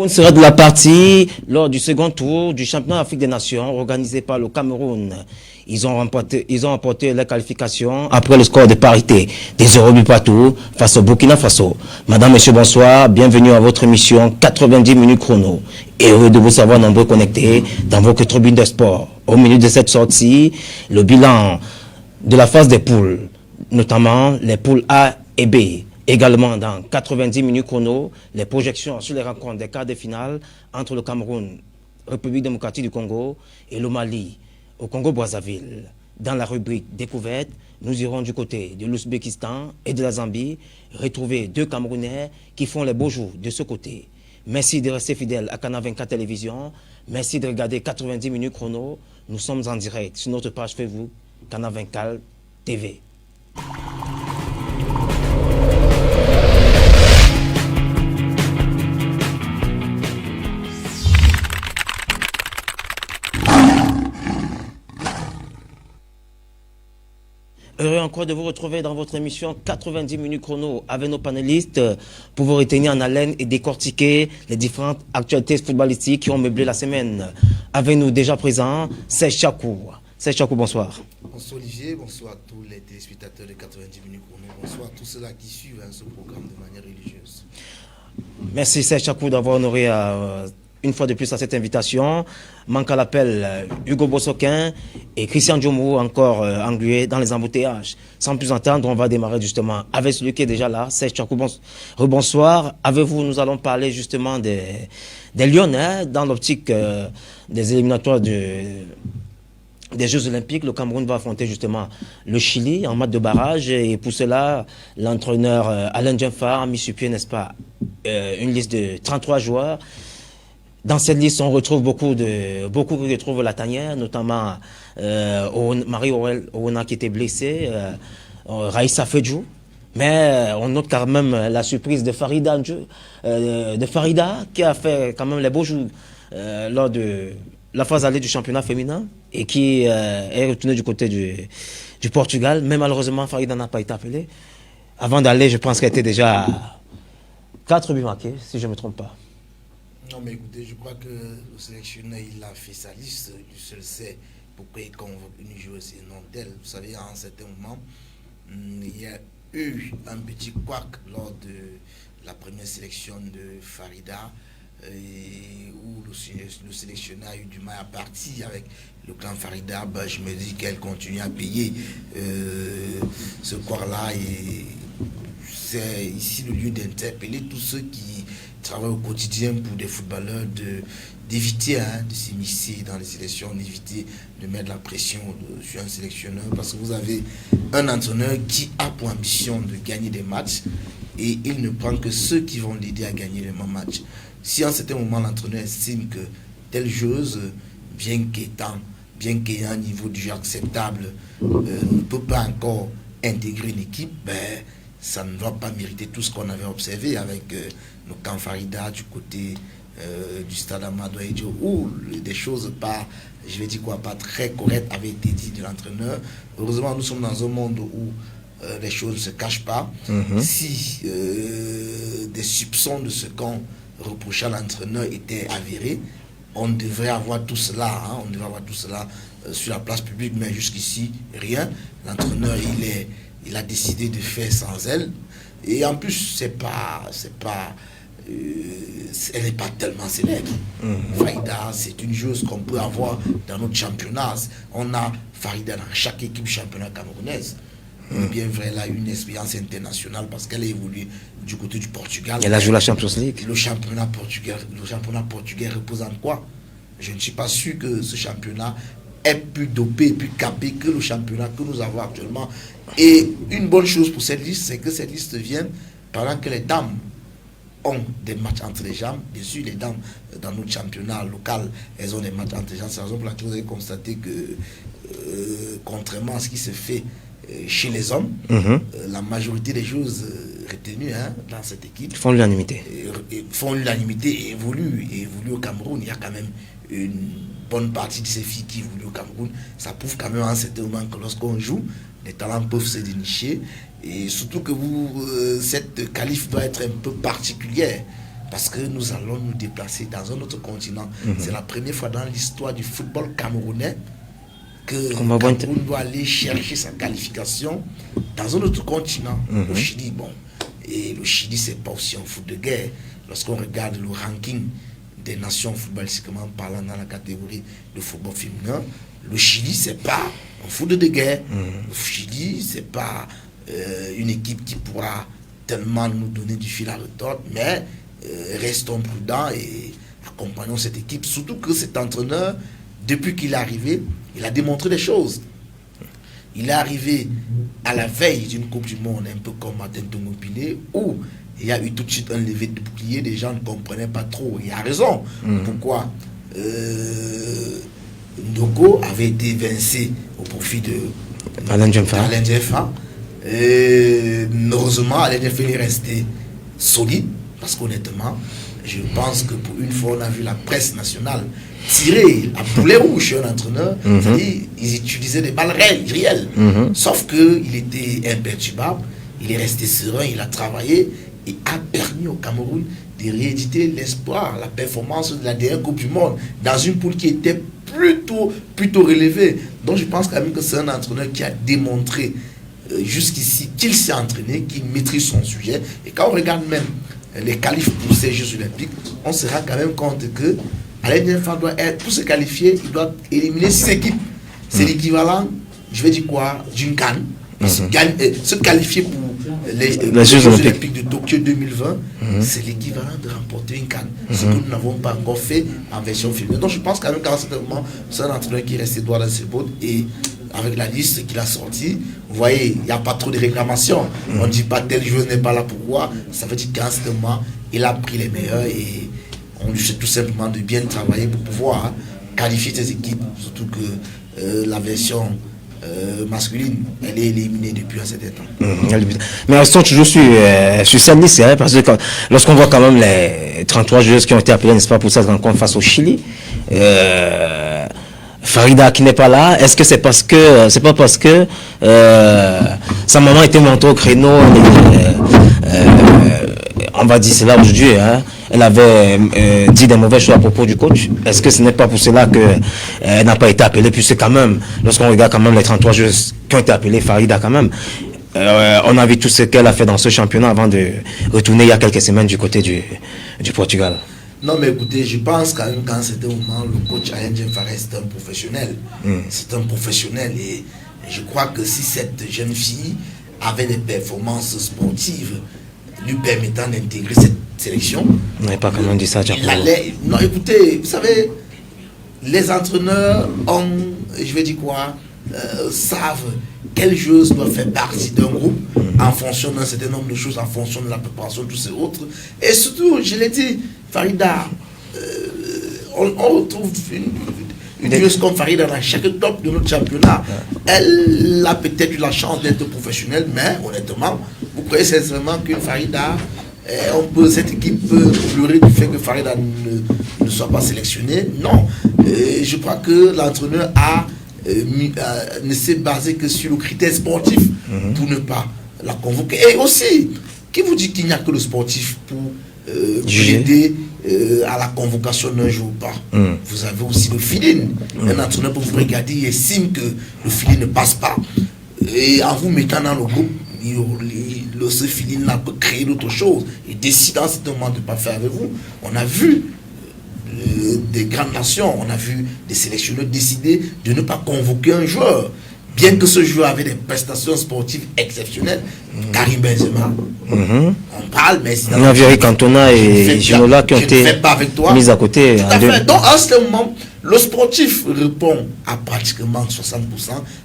Cameroun sera de la partie lors du second tour du championnat d'Afrique des Nations organisé par le Cameroun. Ils ont remporté la qualification après le score de parité des 0 buts partout face au Burkina Faso. Madame, Monsieur, bonsoir. Bienvenue à votre émission 90 minutes chrono. Heureux de vous savoir nombreux connectés dans votre tribune de sport. Au milieu de cette sortie, le bilan de la phase des poules, notamment les poules A et B. Également dans 90 minutes chrono, les projections sur les rencontres des quarts de finale entre le Cameroun, République démocratique du Congo et le Mali, au Congo-Brazzaville. Dans la rubrique découverte, nous irons du côté de l'Ouzbékistan et de la Zambie retrouver deux Camerounais qui font les beaux jours de ce côté. Merci de rester fidèle à Canal 24 Télévision. Merci de regarder 90 minutes chrono. Nous sommes en direct sur notre page Facebook, Canal 24 TV. Heureux encore de vous retrouver dans votre émission 90 minutes chrono avec nos panélistes pour vous retenir en haleine et décortiquer les différentes actualités footballistiques qui ont meublé la semaine. Avec nous déjà présent, Serge Chakou. Serge Chakou, bonsoir. Bonsoir Olivier, bonsoir à tous les téléspectateurs de 90 minutes chrono, bonsoir à tous ceux-là qui suivent ce programme de manière religieuse. Merci Serge Chakou d'avoir honoré une fois de plus à cette invitation. Manque à l'appel Hugo Bossoquin et Christian Diomou encore englués dans les embouteillages. Sans plus attendre, on va démarrer justement avec celui qui est déjà là, Serge Chakou. Rebonsoir. Avec vous, nous allons parler justement des Lyonnais dans l'optique des éliminatoires des Jeux Olympiques. Le Cameroun va affronter justement le Chili en match de barrage et pour cela, l'entraîneur Alain Djemfar a mis sur pied, n'est-ce pas, une liste de 33 joueurs. Dans cette liste, on retrouve beaucoup qui retrouvent la tanière, notamment Marie-Aurèle Owona qui était blessée, Raïssa Fedjou. Mais on note quand même la surprise de Farida qui a fait quand même les beaux jours lors de la phase allée du championnat féminin et qui est retournée du côté du Portugal. Mais malheureusement, Farida n'a pas été appelée. Avant d'aller, je pense qu'elle était déjà à 4 buts marqués, si je ne me trompe pas. Non, mais écoutez, je crois que le sélectionneur, il a fait sa liste. Il seul sait pourquoi il convoque une joueuse et non d'elle. Vous savez, à un certain moment, il y a eu un petit couac lors de la première sélection de Farida, où le sélectionneur a eu du mal à partir avec le clan Farida. Ben, je me dis qu'elle continue à payer ce couac-là. Et c'est ici le lieu d'interpeller tous ceux qui travaillent au quotidien pour des footballeurs d'éviter de s'immiscer dans les sélections, d'éviter de mettre la pression sur un sélectionneur, parce que vous avez un entraîneur qui a pour ambition de gagner des matchs et il ne prend que ceux qui vont l'aider à gagner les mêmes matchs. Si à un certain moment l'entraîneur estime que telle joueuse, bien qu'ayant un niveau de jeu acceptable, ne peut pas encore intégrer une équipe, ça ne va pas mériter tout ce qu'on avait observé avec nos camps Farida du côté du stade Amadou Ahidjo, où des choses pas très correctes avaient été dites de l'entraîneur. Heureusement, nous sommes dans un monde où les choses ne se cachent pas. Si des soupçons de ce qu'on reprochait à l'entraîneur étaient avérés, on devrait avoir tout cela, sur la place publique, mais jusqu'ici, rien. L'entraîneur, il a décidé de faire sans elle. Et en plus, elle n'est pas tellement célèbre. Farida, c'est une chose qu'on peut avoir dans notre championnat. On a Farida dans chaque équipe championnat camerounaise. Bien vrai, elle a une expérience internationale parce qu'elle a évolué du côté du Portugal. Elle a joué la Champions League. Le championnat portugais représente quoi? Je ne suis pas sûr que ce championnat est plus dopé et plus capé que le championnat que nous avons actuellement. Et une bonne chose pour cette liste, c'est que cette liste vient pendant que les dames ont des matchs entre les jambes. Bien sûr, les dames, dans notre championnat local, elles ont des matchs entre les jambes. C'est la raison pour laquelle vous avez constaté que, contrairement à ce qui se fait chez les hommes, la majorité des choses retenues dans cette équipe font l'unanimité. Et évoluent au Cameroun. Il y a quand même une bonne partie de ces filles qui évoluent au Cameroun. Ça prouve quand même à un certain moment que lorsqu'on joue, les talents peuvent se dénicher. Et surtout que cette qualif doit être un peu particulière. parce que nous allons nous déplacer dans un autre continent. C'est la première fois dans l'histoire du football camerounais que le Cameroun doit aller chercher sa qualification dans un autre continent, au Chili. Bon, et le Chili, c'est pas aussi un foot de guerre. Lorsqu'on regarde le ranking des nations footballistiquement parlant dans la catégorie de football féminin, le Chili, c'est pas un foot de guerre. Le Chili, c'est pas une équipe qui pourra tellement nous donner du fil à retordre, mais restons prudents et accompagnons cette équipe. Surtout que cet entraîneur, depuis qu'il est arrivé, il a démontré des choses. Il est arrivé à la veille d'une Coupe du Monde, un peu comme Martin Tongopile, où il y a eu tout de suite un lever de bouclier, les gens ne comprenaient pas trop. Il a raison. Pourquoi Ndoko avait été vincé au profit de Alain Djemfa. Heureusement, Alain Djemfa est resté solide, parce qu'honnêtement, je pense que pour une fois, on a vu la presse nationale tirer à boulet rouge chez un entraîneur, c'est-à-dire ils utilisaient des balles réelles. Sauf qu'il était imperturbable, il est resté serein, il a travaillé et a permis au Cameroun de rééditer l'espoir, la performance de la dernière Coupe du Monde dans une poule qui était plutôt relevée. Donc je pense quand même que c'est un entraîneur qui a démontré jusqu'ici qu'il s'est entraîné, qu'il maîtrise son sujet. Et quand on regarde même les qualifs pour ces Jeux Olympiques, on se rend quand même compte que Alain Djemfa doit être, pour se qualifier, il doit éliminer 6 équipes. C'est l'équivalent, je vais dire quoi, d'une CAN. Se qualifier pour les Jeux Olympiques de Tokyo 2020, c'est l'équivalent de remporter une CAN. Ce que nous n'avons pas encore fait en version féminine. Donc je pense quand même qu'à un certain moment, c'est un entraîneur qui est resté droit dans ses bottes et avec la liste qu'il a sortie, vous voyez, il n'y a pas trop de réclamations. On ne dit pas tel joueur n'est pas là pourquoi. Ça veut dire qu'à un certain moment, il a pris les meilleurs et on lui souhaite tout simplement de bien travailler pour pouvoir qualifier ses équipes. Surtout que la version masculine, elle est éliminée depuis un certain temps. Mais restons toujours sur cette liste, parce que lorsqu'on voit quand même les 33 joueuses qui ont été appelées, n'est-ce pas, pour cette rencontre face au Chili, Farida qui n'est pas là, est-ce que c'est parce que c'est pas parce que sa maman était montée au créneau, on va dire cela aujourd'hui, elle avait dit des mauvaises choses à propos du coach. Est-ce que ce n'est pas pour cela qu'elle n'a pas été appelée, puisque quand même, lorsqu'on regarde quand même les 33 joueuses qui ont été appelées, Farida quand même, on a vu tout ce qu'elle a fait dans ce championnat avant de retourner il y a quelques semaines du côté du Portugal. Non, mais écoutez, je pense quand même qu'en ce moment, le coach Alain Djemfa reste un professionnel. C'est un professionnel et je crois que si cette jeune fille avait des performances sportives lui permettant d'intégrer cette sélection, on n'avait pas quand même dit ça, non, écoutez, vous savez, les entraîneurs ont, je vais dire quoi, savent quelle joueuse doit faire partie d'un groupe en fonction d'un certain nombre de choses, en fonction de la préparation de tous ces autres. Et surtout, je l'ai dit, Farida, on retrouve une joueuse comme Farida dans chaque top de notre championnat. Elle a peut-être eu la chance d'être professionnelle, mais honnêtement, vous croyez sincèrement qu'une Farida, cette équipe peut pleurer du fait que Farida ne soit pas sélectionnée? Non. Je crois que l'entraîneur ne s'est basé que sur le critère sportif pour ne pas la convoquer. Et aussi, qui vous dit qu'il n'y a que le sportif pour aider à la convocation d'un jour ou pas? Vous avez aussi le feeling. Un entraîneur peut vous regarder, il estime que le feeling ne passe pas. Et en vous mettant dans le groupe, ce feeling-là peut créer d'autres choses. Et décider en ce moment de ne pas faire avec vous. On a vu des grandes nations, on a vu des sélectionneurs décider de ne pas convoquer un joueur, bien que ce joueur avait des prestations sportives exceptionnelles. Karim Benzema, on parle, mais si on a vu Eric Cantona et Ginola qui ont été mis à côté. Tout à fait. Donc en ce moment, le sportif répond à pratiquement 60%,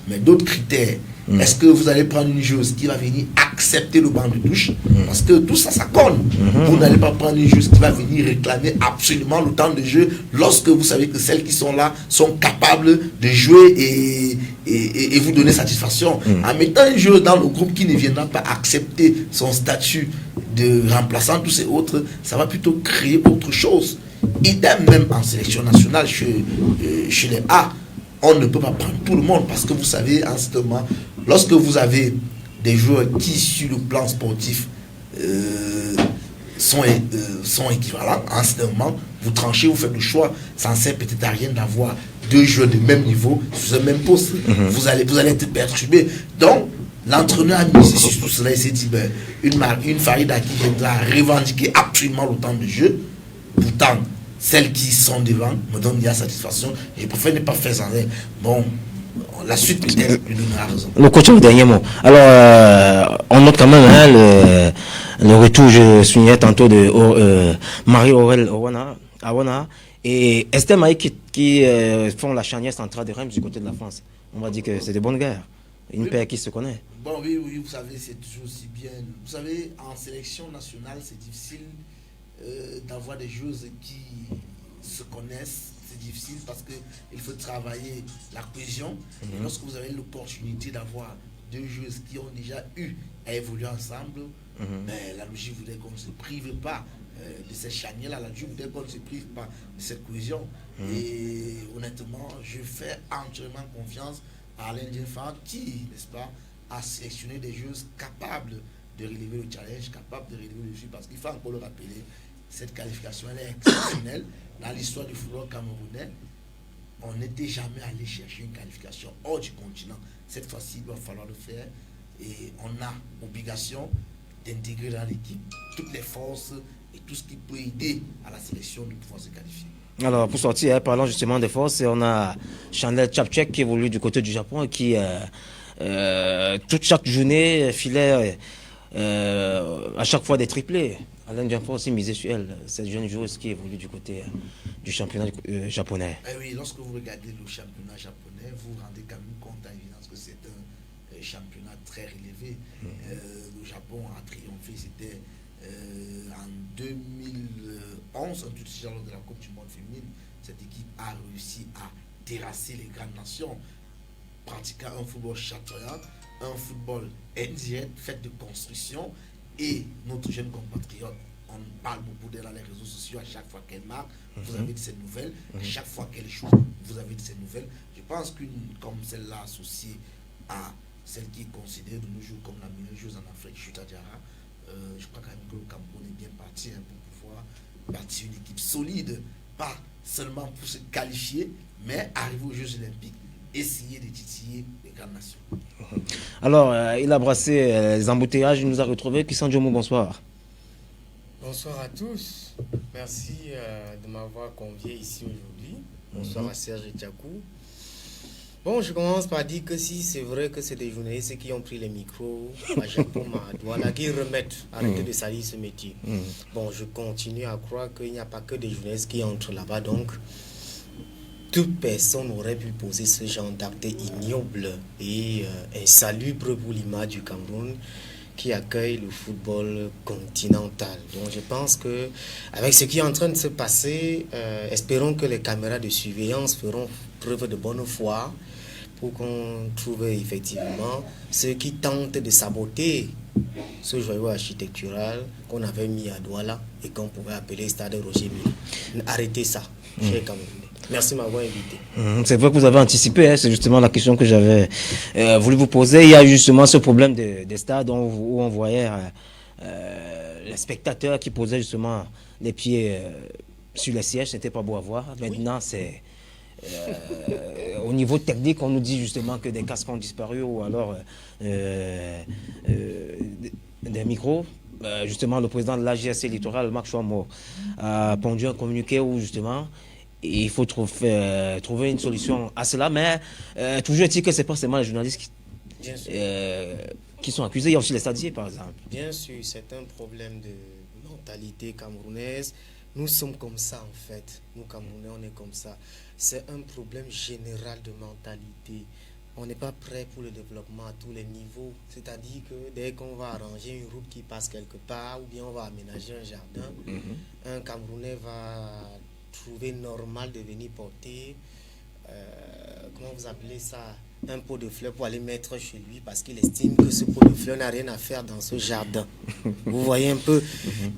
mais d'autres critères. Est-ce que vous allez prendre une joueuse qui va venir accepter le banc de touche? Parce que tout ça, ça compte. Vous n'allez pas prendre une joueuse qui va venir réclamer absolument le temps de jeu lorsque vous savez que celles qui sont là sont capables de jouer et vous donner satisfaction. En mettant une joueuse dans le groupe qui ne viendra pas accepter son statut de remplaçant, tous ces autres, ça va plutôt créer autre chose. Idem même en sélection nationale, chez les A, on ne peut pas prendre tout le monde parce que vous savez, en ce moment, lorsque vous avez des joueurs qui, sur le plan sportif, sont équivalents. En ce moment, vous tranchez, vous faites le choix. Ça ne sert peut-être à rien d'avoir deux joueurs de même niveau sur ce même poste. Vous allez être perturbé. Donc, l'entraîneur a misé sur tout cela. Il s'est dit, ben, une Farida qui viendra revendiquer absolument le temps de jeu. Pourtant, celles qui sont devant me donnent bien satisfaction. Je préfère ne pas faire sans elle. Bon, la suite peut-être lui donnera raison. Le coach, le dernier mot. Alors, on note quand même le retour, je soulignais tantôt, de Marie-Aurèle Awana et Esther Maï qui font la charnière centrale de Reims du côté de la France. On va dire que c'est de bonnes guerres. Une paire qui se connaît. Bon, oui, vous savez, c'est toujours aussi bien. Vous savez, en sélection nationale, c'est difficile d'avoir des joueuses qui se connaissent. C'est difficile parce qu'il faut travailler la cohésion. Et lorsque vous avez l'opportunité d'avoir deux joueuses qui ont déjà eu à évoluer ensemble, ben, la logique voudrait qu'on ne se prive pas de cette charnière-là. La logique voudrait qu'on ne se prive pas de cette cohésion. Et honnêtement, je fais entièrement confiance à Alain Diefand qui, n'est-ce pas, a sélectionné des joueuses capables de relever le challenge, capables de relever le défi, parce qu'il faut encore le rappeler, cette qualification elle est exceptionnelle. Dans l'histoire du football camerounais, on n'était jamais allé chercher une qualification hors du continent. Cette fois-ci, il va falloir le faire et on a obligation d'intégrer dans l'équipe toutes les forces et tout ce qui peut aider à la sélection de pouvoir se qualifier. Alors, pour sortir, parlant justement des forces, on a Chanel Tchapchek qui évolue du côté du Japon et qui, chaque journée, filait à chaque fois des triplés. Alain Diafo aussi misé sur elle, cette jeune joueuse qui évolue du côté du championnat japonais. Oui, lorsque vous regardez le championnat japonais, vous vous rendez quand même compte à l'évidence que c'est un championnat très relevé. Le Japon a triomphé, c'était en 2011, en tout cas lors de la Coupe du Monde féminine. Cette équipe a réussi à terrasser les grandes nations, pratiquant un football chatoyant, un football indirect, fait de construction. Et notre jeune compatriote, on parle beaucoup d'elle dans les réseaux sociaux. À chaque fois qu'elle marque, vous avez de ces nouvelles. À chaque fois qu'elle échoue, vous avez de ces nouvelles. Je pense qu'une comme celle-là, associée à celle qui est considérée de nos jours comme la meilleure joueuse en Afrique, Chuta Diarra, je crois quand même que le Cameroun est bien parti pour pouvoir bâtir une équipe solide, pas seulement pour se qualifier, mais arriver aux Jeux Olympiques, essayer de titiller les grandes nations. Alors, il a brassé les embouteillages, il nous a retrouvés. Christian Diomo, bonsoir. Bonsoir à tous. Merci de m'avoir convié ici aujourd'hui. Bonsoir à Serge Diakou. Bon, je commence par dire que si c'est vrai que c'est des journalistes qui ont pris les micros à Japon, à Douala, qui remettent, arrêtez de salir ce métier. Bon, je continue à croire qu'il n'y a pas que des journalistes qui entrent là-bas, donc toute personne aurait pu poser ce genre d'acte ignoble et insalubre pour l'image du Cameroun qui accueille le football continental. Donc je pense que avec ce qui est en train de se passer, espérons que les caméras de surveillance feront preuve de bonne foi pour qu'on trouve effectivement ceux qui tentent de saboter ce joyau architectural qu'on avait mis à Douala et qu'on pouvait appeler Stade Roger Milla. Arrêtez ça, chers Camerounais. Merci de m'avoir invité. C'est vrai que vous avez anticipé, hein, c'est justement la question que j'avais voulu vous poser. Il y a justement ce problème des stades où on voyait les spectateurs qui posaient justement les pieds sur les sièges, c'était pas beau à voir. Maintenant, c'est au niveau technique, on nous dit justement que des casques ont disparu ou alors des micros. Justement, le président de l'AGSC Littoral, Marc Chouammo, a pondu un communiqué où justement il faut trouver une solution à cela, mais toujours est-il que ce n'est pas seulement les journalistes qui sont accusés, il y a aussi les stadiers par exemple. Bien sûr, c'est un problème de mentalité camerounaise. Nous sommes comme ça en fait. Nous Camerounais, on est comme ça. C'est un problème général de mentalité. On n'est pas prêt pour le développement à tous les niveaux. C'est-à-dire que dès qu'on va arranger une route qui passe quelque part, ou bien on va aménager un jardin, un Camerounais va trouver normal de venir porter, comment vous appelez ça, un pot de fleurs pour aller mettre chez lui parce qu'il estime que ce pot de fleurs n'a rien à faire dans ce jardin. Vous voyez un peu.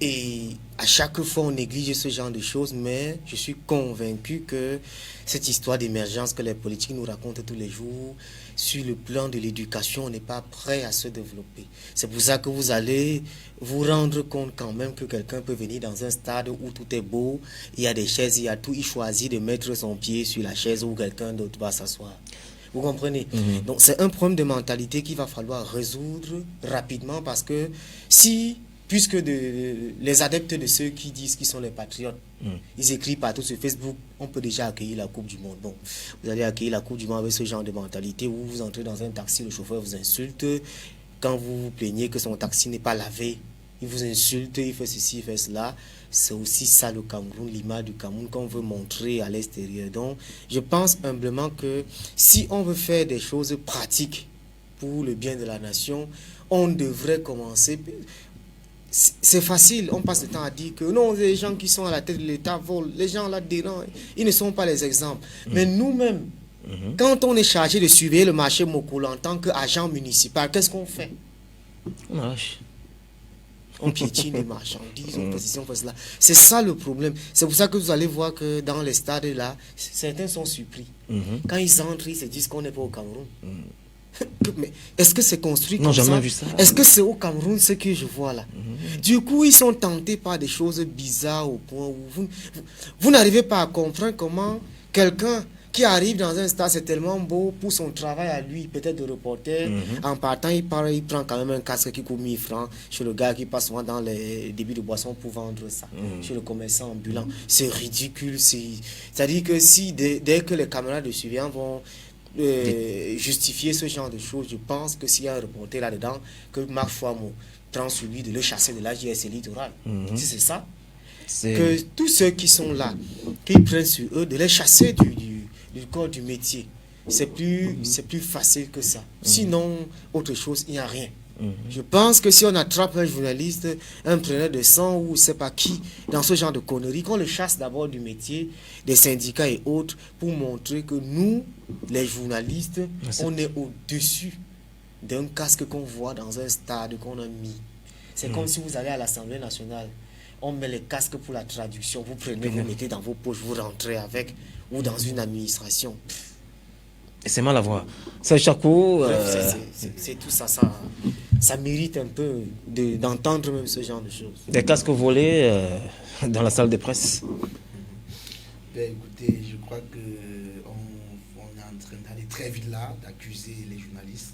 Et à chaque fois, on néglige ce genre de choses, mais je suis convaincu que cette histoire d'émergence que les politiques nous racontent tous les jours, sur le plan de l'éducation, on n'est pas prêt à se développer. C'est pour ça que vous allez vous rendre compte quand même que quelqu'un peut venir dans un stade où tout est beau, il y a des chaises, il y a tout, il choisit de mettre son pied sur la chaise où quelqu'un d'autre va s'asseoir. Vous comprenez? Donc c'est un problème de mentalité qu'il va falloir résoudre rapidement parce que puisque les adeptes de ceux qui disent qu'ils sont les patriotes, ils écrivent partout sur Facebook, on peut déjà accueillir la Coupe du Monde. Bon, vous allez accueillir la Coupe du Monde avec ce genre de mentalité où vous entrez dans un taxi, le chauffeur vous insulte. Quand vous vous plaignez que son taxi n'est pas lavé, il vous insulte, il fait ceci, il fait cela. C'est aussi ça le Cameroun, l'image du Cameroun qu'on veut montrer à l'extérieur. Donc, je pense humblement que si on veut faire des choses pratiques pour le bien de la nation, on devrait commencer. C'est facile, on passe le temps à dire que non, les gens qui sont à la tête de l'État volent, les gens là-dedans, ils ne sont pas les exemples. Mais nous-mêmes, quand on est chargé de surveiller le marché Mokolo en tant qu'agent municipal, qu'est-ce qu'on fait? On arrache. On piétine les marchandises, on fait ceci, on fait cela. C'est ça le problème. C'est pour ça que vous allez voir que dans les stades là, certains sont surpris. Quand ils entrent, ils se disent qu'on n'est pas au Cameroun. Mais est-ce que c'est construit comme ça? Non, jamais vu ça. Est-ce que c'est au Cameroun ce que je vois là? Du coup, ils sont tentés par des choses bizarres au point où vous n'arrivez pas à comprendre comment quelqu'un qui arrive dans un stade, c'est tellement beau pour son travail à lui, peut-être de reporter. En partant, il prend quand même un casque qui coûte 1000 francs chez le gars qui passe souvent dans les débits de boissons pour vendre ça, chez le commerçant ambulant. C'est ridicule. C'est-à-dire que si dès que les caméras de surveillance vont justifier ce genre de choses, je pense que s'il y a un reporter là-dedans, que Marc Fouamo prend sur lui de le chasser de la JSC littorale. Si c'est ça, que tous ceux qui sont là, qui prennent sur eux, de les chasser du corps du métier. C'est plus facile que ça. Sinon, autre chose, il n'y a rien. Je pense que si on attrape un journaliste, un preneur de sang ou je ne sais pas qui, dans ce genre de conneries, qu'on le chasse d'abord du métier, des syndicats et autres, pour montrer que nous, les journalistes, on est au-dessus d'un casque qu'on voit dans un stade qu'on a mis. C'est comme si vous allez à l'Assemblée nationale, on met les casques pour la traduction, vous prenez, vous mettez dans vos poches, vous rentrez avec, ou dans une administration. C'est mal à voir. C'est Chakou. C'est tout ça, ça mérite un peu d'entendre même ce genre de choses. Des casques volés dans la salle de presse. Ben, écoutez, je crois qu'on est en train d'aller très vite là, d'accuser les journalistes.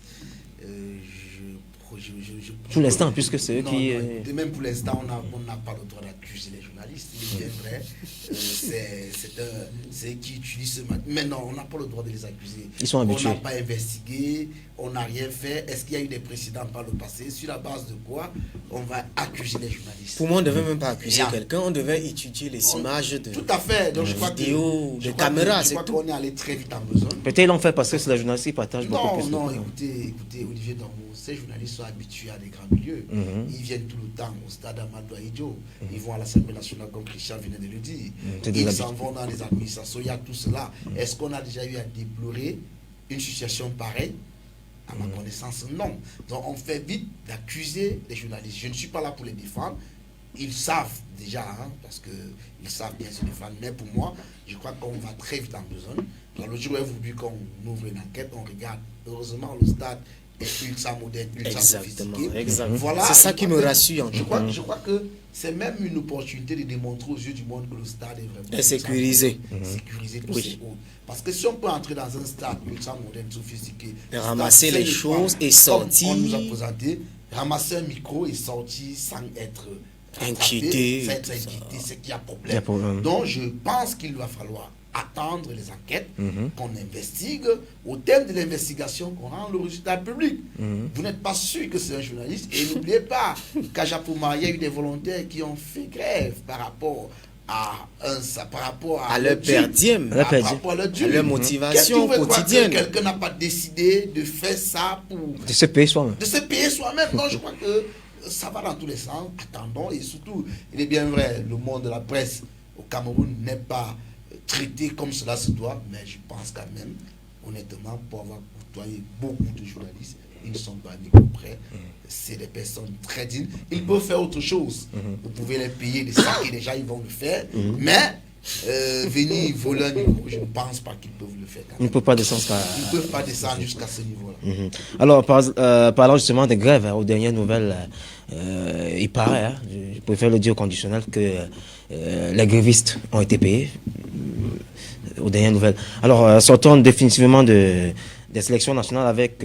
Pour l'instant, puisque c'est eux qui... Non, même pour l'instant, on n'a pas le droit d'accuser les journalistes. Il est bien vrai. C'est qui utilise ce matin. Mais non, on n'a pas le droit de les accuser. Ils sont habitués. On n'a pas investigué, on n'a rien fait. Est-ce qu'il y a eu des précédents par le passé? Sur la base de quoi on va accuser les journalistes? Pour moi, on ne devait même pas accuser quelqu'un. On devait étudier les images de tout à fait. Donc, vidéos, de caméras. Je crois qu'on est allé très vite en besoin. Peut-être ils l'ont fait parce que c'est la journaliste qui partage beaucoup plus. Non, écoutez, Olivier Dormo, ces journalistes sont habitués à des grands milieux. Ils viennent tout le temps au stade Amadou Ahidjo. Ils vont à l'Assemblée nationale comme Christian venait de le dire. Ils s'en vont dans les administrations. Il y a tout cela. Est-ce qu'on a déjà eu à déplorer une situation pareille? À ma connaissance, non. Donc on fait vite d'accuser les journalistes. Je ne suis pas là pour les défendre. Ils savent déjà, parce qu'ils savent bien se défendre. Mais pour moi, je crois qu'on va très vite en besogne. Dans le jour où il a voulu qu'on ouvre une enquête, on regarde. Heureusement, le stade est ultra moderne, ultra sophistiqué. Exactement. Voilà, c'est ça qui me rassure. Je crois que c'est même une opportunité de démontrer aux yeux du monde que le stade est vraiment sécurisé. Sécurisé pour ses hôtes. Parce que si on peut entrer dans un stade ultra moderne, sophistiqué, ramasser les choses et sortir. On nous a présenté, ramasser un micro et sortir sans être inquiété. C'est qu'il y a problème. Donc je pense qu'il va falloir attendre les enquêtes, qu'on investigue, au terme de l'investigation, qu'on rend le résultat public. Vous n'êtes pas sûr que c'est un journaliste. Et n'oubliez pas qu'à Japouma, il y a eu des volontaires qui ont fait grève par rapport à leur perdième, par rapport à leur motivation quotidienne. Quelqu'un n'a pas décidé de faire ça pour... De se payer soi-même. Non, je crois que ça va dans tous les sens. Attendons. Et surtout, il est bien vrai, le monde de la presse au Cameroun n'est pas traité comme cela se doit, mais je pense quand même honnêtement, pour avoir côtoyé beaucoup de journalistes, ils ne sont pas des prêts. C'est des personnes très dignes. Ils peuvent faire autre chose. Vous pouvez les payer des sacs et déjà ils vont le faire. Mais venir voler un micro, je ne pense pas qu'ils peuvent le faire. Ils ne peuvent pas descendre Ils ne peuvent pas descendre jusqu'à ce niveau-là. Alors, parlant justement des grèves, aux dernières nouvelles, il paraît, je préfère le dire au conditionnel, que les grévistes ont été payés. Aux dernières nouvelles. Alors, sortons définitivement des sélections nationales avec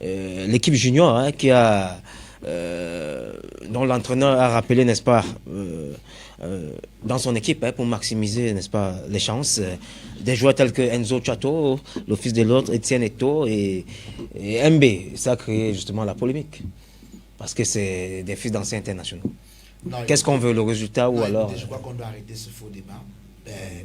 l'équipe junior qui a, dont l'entraîneur a rappelé, n'est-ce pas, dans son équipe pour maximiser, n'est-ce pas, les chances. Des joueurs tels que Enzo Chato, le fils de l'autre, Etienne Eto et MB. Ça a créé justement la polémique. Parce que c'est des fils d'anciens internationaux. Qu'est-ce qu'on veut, le résultat ou alors... Je crois qu'on doit arrêter ce faux débat.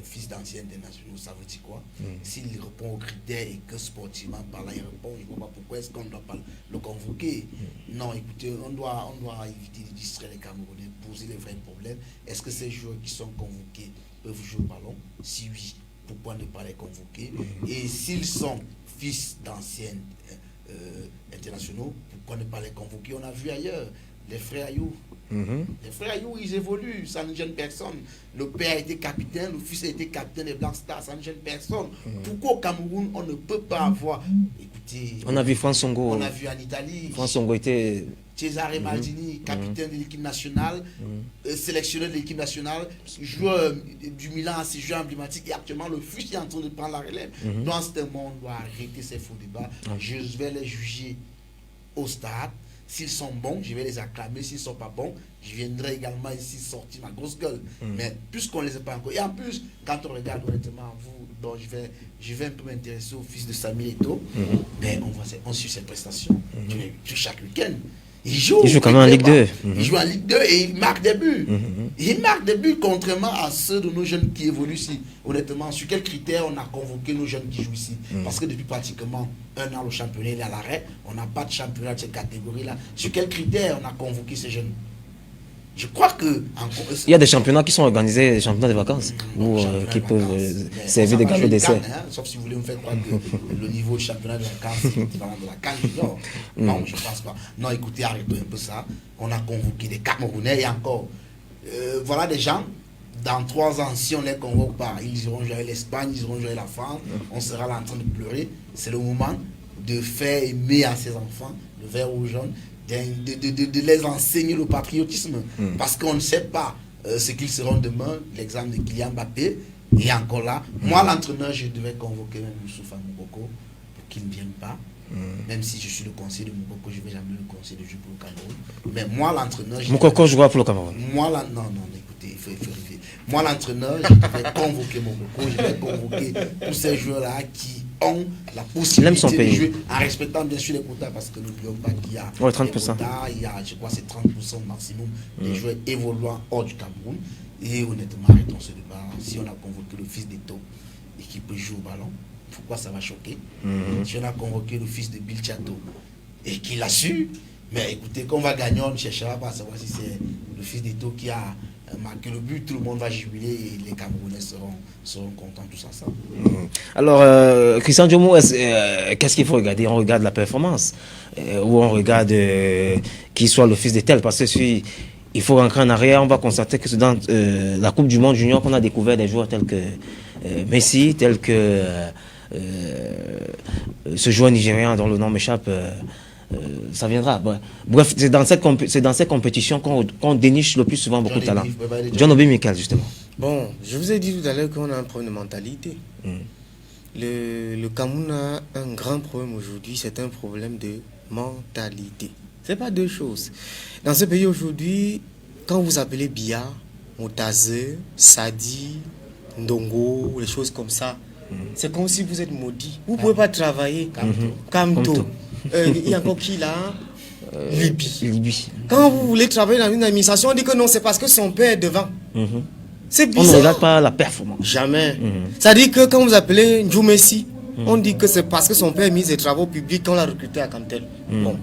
Fils d'anciens internationaux, ça veut dire quoi? S'il répond aux critères et que sportivement par là il répond, je ne vois pas pourquoi est-ce qu'on ne doit pas le convoquer. Non, écoutez, on doit éviter de distraire les Camerounais, poser les vrais problèmes. Est-ce que ces joueurs qui sont convoqués peuvent jouer au ballon? Si oui, pourquoi ne pas les convoquer? Et s'ils sont fils d'anciens internationaux, pourquoi ne pas les convoquer? On a vu ailleurs les frères Ayou. Les frères Ayou, ils évoluent, ça ne gêne personne. Le père a été capitaine, le fils a été capitaine des Black Stars, ça ne gêne personne. Pourquoi au Cameroun, on ne peut pas avoir... Écoutez... On a vu France Songo. On a vu en Italie. France Songo était... Cesare Maldini, capitaine de l'équipe nationale, sélectionneur de l'équipe nationale, joueur du Milan, c'est joueur emblématique, et actuellement le fils est en train de prendre la relève. Dans ce monde, on doit arrêter ces faux débats. Je vais les juger au stade. S'ils sont bons, je vais les acclamer. S'ils ne sont pas bons, je viendrai également ici sortir ma grosse gueule. Mais puisqu'on ne les a pas encore... Et en plus, quand on regarde honnêtement, bon, je vais un peu m'intéresser au fils de Samuel Eto'o. Ben, on suit ses prestations. Chaque week-end. Il joue quand même en Ligue 2. Il joue en Ligue 2 et il marque des buts. Il marque des buts contrairement à ceux de nos jeunes qui évoluent ici. Honnêtement, sur quels critères on a convoqué nos jeunes qui jouent ici? Parce que depuis pratiquement un an, le championnat il est à l'arrêt. On n'a pas de championnat de cette catégorie-là. Sur quels critères on a convoqué ces jeunes? Je crois que... Il y a des championnats qui sont organisés, des championnats de vacances, qui peuvent servir de galop d'essai. Sauf si vous voulez me faire croire que le niveau de championnat de vacances est l'équivalent de la CAN. Non, je ne pense pas. Non, écoutez, arrêtez un peu ça. On a convoqué des Camerounais et encore. Voilà des gens, dans 3 ans, si on ne les convoque pas, ils iront jouer l'Espagne, ils iront jouer la France, on sera là en train de pleurer. C'est le moment de faire aimer à ces enfants, le vert ou jaune, de les enseigner le patriotisme. Parce qu'on ne sait pas ce qu'ils seront demain. L'exemple de Kylian Mbappé est encore là. Moi, l'entraîneur, je devais convoquer même Youssoupha Moukoko pour qu'il ne vienne pas. Même si je suis le conseiller de Moukoko, je ne vais jamais le conseiller de jouer pour le Cameroun. Mais moi, l'entraîneur... Moukoko jouera pour le Cameroun. Non, écoutez, il faut vérifier. Moi, l'entraîneur, je devais convoquer Moukoko, je vais convoquer tous ces joueurs-là qui ont la possibilité de jouer en respectant bien sûr les quotas, parce que n'oublions pas qu'il y a 30%. des quotas, il y a, je crois, c'est 30% maximum des joueurs évoluant hors du Cameroun. Et honnêtement, arrêtons ce débat. Si on a convoqué le fils d'Eto et qui peut jouer au ballon, pourquoi ça va choquer? Si on a convoqué le fils de Bill Chato et qu'il a su, mais écoutez, quand on va gagner, on ne cherchera pas à savoir si c'est le fils d'Eto qui a marqué le but, tout le monde va jubiler et les Camerounais seront contents, tout ça. Alors, Christian Djoumou, qu'est-ce qu'il faut regarder? On regarde la performance ou on regarde qu'il soit le fils de tel? Parce que si il faut rentrer en arrière, on va constater que c'est dans la Coupe du Monde Junior qu'on a découvert des joueurs tels que Messi, tels que ce joueur nigérian dont le nom m'échappe. Ça viendra. Bref, c'est dans cette compétition qu'on déniche le plus souvent beaucoup de talent. John Obi Mikel, justement. Bon, je vous ai dit tout à l'heure qu'on a un problème de mentalité. Le Cameroun a un grand problème aujourd'hui, c'est un problème de mentalité. Ce n'est pas deux choses. Dans ce pays aujourd'hui, quand vous appelez Biya, Motaze, Sadi, Ndongo, les choses comme ça, c'est comme si vous êtes maudit. Vous ne pouvez pas travailler. Kamto. Il y a encore qui là? Libye. Quand vous voulez travailler dans une administration, on dit que non, c'est parce que son père est devant. C'est bizarre. On ne regarde pas la performance. Jamais. Ça dit que quand vous appelez Ndjou Messi, on dit que c'est parce que son père a mis des travaux publics qu'on l'a recruté à Cantel. Bon.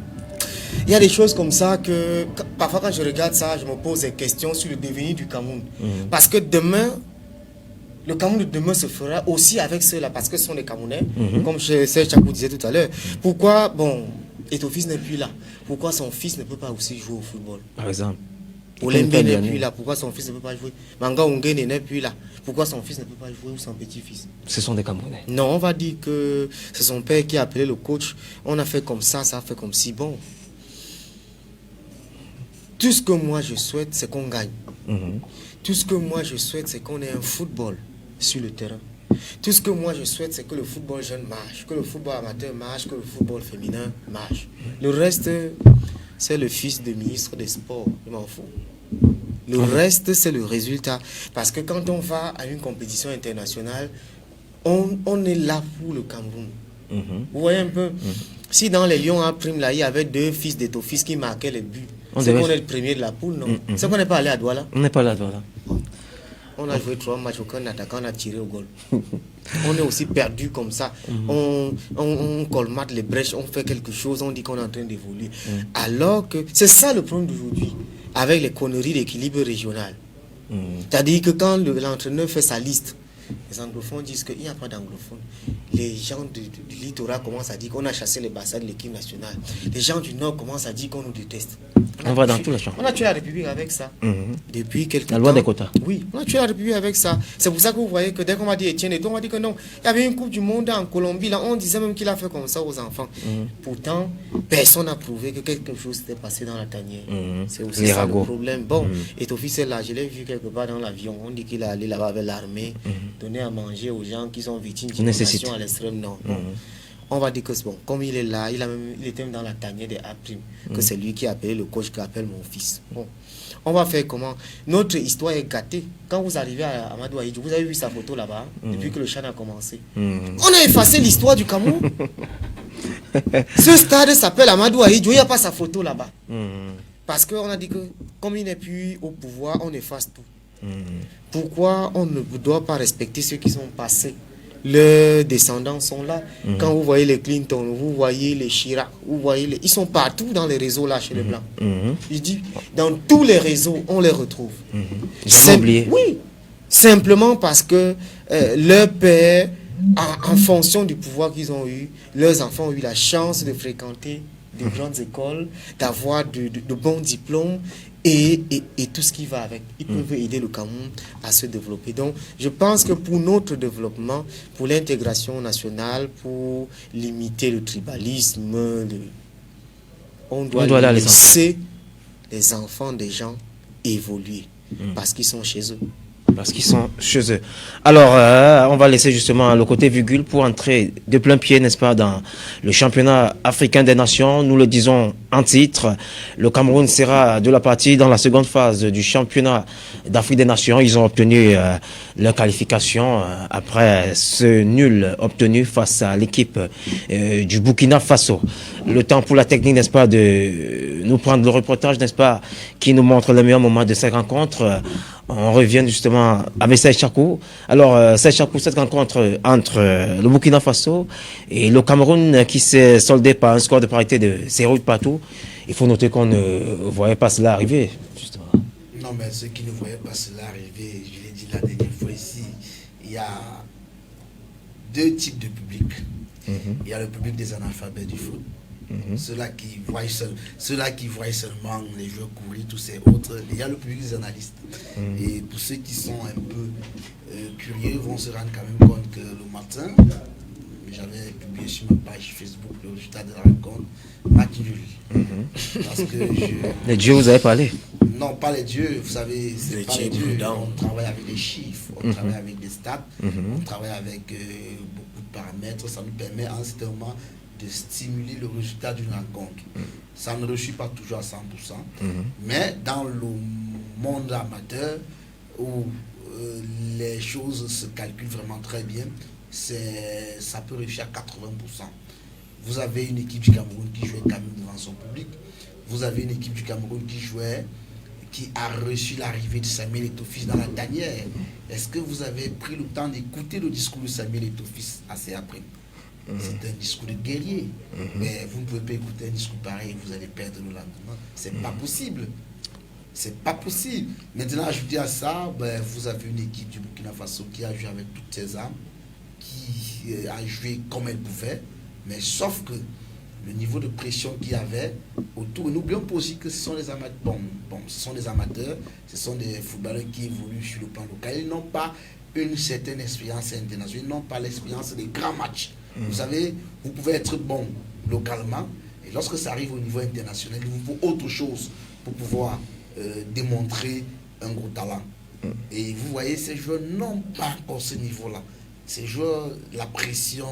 Il y a des choses comme ça que parfois quand je regarde ça, je me pose des questions sur le devenir du Cameroun. Parce que demain, Le Cameroun de demain se fera aussi avec ceux-là, parce que ce sont des Camerounais, comme Serge Tchakou disait tout à l'heure. Pourquoi, bon, Eto'o-Fils n'est plus là? Pourquoi son fils ne peut pas aussi jouer au football? Par exemple. Olembe n'est plus là. Pourquoi son fils ne peut pas jouer? Manga Ongene n'est plus là. Pourquoi son fils ne peut pas jouer ou son petit-fils? Ce sont des Camerounais. Non, on va dire que c'est son père qui a appelé le coach. On a fait comme ça a fait comme si. Bon, tout ce que moi je souhaite, c'est qu'on gagne. Tout ce que moi je souhaite, c'est qu'on ait un football sur le terrain. Tout ce que moi je souhaite, c'est que le football jeune marche, que le football amateur marche, que le football féminin marche. Le reste, c'est le fils du ministre des Sports. Je m'en fous. Le reste, c'est le résultat. Parce que quand on va à une compétition internationale, on est là pour le Cameroun. Vous voyez un peu? Si dans les Lions à Prime, là, il y avait 2 fils d'Eto'o-Fils qui marquaient les buts, c'est qu'on est le premier de la poule, non? C'est qu'on n'est pas allé à Douala. On n'est pas là, Douala. On a joué 3 matchs, aucun attaquant n'a tiré au goal. On est aussi perdu comme ça. On colmate les brèches, on fait quelque chose, on dit qu'on est en train d'évoluer. Alors que c'est ça le problème d'aujourd'hui, avec les conneries d'équilibre régional. C'est-à-dire que quand l'entraîneur fait sa liste, les anglophones disent qu'il n'y a pas d'anglophones. Les gens du littoral commencent à dire qu'on a chassé les bassins de l'équipe nationale. Les gens du Nord commencent à dire qu'on nous déteste. On va dans tous les champs. On a tué la République avec ça. Depuis quelques temps. La loi des quotas. Oui, on a tué la République avec ça. C'est pour ça que vous voyez que dès qu'on m'a dit Etienne et tout, on m'a dit que non. Il y avait une Coupe du Monde en Colombie, là, on disait même qu'il a fait comme ça aux enfants. Pourtant, personne n'a prouvé que quelque chose s'était passé dans la tanière. C'est aussi ça le problème. Bon, Eto'o-Fils est là, je l'ai vu quelque part dans l'avion. On dit qu'il est allé là-bas avec l'armée, donner à manger aux gens qui sont victimes d'inondation à l'extrême nord. On va dire que c'est bon. Comme il est là, il était même dans la tanière des A', que c'est lui qui a appelé le coach qui appelle mon fils. Bon. On va faire comment? Notre histoire est gâtée. Quand vous arrivez à Amadou Ahidjo, vous avez vu sa photo là-bas, depuis que le Chan a commencé. On a effacé l'histoire du Cameroun. Ce stade s'appelle Amadou Ahidjo, il n'y a pas sa photo là-bas. Parce qu'on a dit que, comme il n'est plus au pouvoir, on efface tout. Pourquoi on ne doit pas respecter ceux qui sont passés? Leurs descendants sont là. Quand vous voyez les Clinton, vous voyez les Chirac, vous voyez ils sont partout dans les réseaux là chez les Blancs. Je dis, dans tous les réseaux, on les retrouve. Jamais oublié. Oui, simplement parce que leur père, en fonction du pouvoir qu'ils ont eu, leurs enfants ont eu la chance de fréquenter de grandes écoles, d'avoir de bons diplômes et tout ce qui va avec. Ils peuvent aider le Cameroun à se développer. Donc, je pense que pour notre développement, pour l'intégration nationale, pour limiter le tribalisme, on doit laisser les enfants des gens évoluer parce qu'ils sont chez eux. Parce qu'ils sont chez eux. Alors, on va laisser justement le côté virgule pour entrer de plein pied, n'est-ce pas, dans le championnat africain des nations. Nous le disons en titre, le Cameroun sera de la partie dans la seconde phase du championnat d'Afrique des nations. Ils ont obtenu leur qualification après ce nul obtenu face à l'équipe du Burkina Faso. Le temps pour la technique, n'est-ce pas, de nous prendre le reportage, n'est-ce pas, qui nous montre le meilleur moment de cette rencontre. On revient justement avec Serge Tchakou. Alors, Serge Tchakou, cette rencontre entre le Burkina Faso et le Cameroun qui s'est soldé par un score de parité de 0 partout. Il faut noter qu'on ne voyait pas cela arriver, justement. Non, mais ceux qui ne voyaient pas cela arriver, je l'ai dit la dernière fois ici, il y a 2 types de publics. Il y a le public des analphabètes du foot. Ceux-là qui voient seulement les joueurs courir, tous ces autres. Il y a le public des analystes. Et pour ceux qui sont un peu curieux, vont se rendre quand même compte que le matin, j'avais publié sur ma page Facebook le résultat de la rencontre, match nul. Parce que les dieux, vous avez parlé? Non, pas les dieux, vous savez, c'est pas les dieux. On travaille avec des chiffres, on travaille avec des stats, on travaille avec beaucoup de paramètres. Ça nous permet en ce moment de stimuler le résultat d'une rencontre. Ça ne réussit pas toujours à 100%, mais dans le monde amateur où les choses se calculent vraiment très bien, ça peut réussir à 80%. Vous avez une équipe du Cameroun qui jouait quand même devant son public. Vous avez une équipe du Cameroun qui a reçu l'arrivée de Samuel Eto'o-Fils dans la tanière. Est-ce que vous avez pris le temps d'écouter le discours de Samuel Eto'o-Fils assez après? C'est un discours de guerrier. Mais vous ne pouvez pas écouter un discours pareil et vous allez perdre le lendemain. C'est pas possible. C'est pas possible. Maintenant, ajouter à ça, ben, vous avez une équipe du Burkina Faso qui a joué avec toutes ses armes, qui a joué comme elle pouvait, mais sauf que le niveau de pression qu'il y avait autour, n'oublions pas aussi que ce sont des amateurs, ce sont des amateurs, ce sont des footballeurs qui évoluent sur le plan local, ils n'ont pas une certaine expérience internationale, ils n'ont pas l'expérience des grands matchs. Vous savez, vous pouvez être bon localement, et lorsque ça arrive au niveau international, il vous faut autre chose pour pouvoir démontrer un gros talent. Et vous voyez, ces joueurs n'ont pas encore ce niveau-là. Ces joueurs, la pression,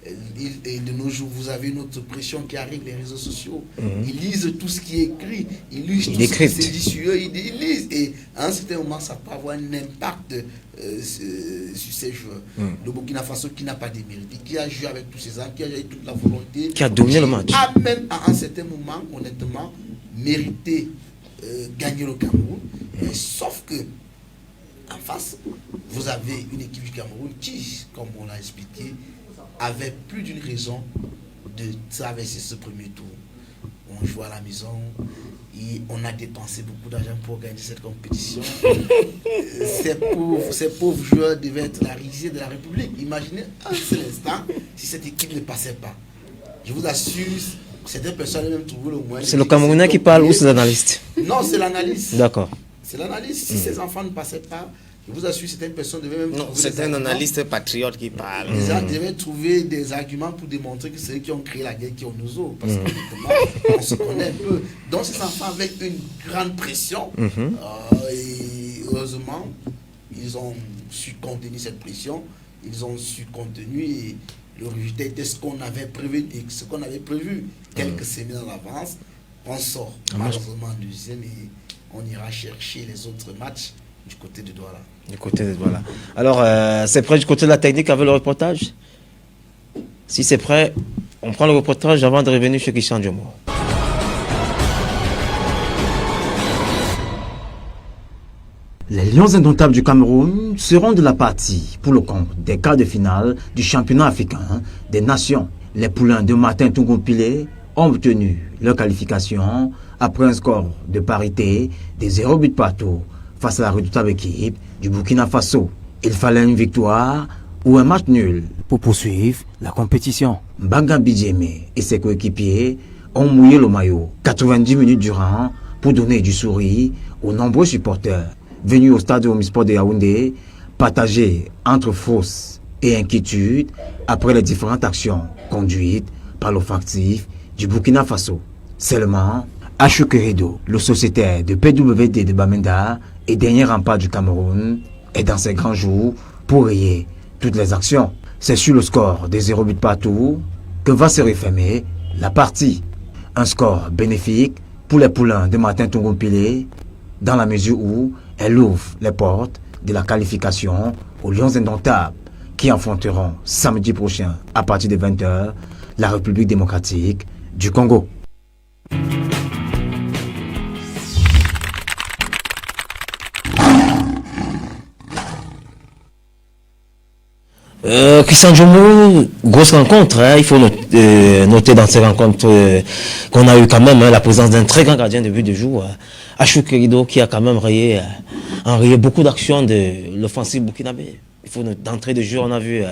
et de nos jours, vous avez une autre pression qui arrive, les réseaux sociaux. Ils lisent tout ce qui est écrit, ils lisent tout ce qui est dit sur eux, ils lisent. Et à un certain moment, ça peut avoir un impact sur ces joueurs. Le Burkina Faso qui n'a pas démérité, qui a joué avec tous ses ans, qui a joué toute la volonté, qui a dominé le match. A même à un certain moment, honnêtement, mérité gagner le Cameroun. Mais sauf que en face, vous avez une équipe du Cameroun qui, comme on l'a expliqué, avait plus d'une raison de traverser ce premier tour. On joue à la maison et on a dépensé beaucoup d'argent pour gagner cette compétition. Ces pauvres joueurs devaient être la risée de la République. Imaginez un seul instant si cette équipe ne passait pas. Je vous assure, certaines personnes ont même trouvé le moyen. C'est le Camerounais qui parle ou c'est l'analyste? Non, c'est l'analyste. D'accord. C'est l'analyste. Si ces enfants ne passaient pas, je vous assure, certaines personnes devaient même... Non, c'est un analyste patriote qui parle. Ils devaient trouver des arguments pour démontrer que c'est eux qui ont créé la guerre qui ont nous autres. Parce qu'on se connaît un peu. Donc ces enfants avec une grande pression, et heureusement, ils ont su contenir cette pression, ils ont su contenir et le résultat était ce qu'on avait prévu, quelques semaines en avance. On sort malheureusement en deuxième et on ira chercher les autres matchs du côté de Douala. Du côté de Douala. Alors, c'est prêt du côté de la technique avec le reportage? Si c'est prêt, on prend le reportage avant de revenir chez Christian Diomo. Les Lions indomptables du Cameroun seront de la partie pour le compte des quarts de finale du championnat africain des nations. Les poulains de Martin Tungompilé ont obtenu leur qualification après un score de parité de 0 but partout face à la redoutable équipe du Burkina Faso. Il fallait une victoire ou un match nul pour poursuivre la compétition. Mbanga Bidjeme et ses coéquipiers ont mouillé le maillot 90 minutes durant pour donner du sourire aux nombreux supporters venus au stade Omnisport de Yaoundé, partagés entre force et inquiétude après les différentes actions conduites par l'offensif du Burkina Faso. Seulement, Achoukeredo, le sociétaire de PWD de Bamenda et dernier rempart du Cameroun, est dans ses grands jours pour rayer toutes les actions. C'est sur le score des 0 but partout que va se refermer la partie. Un score bénéfique pour les poulains de Martin Tungompilé dans la mesure où elle ouvre les portes de la qualification aux Lions indomptables qui affronteront samedi prochain à partir de 20h la République démocratique du Congo. Christian Diomo, grosse rencontre, il faut noter dans ces rencontres qu'on a eu quand même la présence d'un très grand gardien de but de jour, Achou Kerido, qui a quand même enrayé beaucoup d'actions de l'offensive burkinabé. Il faut d'entrée de jeu, on a vu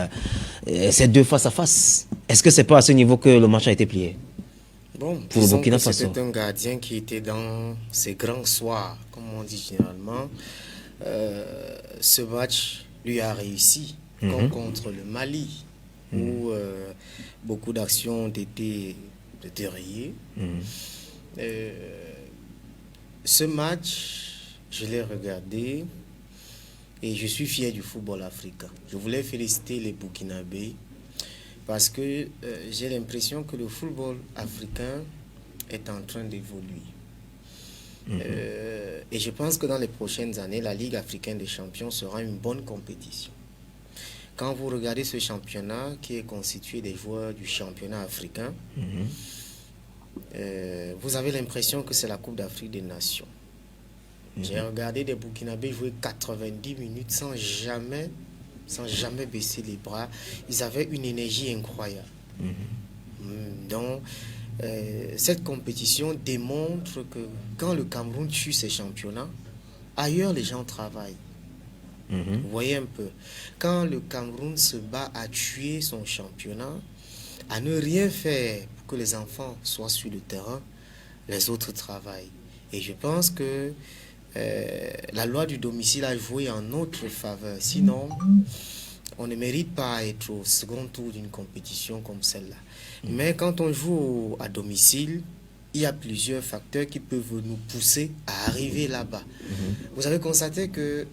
ces deux face à face. Est-ce que c'est pas à ce niveau que le match a été plié? Bon, pour le Burkina Faso. C'était un gardien qui était dans ses grands soirs, comme on dit généralement. Ce match lui a réussi. Comme contre le Mali, où beaucoup d'actions ont été rayées. Ce match, je l'ai regardé et je suis fier du football africain. Je voulais féliciter les Burkinabés parce que j'ai l'impression que le football africain est en train d'évoluer. Et je pense que dans les prochaines années, la Ligue africaine des champions sera une bonne compétition. Quand vous regardez ce championnat qui est constitué des joueurs du championnat africain, vous avez l'impression que c'est la Coupe d'Afrique des Nations. J'ai regardé des Burkinabés jouer 90 minutes sans jamais baisser les bras. Ils avaient une énergie incroyable. Donc, cette compétition démontre que quand le Cameroun tue ses championnats, ailleurs les gens travaillent. Vous voyez un peu. Quand le Cameroun se bat à tuer son championnat, à ne rien faire pour que les enfants soient sur le terrain, les autres travaillent. Et je pense que la loi du domicile a joué en notre faveur. Sinon, on ne mérite pas à être au second tour d'une compétition comme celle-là. Mais quand on joue à domicile, il y a plusieurs facteurs qui peuvent nous pousser à arriver là-bas. Vous avez constaté que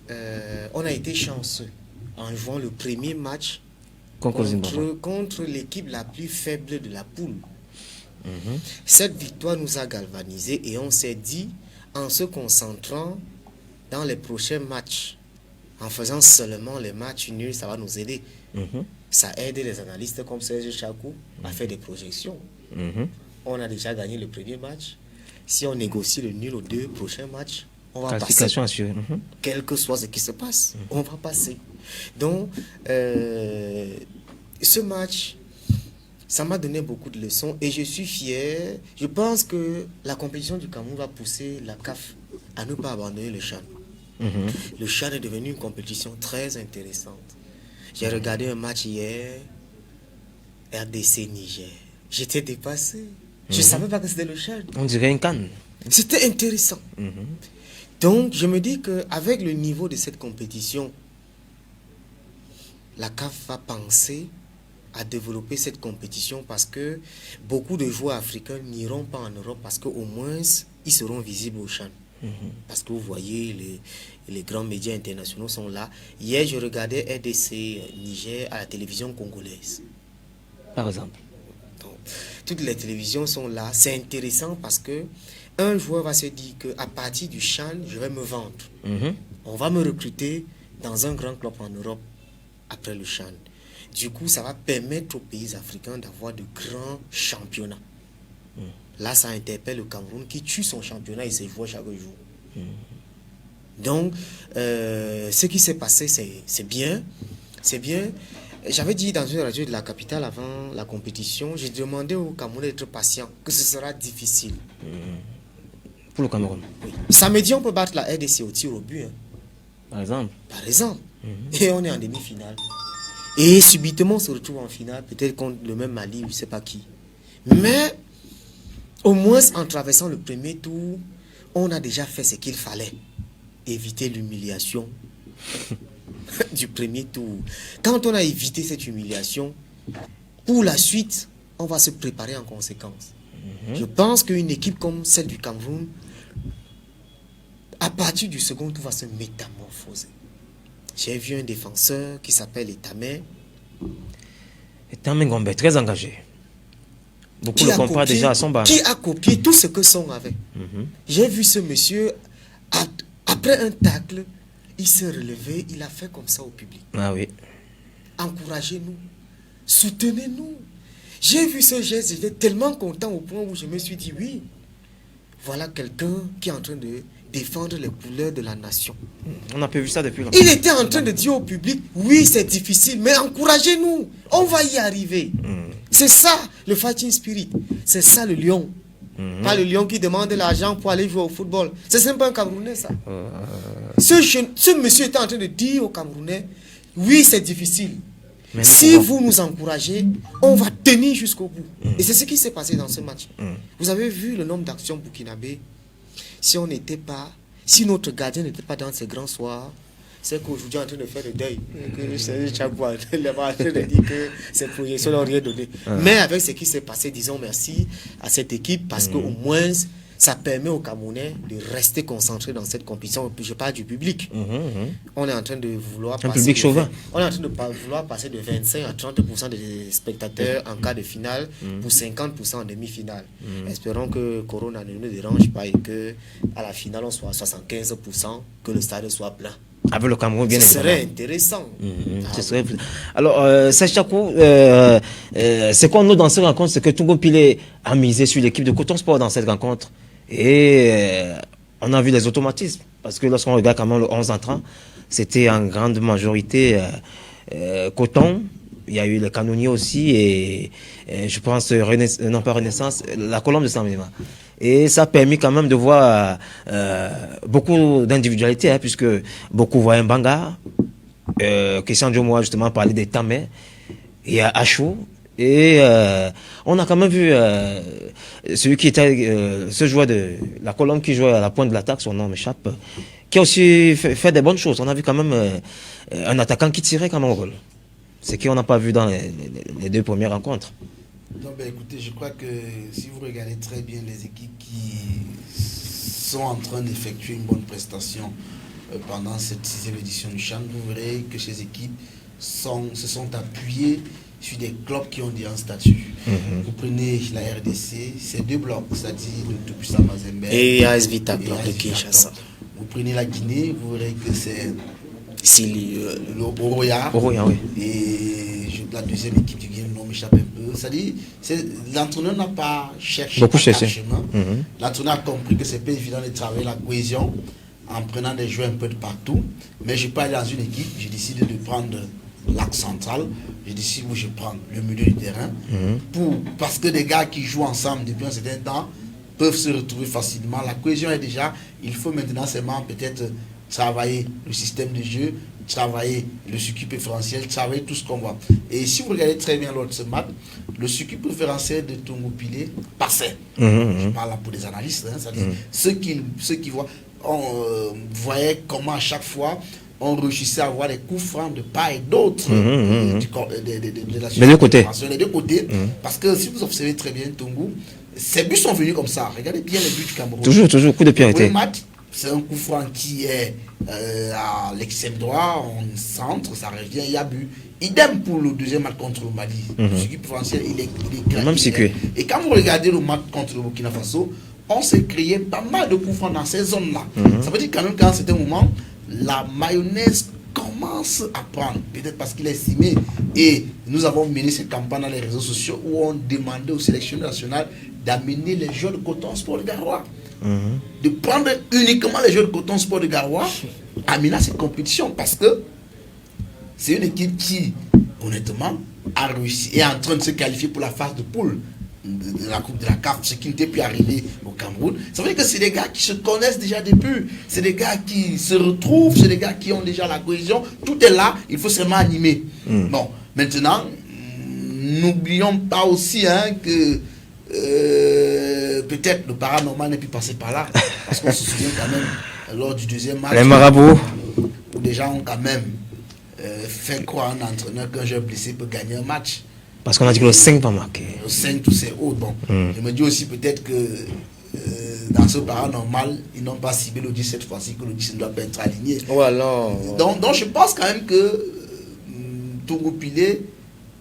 on a été chanceux en jouant le premier match contre l'équipe la plus faible de la poule. Cette victoire nous a galvanisés et on s'est dit, en se concentrant dans les prochains matchs, en faisant seulement les matchs nuls, ça va nous aider. Ça aide les analystes comme Serge Chakou à faire des projections. On a déjà gagné le premier match. Si on négocie le nul aux 2 prochains matchs, on va passer. Assurée. Quel que soit ce qui se passe, on va passer. Donc, ce match, ça m'a donné beaucoup de leçons et je suis fier. Je pense que la compétition du Cameroun va pousser la CAF à ne pas abandonner le CHAN. Le CHAN est devenu une compétition très intéressante. J'ai regardé un match hier, RDC Niger. J'étais dépassé. Je ne savais pas que c'était le CHAN. On dirait une canne. C'était intéressant. Donc, je me dis qu'avec le niveau de cette compétition, la CAF va penser à développer cette compétition parce que beaucoup de joueurs africains n'iront pas en Europe parce qu'au moins, ils seront visibles au CHAN. Parce que vous voyez, les grands médias internationaux sont là. Hier, je regardais RDC Niger à la télévision congolaise. Par exemple. Donc, toutes les télévisions sont là. C'est intéressant parce que un joueur va se dire qu'à partir du CHAN, je vais me vendre. On va me recruter dans un grand club en Europe après le CHAN. Du coup, ça va permettre aux pays africains d'avoir de grands championnats. Là, ça interpelle le Cameroun qui tue son championnat et ses joueurs chaque jour. Donc, ce qui s'est passé, c'est bien. C'est bien. J'avais dit dans une radio de la capitale avant la compétition, j'ai demandé aux Camerounais d'être patients, que ce sera difficile. Pour le Cameroun. Oui. Samedi, on peut battre la RDC au tir au but. Hein. Par exemple. Par exemple. Et on est en demi-finale. Et subitement, on se retrouve en finale, peut-être contre le même Mali, je ne sais pas qui. Mais, au moins, en traversant le premier tour, on a déjà fait ce qu'il fallait. Éviter l'humiliation du premier tour. Quand on a évité cette humiliation, pour la suite, on va se préparer en conséquence. Je pense qu'une équipe comme celle du Cameroun, à partir du second tour, va se métamorphoser. J'ai vu un défenseur qui s'appelle Etamé. Etamé Gombe, très engagé. Beaucoup le comparent déjà à son bar. Qui a copié tout ce que Son avait. J'ai vu ce monsieur, après un tacle, il s'est relevé, il a fait comme ça au public. Ah oui. Encouragez-nous, soutenez-nous. J'ai vu ce geste, j'étais tellement content au point où je me suis dit, oui, voilà quelqu'un qui est en train de défendre les couleurs de la nation. On a pas vu ça depuis longtemps. Il était en train de dire au public, oui, c'est difficile, mais encouragez-nous, on va y arriver. C'est ça, le fighting spirit. C'est ça, le lion. Pas le lion qui demande l'argent pour aller jouer au football. C'est simple un Camerounais, ça. Ce monsieur était en train de dire aux Camerounais, oui, c'est difficile. Mais si vous nous encouragez, on va tenir jusqu'au bout. Et c'est ce qui s'est passé dans ce match. Vous avez vu le nombre d'actions burkinabé. Si notre gardien n'était pas dans ces grands soirs, c'est qu'aujourd'hui on est en train de faire le deuil. Il est en train de dire que ces projections n'ont rien donné. Mais avec ce qui s'est passé, disons merci à cette équipe parce qu'au moins ça permet aux Camerounais de rester concentrés dans cette compétition. Je parle du public. On est en train de vouloir passer. Un public chauvin. On est en train de vouloir passer de 25 à 30% des spectateurs en quart de finale pour 50% en demi-finale. Espérons que Corona ne nous dérange pas et que à la finale on soit à 75%, que le stade soit plein. Avec le Cameroun, bien évidemment. Ce serait intéressant. Alors, Sachakou, ce qu'on note dans cette rencontre, c'est que Togo Pilé a misé sur l'équipe de Coton Sport dans cette rencontre. Et on a vu les automatismes. Parce que lorsqu'on regarde quand même le 11 entrant, c'était en grande majorité Coton, il y a eu les canonniers aussi et je pense, non pas Renaissance, la colombe de Saint-Méma. Et ça a permis quand même de voir beaucoup d'individualité, hein, puisque beaucoup voyaient Mbanga, Christian Diomoua justement parlait des Tamais, et Achou, et on a quand même vu celui qui était ce joueur de la colombe qui jouait à la pointe de l'attaque, son nom m'échappe, qui a aussi fait des bonnes choses. On a vu quand même un attaquant qui tirait quand même au goal. Ce qu'on n'a pas vu dans les deux premières rencontres. Non, ben écoutez, je crois que si vous regardez très bien les équipes qui sont en train d'effectuer une bonne prestation pendant cette 6e édition du CHAN, vous verrez que ces équipes se sont appuyées sur des clubs qui ont dit un statut. Vous prenez la RDC, c'est 2 blocs, c'est-à-dire le Tout-Puissant Mazembe et AS Vita Club de Kinshasa. Vous prenez la Guinée, vous verrez que c'est le Oroya. Oroya, oui. Et la deuxième équipe du Guinée, le nom m'échappe un peu. C'est-à-dire, l'entraîneur n'a pas cherché beaucoup cherché. Chemin. L'entraîneur a compris que c'est pas évident de travailler la cohésion en prenant des joueurs un peu de partout. Mais je ne vais pas aller dans une équipe, j'ai décidé de prendre l'axe central, j'ai décidé où je prends le milieu du terrain, parce que des gars qui jouent ensemble depuis un certain temps peuvent se retrouver facilement. La cohésion est déjà, il faut maintenant seulement peut-être travailler le système de jeu, travailler le circuit préférentiel, travailler tout ce qu'on voit. Et si vous regardez très bien lors de ce match, le circuit préférentiel de Tongo Pilé passait. Je parle là pour des analystes, hein, c'est-à-dire ceux qui voient, on voyait comment à chaque fois on réussissait à avoir des coups francs de part et d'autre de la les deux côtés. Les deux côtés. Parce que si vous observez très bien Tongo, ces buts sont venus comme ça. Regardez bien les buts du Cameroun. Toujours, coup de pied arrêté. C'est un coup franc qui est à l'extrême droit, on centre, ça revient, il y a but. Idem pour le deuxième match contre le Mali. Le circuit préférentiel, il est même circuit. Et quand vous regardez le match contre le Burkina Faso, on s'est créé pas mal de coups francs dans ces zones-là. Ça veut dire quand même qu'à un certain moment, la mayonnaise commence à prendre, peut-être parce qu'il est estimé. Et nous avons mené cette campagne dans les réseaux sociaux où on demandait au sélectionneur national d'amener les joueurs de Coton Sport de Garoua. De prendre uniquement les joueurs de Coton Sport de Garoua à mener cette compétition, parce que c'est une équipe qui, honnêtement, a réussi et est en train de se qualifier pour la phase de poule de la Coupe de la CAF, ce qui n'était plus arrivé au Cameroun. Ça veut dire que c'est des gars qui se connaissent déjà depuis, c'est des gars qui se retrouvent, c'est des gars qui ont déjà la cohésion, tout est là, il faut seulement animer. Bon, maintenant, n'oublions pas aussi que peut-être le paranormal n'est plus passé par là, parce qu'on se souvient quand même lors du deuxième match, les marabouts, où des gens ont quand même fait croire à un entraîneur qu'un joueur blessé peut gagner un match. Parce qu'on a dit que le 5 pas marqué. Le 5, tout c'est haut. Bon, je me dis aussi peut-être que dans ce paranormal, ils n'ont pas ciblé le 10 cette fois-ci, que le 10 ne doit pas être aligné. Donc je pense quand même que Tongo Pilé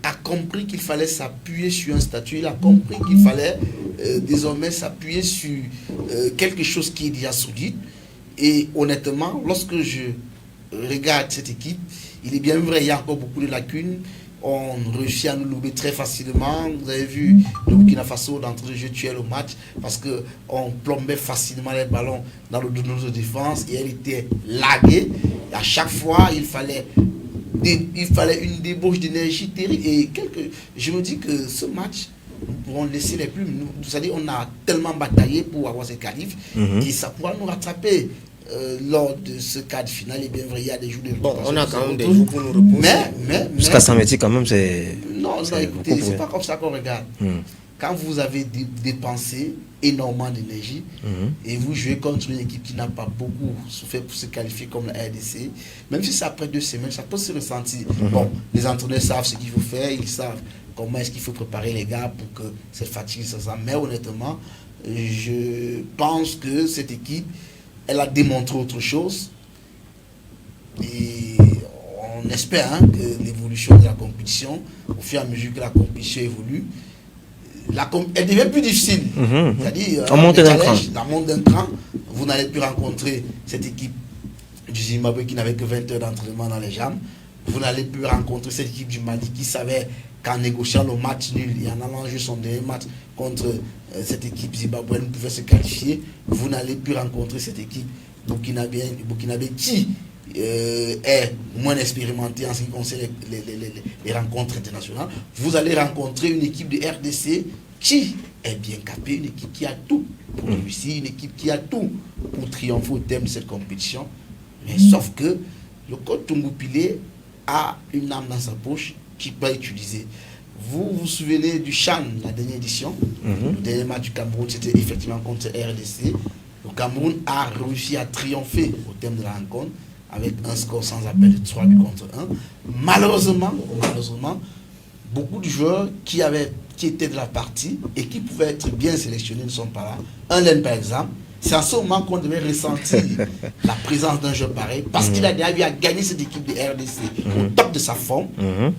a compris qu'il fallait s'appuyer sur un statut, il a compris qu'il fallait désormais s'appuyer sur quelque chose qui est déjà solide. Et honnêtement, lorsque je regarde cette équipe, il est bien vrai, il y a encore beaucoup de lacunes. On réussit à nous louper très facilement. Vous avez vu le Burkina Faso d'entrée de jeu tuer le match parce qu'on plombait facilement les ballons dans le dos de notre défense et elle était laguée. Et à chaque fois, il fallait une débauche d'énergie terrible. Et je me dis que ce match, nous pourrons laisser les plumes. C'est-à-dire on a tellement bataillé pour avoir ces qualifs et ça pourra nous rattraper. Lors de ce cadre final, et bien vrai, il y a des jours de bon, on a quand même des jours pour nous reposer. Mais jusqu'à Saint-Métis, quand même, c'est. Non, écoutez, c'est pas comme ça qu'on regarde. Quand vous avez dépensé énormément d'énergie et vous jouez contre une équipe qui n'a pas beaucoup souffert pour se qualifier comme la RDC, même si c'est après 2 semaines, ça peut se ressentir. Bon, les entraîneurs savent ce qu'il faut faire, ils savent comment est-ce qu'il faut préparer les gars pour que cette fatigue se sente. Mais honnêtement, je pense que cette équipe, elle a démontré autre chose et on espère que l'évolution de la compétition, au fur et à mesure que la compétition évolue, elle devient plus difficile. C'est-à-dire, on monte d'un cran. La monte d'un cran, vous n'allez plus rencontrer cette équipe du Zimbabwe qui n'avait que 20 heures d'entraînement dans les jambes. Vous n'allez plus rencontrer cette équipe du Mali qui savait qu'en négociant le match nul et en allant jouer son dernier match contre cette équipe zimbabwéenne pouvait se qualifier. Vous n'allez plus rencontrer cette équipe burkinabé qui est moins expérimenté en ce qui concerne les rencontres internationales, vous allez rencontrer une équipe de RDC qui est bien capée, une équipe qui a tout pour réussir, une équipe qui a tout pour triompher au terme de cette compétition. Mais sauf que le coach Tungu Pile a une âme dans sa poche qu'il peut utiliser. Vous vous souvenez du Chan, la dernière édition, le dernier match du Cameroun, c'était effectivement contre RDC. Le Cameroun a réussi à triompher au terme de la rencontre avec un score sans appel de 3 buts contre 1. Malheureusement, beaucoup de joueurs qui étaient de la partie et qui pouvaient être bien sélectionnés ne sont pas là. Un Len, par exemple, c'est à ce moment qu'on devait ressentir la présence d'un joueur pareil parce qu'il a déjà gagné cette équipe de RDC au top de sa forme.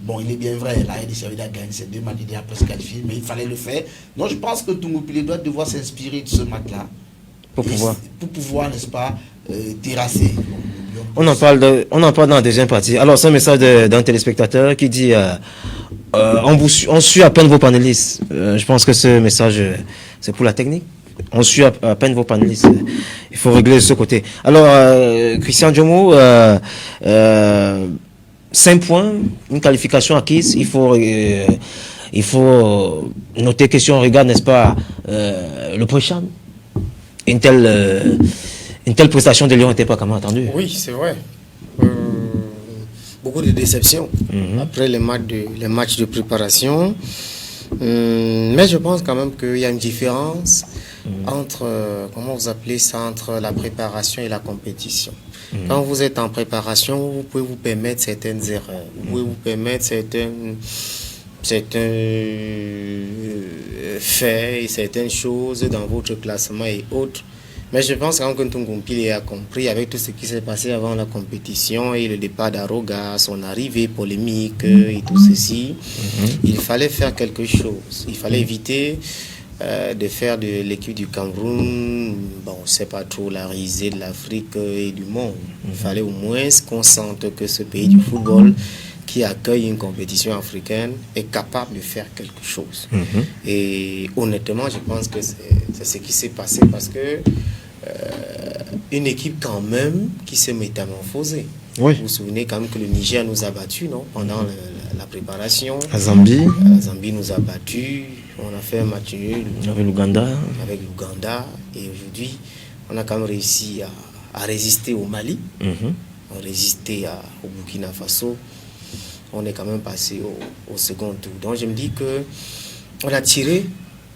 Bon, il est bien vrai, la RDC avait déjà gagné ces 2 matchs, il est presque qualifié, mais il fallait le faire. Donc je pense que Tungu Pile doit devoir s'inspirer de ce match-là pour pouvoir, n'est-ce pas, terrasser. On en parle dans la deuxième partie. Alors, c'est un message d'un téléspectateur qui dit on suit à peine vos panélistes. Je pense que ce message, c'est pour la technique. On suit à peine vos panélistes. Il faut régler ce côté. Alors, Christian Djomo, 5 points, une qualification acquise. Il faut noter que si on regarde, n'est-ce pas, le prochain. Une telle prestation de Lyon n'était pas comment attendu. Oui, c'est vrai. Beaucoup de déceptions après les matchs de préparation. Mais je pense quand même qu'il y a une différence entre, comment vous appelez ça, entre la préparation et la compétition. Quand vous êtes en préparation, vous pouvez vous permettre certaines erreurs. Vous pouvez vous permettre certains faits et certaines choses dans votre classement et autres. Mais je pense quand Tungu Pile a compris avec tout ce qui s'est passé avant la compétition et le départ d'Aroga, son arrivée polémique et tout ceci, il fallait faire quelque chose. Il fallait éviter de faire de l'équipe du Cameroun, bon, c'est pas trop la risée de l'Afrique et du monde. Il fallait au moins qu'on sente que ce pays du football qui accueille une compétition africaine est capable de faire quelque chose. Et honnêtement, je pense que c'est ce qui s'est passé parce que une équipe quand même qui s'est métamorphosée. Oui. Vous vous souvenez quand même que le Niger nous a battus, non, pendant la préparation. La Zambie. La Zambie nous a battus. On a fait un match nul. Avec l'Ouganda. Et aujourd'hui, on a quand même réussi à résister au Mali. On a résisté au Burkina Faso. On est quand même passé au second tour. Donc je me dis que on a tiré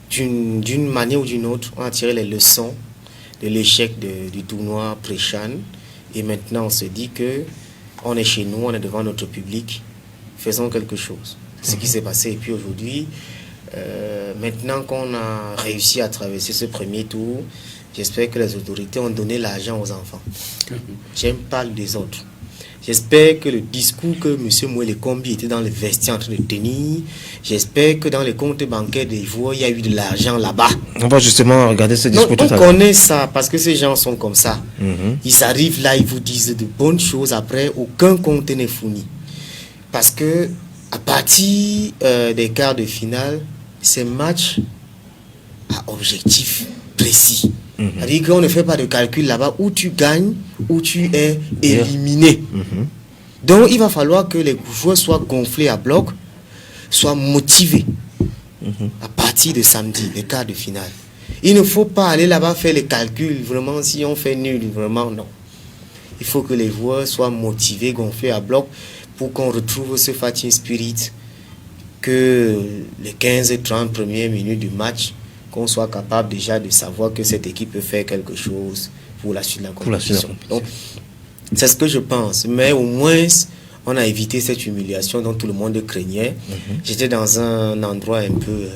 d'une manière ou d'une autre, on a tiré les leçons de l'échec du tournoi pré-CHAN. Et maintenant on se dit que on est chez nous, on est devant notre public, faisons quelque chose. Ce qui s'est passé. Et puis aujourd'hui, maintenant qu'on a réussi à traverser ce premier tour, j'espère que les autorités ont donné l'argent aux enfants. J'aime pas des autres. J'espère que le discours que M. Mouele Kombi était dans le vestiaire en train de tenir, j'espère que dans les comptes bancaires des joueurs, il y a eu de l'argent là-bas. On va justement regarder ce discours tout à l'heure. On connaît ça parce que ces gens sont comme ça. Ils arrivent là, ils vous disent de bonnes choses, après aucun compte n'est fourni. Parce que à partir des quarts de finale, ces matchs à objectif précis. C'est-à-dire qu'on ne fait pas de calcul là-bas où tu gagnes, où tu es éliminé. Donc il va falloir que les joueurs soient gonflés à bloc, soient motivés à partir de samedi, les quarts de finale. Il ne faut pas aller là-bas faire les calculs, vraiment, si on fait nul, vraiment non. Il faut que les joueurs soient motivés, gonflés à bloc pour qu'on retrouve ce fighting spirit, que les 15-30 premières minutes du match, qu'on soit capable déjà de savoir que cette équipe peut faire quelque chose pour la suite de la compétition. Donc, c'est ce que je pense. Mais au moins, on a évité cette humiliation dont tout le monde craignait. J'étais dans un endroit un peu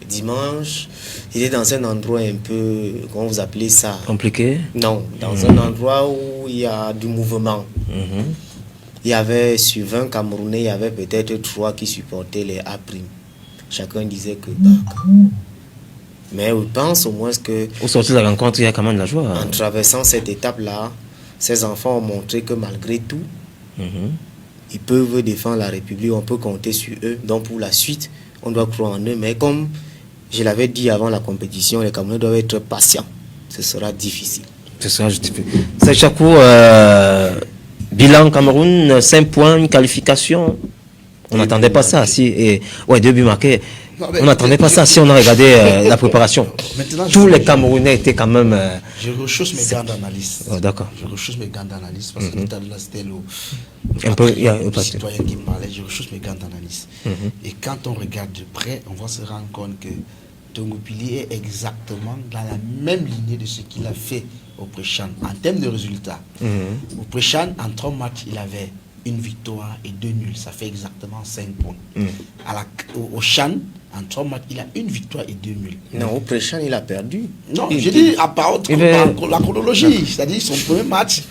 dimanche. J'étais dans un endroit un peu, comment vous appelez ça? Compliqué? Non, dans un endroit où il y a du mouvement. Il y avait sur 20 Camerounais, il y avait peut-être 3 qui supportaient les A'. Chacun disait que mais je pense au moins que... Au sortir de la rencontre, il y a quand même de la joie. En traversant cette étape-là, ces enfants ont montré que malgré tout, ils peuvent défendre la République, on peut compter sur eux. Donc pour la suite, on doit croire en eux. Mais comme je l'avais dit avant la compétition, les Camerounais doivent être patients. Ce sera difficile. Ce sera difficile. C'est Chakou, Bilan Cameroun, 5 points, une qualification. On n'attendait pas ça. Ouais, 2 buts marqués. Non, on n'attendait pas ça si on a regardé la préparation. Maintenant, tous les Camerounais étaient quand même... je rechausse mes gants d'analyse. Oh, d'accord. Je rechausse mes gants d'analyse parce que tout à l'heure, c'était le citoyen qui parlait. Je rechausse mes gants d'analyse. Et quand on regarde de près, on va se rendre compte que Tongo Pili est exactement dans la même lignée de ce qu'il a fait au Pré-Chan. En termes de résultats, au Pré-Chan, en 3 matchs, il avait une victoire et 2 nuls. Ça fait exactement 5 points. Au Chan, en 3 matchs, il a une victoire et 2 nuls. Non, au Pré-Chan, il a perdu. Non, j'ai dit à part la chronologie. C'est-à-dire son premier match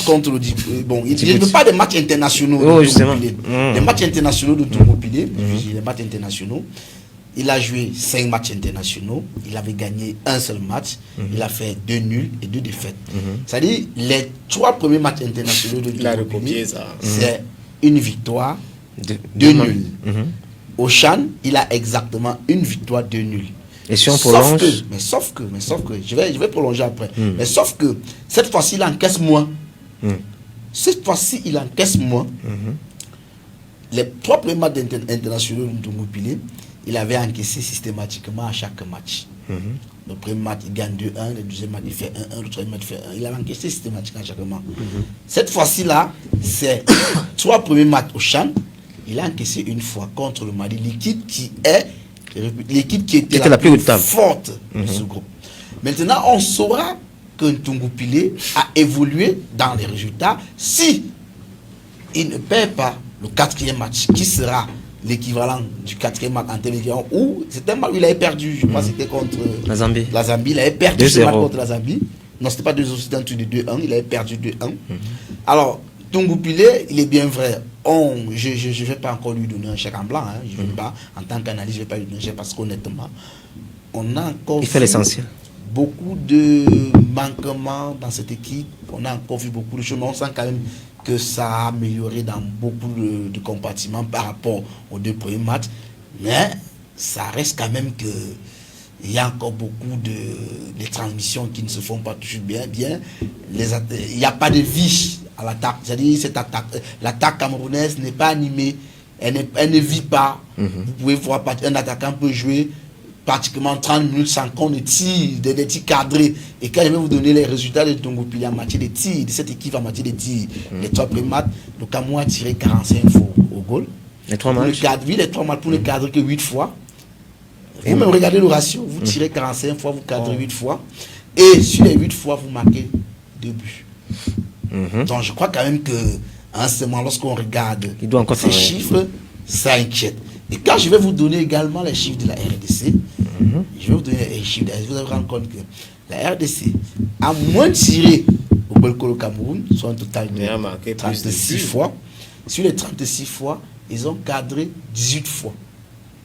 contre le bon, il ne veut pas des matchs internationaux. Oh, justement. Les matchs internationaux de Tongo Pili, les matchs internationaux. Il a joué 5 matchs internationaux. Il avait gagné un seul match. Il a fait 2 nuls et 2 défaites. C'est-à-dire, les 3 premiers matchs internationaux de Tongo Pili, c'est une victoire, 2 nuls. Au Chan, il a exactement une victoire, 2 nuls. Et si on prolonge... Sauf que, je vais prolonger après. Mais sauf que, cette fois-ci, il encaisse moins. Cette fois-ci, il encaisse moins. Les 3 premiers matchs internationaux de Tongo Pili, il avait encaissé systématiquement à chaque match. Le premier match, il gagne 2-1, le deuxième match, il fait 1-1, le troisième match, il fait 1. Il avait encaissé systématiquement à chaque match. Cette fois-ci-là, c'est 3 premiers matchs au Chan. Il a encaissé une fois contre le Mali, l'équipe qui était la plus forte de ce groupe. Maintenant, on saura que Tongo Pili a évolué dans les résultats si il ne perd pas le 4e match, qui sera l'équivalent du 4e match en télévision, où c'était un match où il avait perdu, je crois que c'était contre la Zambie. Il avait perdu ce match contre la Zambie. Non, c'était pas 2-0, c'était un truc de 2-1, il avait perdu 2-1. Alors, Tongo Pili, il est bien vrai, je ne vais pas encore lui donner un chèque en blanc, je vais pas, en tant qu'analyste, je ne vais pas lui donner un chèque parce qu'honnêtement, on a encore il fait l'essentiel. Beaucoup de manquements dans cette équipe, on a encore vu beaucoup de choses, mais on sent quand même que ça a amélioré dans beaucoup de compartiments par rapport aux 2 premiers matchs, mais ça reste quand même que il y a encore beaucoup de transmissions qui ne se font pas toujours bien. Il n'y a pas de vie à l'attaque. C'est-à-dire l'attaque camerounaise n'est pas animée, elle ne vit pas. Vous pouvez voir un attaquant peut jouer pratiquement 30 minutes sans qu'on ne tire, des tirs cadrés. Et quand je vais vous donner les résultats de Tongo Pili en matière de tir, de cette équipe en matière de tir, les 3 premiers matchs, le Cameroun a tiré 45 fois au goal. Les 3 matchs les 3 matchs pour ne cadrer que 8 fois. Vous-même regardez le ratio, vous tirez 45 fois, vous cadrez 8 fois. Et sur les 8 fois, vous marquez 2 buts. Donc je crois quand même qu'en ce moment, lorsqu'on regarde ces chiffres, ça inquiète. Et quand je vais vous donner également les chiffres de la RDC, je vais vous donner les chiffres de la RDC, vous allez vous rendre compte que la RDC a moins tiré au Belkolo Cameroun, soit un total de 36 fois. Sur les 36 fois, ils ont cadré 18 fois.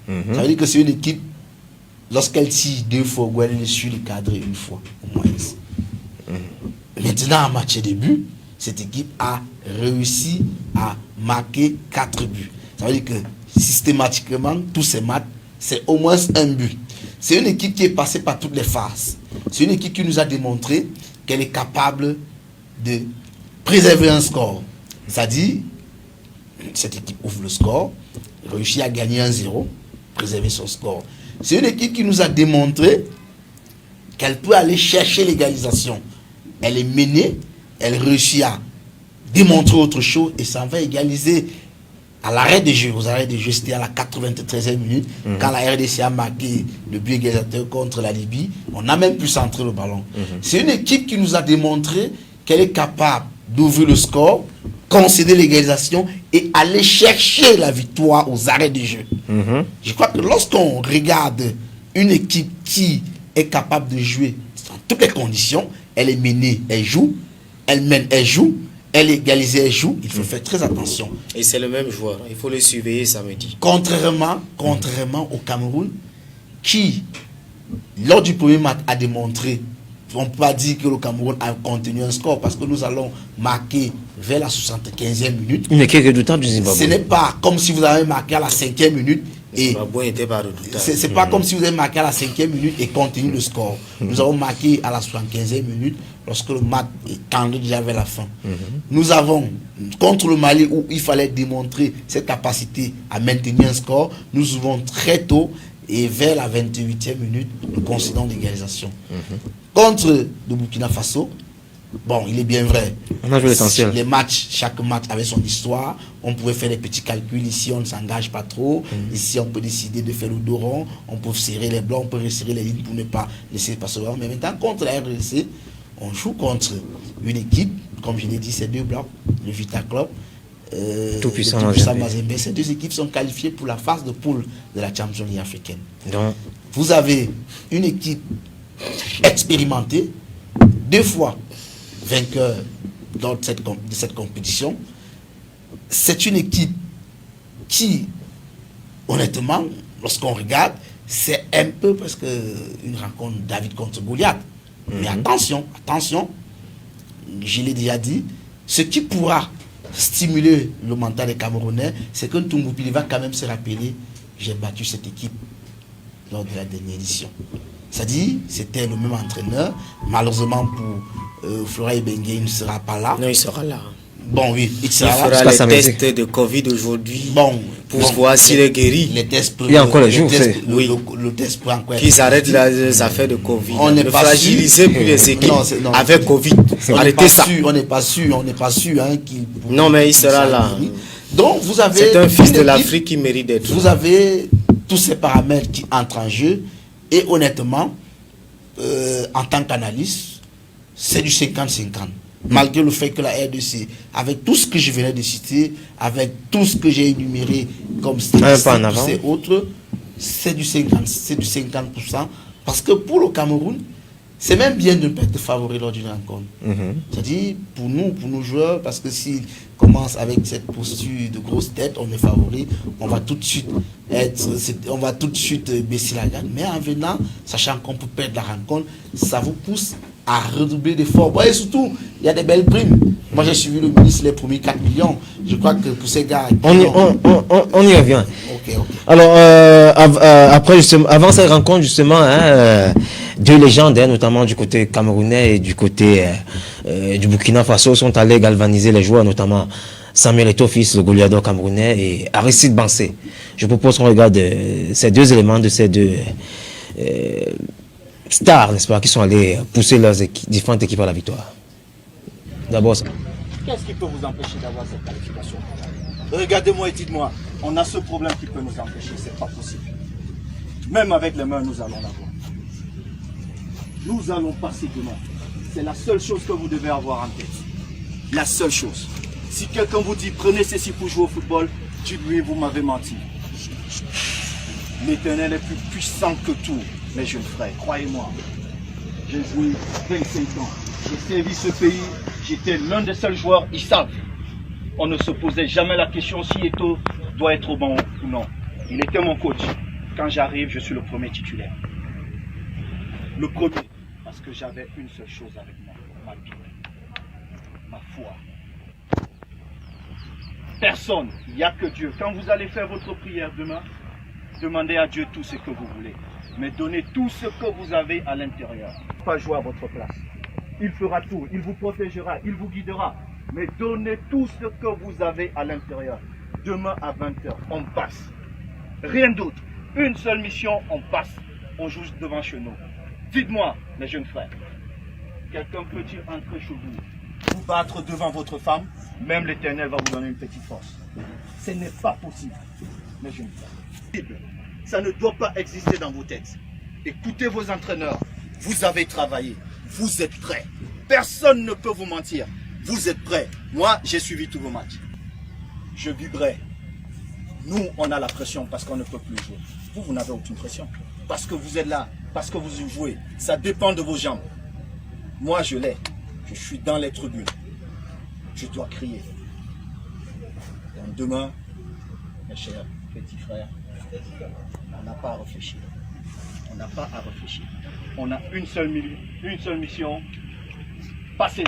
Ça veut dire que c'est une équipe, lorsqu'elle tire 2 fois, elle est sur le cadré 1 fois, au moins. Maintenant, en match de but, cette équipe a réussi à marquer 4 buts. Ça veut dire que systématiquement, tous ces matchs, c'est au moins un but. C'est une équipe qui est passée par toutes les phases. C'est une équipe qui nous a démontré qu'elle est capable de préserver un score. C'est-à-dire, cette équipe ouvre le score, réussit à gagner 1-0, préserver son score. C'est une équipe qui nous a démontré qu'elle peut aller chercher l'égalisation. Elle est menée, elle réussit à démontrer autre chose et ça va égaliser à l'arrêt des jeux. Aux arrêts des jeux, c'était à la 93e minute, quand la RDC a marqué le but égalisateur contre la Libye. On a même pu centrer le ballon. C'est une équipe qui nous a démontré qu'elle est capable d'ouvrir le score, concéder l'égalisation et aller chercher la victoire aux arrêts des jeux. Je crois que lorsqu'on regarde une équipe qui est capable de jouer dans toutes les conditions, elle est menée, elle joue, elle mène, elle joue, elle est égalisée, elle joue, il faut faire très attention. Et c'est le même joueur, il faut le surveiller samedi. Contrairement au Cameroun, qui, lors du premier match, a démontré, on ne peut pas dire que le Cameroun a contenu un score, parce que nous allons marquer vers la 75e minute. Une équipe redoutable du Zimbabwe. Ce n'est pas comme si vous avez marqué à la 5e minute Et Gbagbo n'était pas redoutable. c'est pas comme si vous avez marqué à la 5e minute et continue le score. Nous avons marqué à la 75e minute lorsque le match tendait déjà vers la fin. Nous avons, contre le Mali où il fallait démontrer cette capacité à maintenir un score, nous ouvrons très tôt et vers la 28e minute, nous concédons l'égalisation. Contre le Burkina Faso, bon, il est bien vrai. On a joué l'essentiel. Les matchs, chaque match avait son histoire. On pouvait faire des petits calculs. Ici, on ne s'engage pas trop. Ici, on peut décider de faire le dos rond. On peut serrer les blancs, on peut resserrer les lignes pour ne pas laisser passer le ballon. Mais maintenant, contre la RDC, on joue contre une équipe, comme je l'ai dit, c'est deux blocs, le Vita Club, Tout puissant Mazembe. Ces deux équipes sont qualifiées pour la phase de poule de la Champions League africaine. Donc, Vous avez une équipe expérimentée, 2 fois vainqueur de cette compétition. C'est une équipe qui, honnêtement, lorsqu'on regarde, c'est un peu presque une rencontre David contre Goliath. Mais attention, je l'ai déjà dit, ce qui pourra stimuler le mental des Camerounais, c'est que Toumboupili va quand même se rappeler, j'ai battu cette équipe lors de la dernière édition. C'est-à-dire, c'était le même entraîneur. Malheureusement pour Flora Ibenge, il ne sera pas là. Non, il sera là. Bon, oui, il Il sera fera là. les tests de Covid aujourd'hui Bon, pour voir s'il est guéri. Les tests Il y a encore les jours, oui. le test peut encore être Qu'ils arrêtent les affaires de Covid. On n'est Ne pas fragilisez sûr. plus les équipes Non, avec Covid. On n'est Arrêtez pas ça. sûr, on n'est pas sûr hein, qu'il... Non, mais il sera là. Donc, vous avez... C'est un fils une de équipe, l'Afrique qui mérite d'être. Vous avez tous ces paramètres qui entrent en jeu. Et honnêtement, en tant qu'analyste, c'est du 50-50. Malgré le fait que la RDC, avec tout ce que je venais de citer, avec tout ce que j'ai énuméré comme statistiques et autres, c'est du 50%. Parce que pour le Cameroun, c'est même bien de ne pas être favori lors d'une rencontre. C'est-à-dire, pour nous, pour nos joueurs, parce que s'ils commencent avec cette posture de grosse tête, on est favori, on va tout de suite baisser la garde. Mais en venant, sachant qu'on peut perdre la rencontre, ça vous pousse à redoubler d'efforts. Et surtout, il y a des belles primes. Moi, j'ai suivi le ministre les premiers 4 millions. Je crois que pour ces gars... on y revient. Ok. Alors, après, justement, avant cette rencontre, justement, deux légendes, notamment du côté camerounais et du côté du Burkina Faso, sont allés galvaniser les joueurs, notamment Samuel Eto'o, fils, le Goliath camerounais, et Aristide Bansé. Je propose qu'on regarde ces deux éléments de ces deux stars, n'est-ce pas, qui sont allés pousser leurs différentes équipes à la victoire. D'abord ça. Qu'est-ce qui peut vous empêcher d'avoir cette qualification? Regardez-moi et dites-moi, on a ce problème qui peut nous empêcher, c'est pas possible. Même avec les mains, nous allons l'avoir. Nous allons passer demain. C'est la seule chose que vous devez avoir en tête. La seule chose. Si quelqu'un vous dit prenez ceci pour jouer au football, dites-lui vous m'avez menti. L'Éternel est plus puissant que tout, mes jeunes frères, croyez-moi. J'ai joué 25 ans, j'ai servi ce pays, j'étais l'un des seuls joueurs, ils savent. On ne se posait jamais la question si Eto'o doit être au banc ou non. Il était mon coach. Quand j'arrive, je suis le premier titulaire. Le premier, parce que j'avais une seule chose avec moi, ma Bible, ma foi. Personne, il n'y a que Dieu. Quand vous allez faire votre prière demain, demandez à Dieu tout ce que vous voulez. Mais donnez tout ce que vous avez à l'intérieur. Pas jouer à votre place. Il fera tout, il vous protégera, il vous guidera. Mais donnez tout ce que vous avez à l'intérieur. Demain à 20h, on passe. Rien d'autre. Une seule mission, on passe. On joue devant chez nous. Dites-moi, mes jeunes frères, quelqu'un peut-il entrer chez vous, vous battre devant votre femme? Même l'Éternel va vous donner une petite force. Ce n'est pas possible, mes jeunes frères. Ça ne doit pas exister dans vos têtes. Écoutez vos entraîneurs. Vous avez travaillé. Vous êtes prêts. Personne ne peut vous mentir. Vous êtes prêts. Moi, j'ai suivi tous vos matchs. Je vibrais. Nous, on a la pression parce qu'on ne peut plus jouer. Vous, vous n'avez aucune pression. Parce que vous êtes là, parce que vous jouez. Ça dépend de vos jambes. Moi, je l'ai. Je suis dans les tribunes. Je dois crier. Donc demain, mes chers petits frères, on n'a pas à réfléchir. On n'a pas à réfléchir. On a une seule mission. Passer.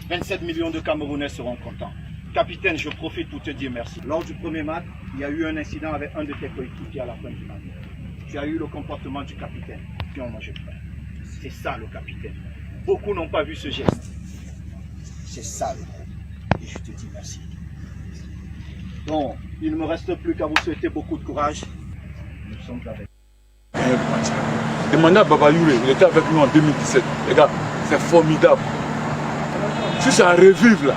27 millions de Camerounais seront contents. Capitaine, je profite pour te dire merci. Lors du premier match, il y a eu un incident avec un de tes coéquipiers à la fin du match. Tu as eu le comportement du capitaine. Puis on mange frère. C'est ça le capitaine. Beaucoup n'ont pas vu ce geste. C'est ça le gros. Et je te dis merci. Donc, il ne me reste plus qu'à vous souhaiter beaucoup de courage. Nous sommes avec. Demandez à Baba Youlé, il était avec nous en 2017. Les gars, c'est formidable. Si ça revive là,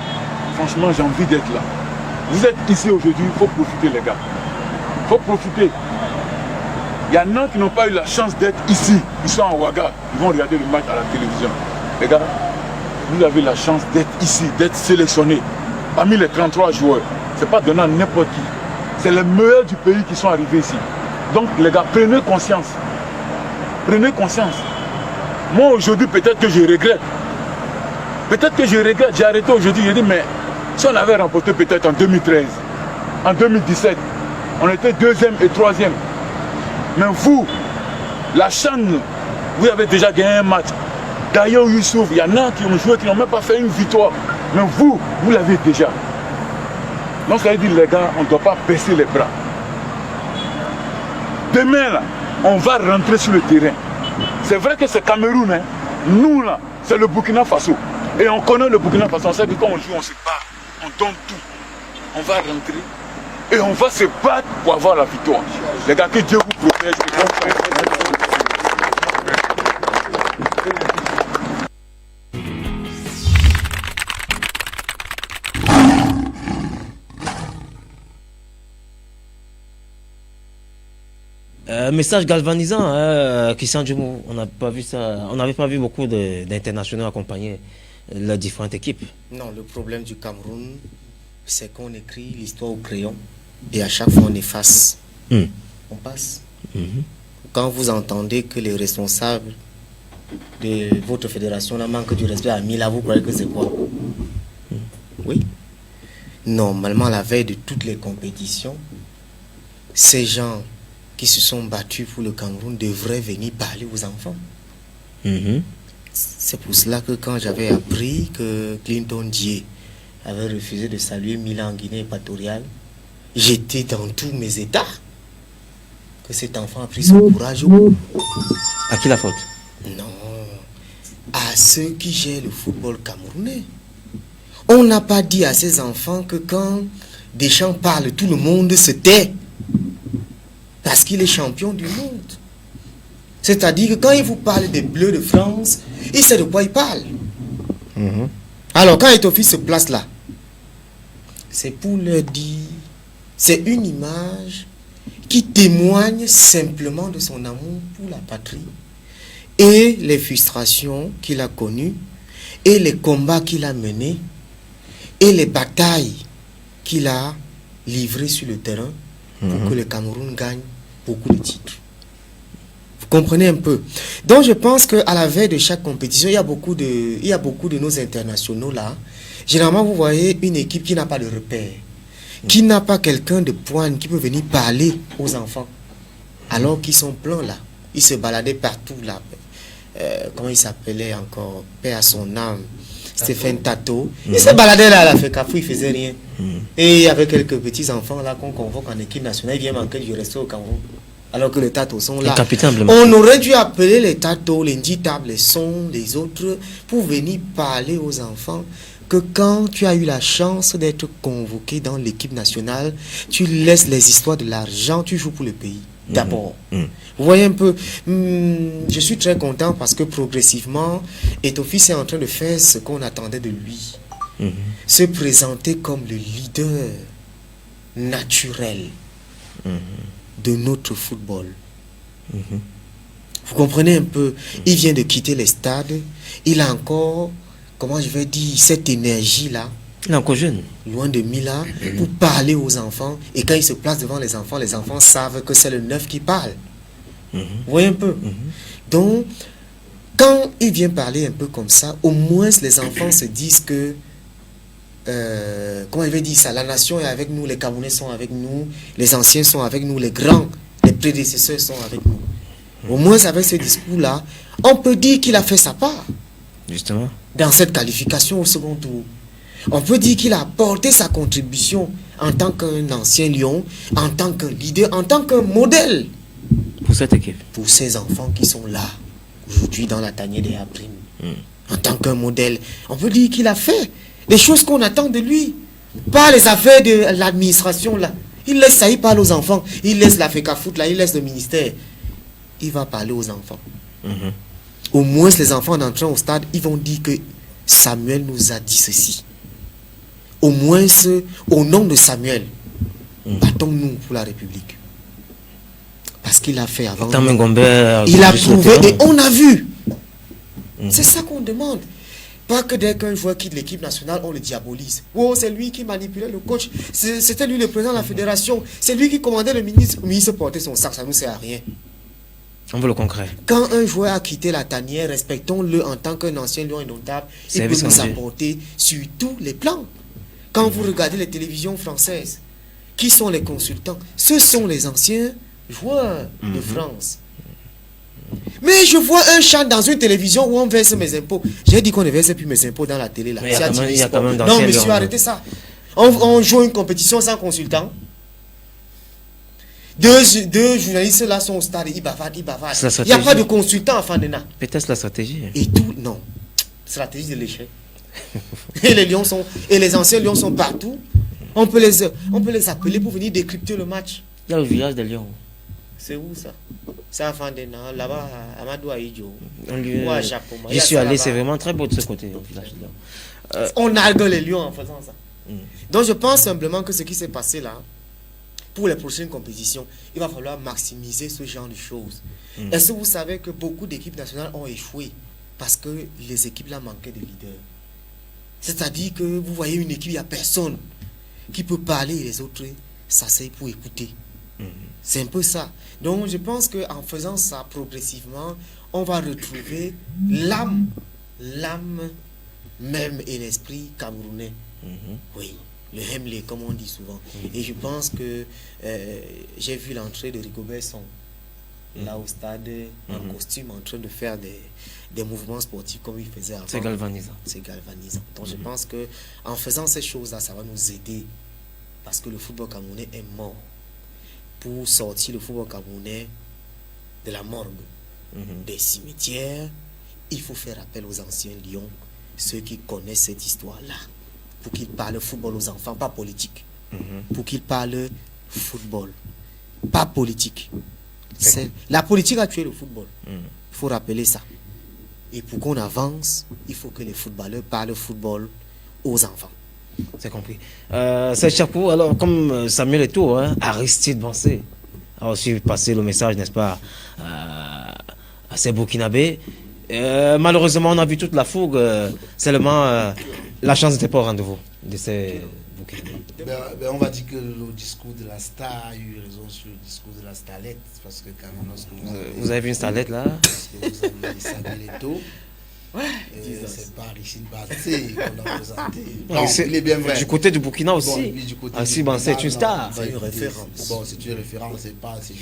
franchement, j'ai envie d'être là. Vous êtes ici aujourd'hui, il faut profiter, les gars. Il faut profiter. Il y en a qui n'ont pas eu la chance d'être ici. Ils sont en Ouaga, ils vont regarder le match à la télévision. Les gars, vous avez la chance d'être ici, d'être sélectionnés. Parmi les 33 joueurs, ce n'est pas donné à n'importe qui. C'est les meilleurs du pays qui sont arrivés ici. Donc, les gars, prenez conscience. Prenez conscience. Moi, aujourd'hui, peut-être que je regrette. Peut-être que je regrette. J'ai arrêté aujourd'hui. J'ai dit, mais si on avait remporté peut-être en 2013, en 2017, on était 2e et 3e. Mais vous, la chaîne, vous avez déjà gagné un match. D'ailleurs, Youssouf, il y en a qui ont joué, qui n'ont même pas fait une victoire. Mais vous, vous l'avez déjà. Donc, ça veut dire, les gars, on ne doit pas baisser les bras. Demain, là, on va rentrer sur le terrain. C'est vrai que c'est Cameroun, hein. Nous, là, c'est le Burkina Faso. Et on connaît le Burkina Faso. On sait que quand on joue, on se bat. On donne tout. On va rentrer. Et on va se battre pour avoir la victoire. Les gars, que Dieu vous protège. Message galvanisant, hein, Christian Djoumou. On n'a pas vu ça. On n'avait pas vu beaucoup d'internationaux accompagner les différentes équipes. Non, le problème du Cameroun, c'est qu'on écrit l'histoire au crayon et à chaque fois on efface. On passe. Quand vous entendez que les responsables de votre fédération manquent du respect à Mila, vous croyez que c'est quoi? Oui. Normalement, la veille de toutes les compétitions, ces gens qui se sont battus pour le Cameroun devraient venir parler aux enfants. C'est pour cela que quand j'avais appris que Clinton Dié avait refusé de saluer Mila en Guinée équatoriale, j'étais dans tous mes états. Que cet enfant a pris son courage. À qui la faute? Non, à ceux qui gèrent le football camerounais. On n'a pas dit à ces enfants que quand Deschamps parle, tout le monde se tait. Parce qu'il est champion du monde. C'est-à-dire que quand il vous parle des Bleus de France, il sait de quoi il parle. Alors quand Etofi se place là, c'est pour leur dire, c'est une image qui témoigne simplement de son amour pour la patrie et les frustrations qu'il a connues et les combats qu'il a menés et les batailles qu'il a livrées sur le terrain pour que le Cameroun gagne beaucoup de titres. Vous comprenez un peu? Donc je pense qu'à la veille de chaque compétition, il y a beaucoup de nos internationaux là. Généralement, vous voyez une équipe qui n'a pas de repère, qui n'a pas quelqu'un de poigne qui peut venir parler aux enfants. Alors qu'ils sont pleins là. Ils se baladaient partout là. Comment il s'appelait encore? Paix à son âme. Stéphane Tato. Il se baladait là à la FECAFou, il faisait rien. Et il y avait quelques petits enfants là qu'on convoque en équipe nationale. Ils viennent manquer du resto au Cameroun. Alors que les Tatos sont là. On aurait dû appeler les Tatos, les Nditables, les Sons, les autres, pour venir parler aux enfants que quand tu as eu la chance d'être convoqué dans l'équipe nationale, tu laisses les histoires de l'argent, tu joues pour le pays. D'abord. Vous voyez un peu, je suis très content parce que progressivement, Etofi est en train de faire ce qu'on attendait de lui. Se présenter comme le leader naturel de notre football. Vous comprenez un peu, il vient de quitter les stades, il a encore, comment je vais dire, cette énergie-là. Il est encore jeune. Loin de Mila, pour parler aux enfants. Et quand il se place devant les enfants savent que c'est le 9 qui parle. Vous voyez un peu. Donc, quand il vient parler un peu comme ça, au moins les enfants se disent que, comment il veut dire ça, la nation est avec nous, les Camerounais sont avec nous, les anciens sont avec nous, les grands, les prédécesseurs sont avec nous. Au moins avec ce discours-là, on peut dire qu'il a fait sa part. Justement. Dans cette qualification au second tour. On peut dire qu'il a apporté sa contribution en tant qu'un ancien lion, en tant qu'un leader, en tant qu'un modèle Pour cette équipe. pour ces enfants qui sont là, aujourd'hui dans la tanière des Aprimes. En tant qu'un modèle, on peut dire qu'il a fait les choses qu'on attend de lui. Pas les affaires de l'administration là. Il laisse ça, il parle aux enfants. Il laisse la FECAFOOT là, il laisse le ministère. Il va parler aux enfants. Au moins les enfants en entrant au stade, ils vont dire que Samuel nous a dit ceci. Au moins, au nom de Samuel, battons-nous pour la République. Parce qu'il a fait avant. Il a prouvé et on a vu. C'est ça qu'on demande. Pas que dès qu'un joueur quitte l'équipe nationale, on le diabolise. Oh, c'est lui qui manipulait le coach. C'était lui le président de la fédération. C'est lui qui commandait le ministre. Le ministre portait son sac, ça ne nous sert à rien. On veut le concret. Quand un joueur a quitté la tanière, respectons-le en tant qu'un ancien lion indomptable. Il peut nous apporter sur tous les plans. Quand vous regardez les télévisions françaises, qui sont les consultants? Ce sont les anciens joueurs de France. Mais je vois un chant dans une télévision où on verse mes impôts. J'ai dit qu'on ne verse plus mes impôts dans la télé. Là. Il y a quand même non, monsieur, arrêtez ça. On joue une compétition sans consultant. Deux journalistes là sont au stade, ils bavardent. Il n'y a pas de consultant à Fandena. Peut-être la stratégie. Et tout, non. Stratégie de l'échec. Et les lions sont, et les anciens lions sont partout. On peut les appeler pour venir décrypter le match. Il y a le village des lions. C'est où ça? C'est à Fandena, là-bas à Amadou Aïdjo. J'y suis allé, c'est vraiment très beau de ce côté, au village des lions. On nargue les lions en faisant ça. Donc je pense simplement que ce qui s'est passé là, pour les prochaines compétitions, il va falloir maximiser ce genre de choses. Est-ce que vous savez que beaucoup d'équipes nationales ont échoué parce que les équipes là manquaient de leaders? C'est-à-dire que vous voyez une équipe, il n'y a personne qui peut parler et les autres s'asseyent pour écouter. C'est un peu ça. Donc je pense qu'en faisant ça progressivement, on va retrouver l'âme même et l'esprit camerounais. Oui. Le Hemley, comme on dit souvent. Et je pense que j'ai vu l'entrée de Rigobert Song là au stade en costume en train de faire des mouvements sportifs comme il faisait avant. C'est galvanisant. C'est galvanisant. Donc je pense que en faisant ces choses-là, ça va nous aider parce que le football camerounais est mort. Pour sortir le football camerounais de la morgue, des cimetières, il faut faire appel aux anciens lions, ceux qui connaissent cette histoire-là, pour qu'ils parlent football aux enfants, pas politique. Pour qu'ils parlent football, pas politique. La politique a tué le football. Il faut rappeler ça. Et pour qu'on avance, il faut que les footballeurs parlent football aux enfants. C'est compris. C'est chapeau. Alors, comme Samuel Eto'o, Aristide Bansé a aussi passé le message, n'est-ce pas, à ces Burkinabés. Malheureusement, on a vu toute la fougue. Seulement, la chance n'était pas au rendez-vous de ces Burkinabés. On va dire que le discours de la star a eu raison sur le discours de la starlette. Parce que quand même, lorsque vous avez vu une starlette là? Parce que vous avez Samuel Eto'o. C'est pas Aristide Bansé qu'on a présenté. Non, il est bien vrai. Du côté du Burkina aussi. Bon, Aristide Bansé est une star. C'est une référence. Bon, c'est une référence, c'est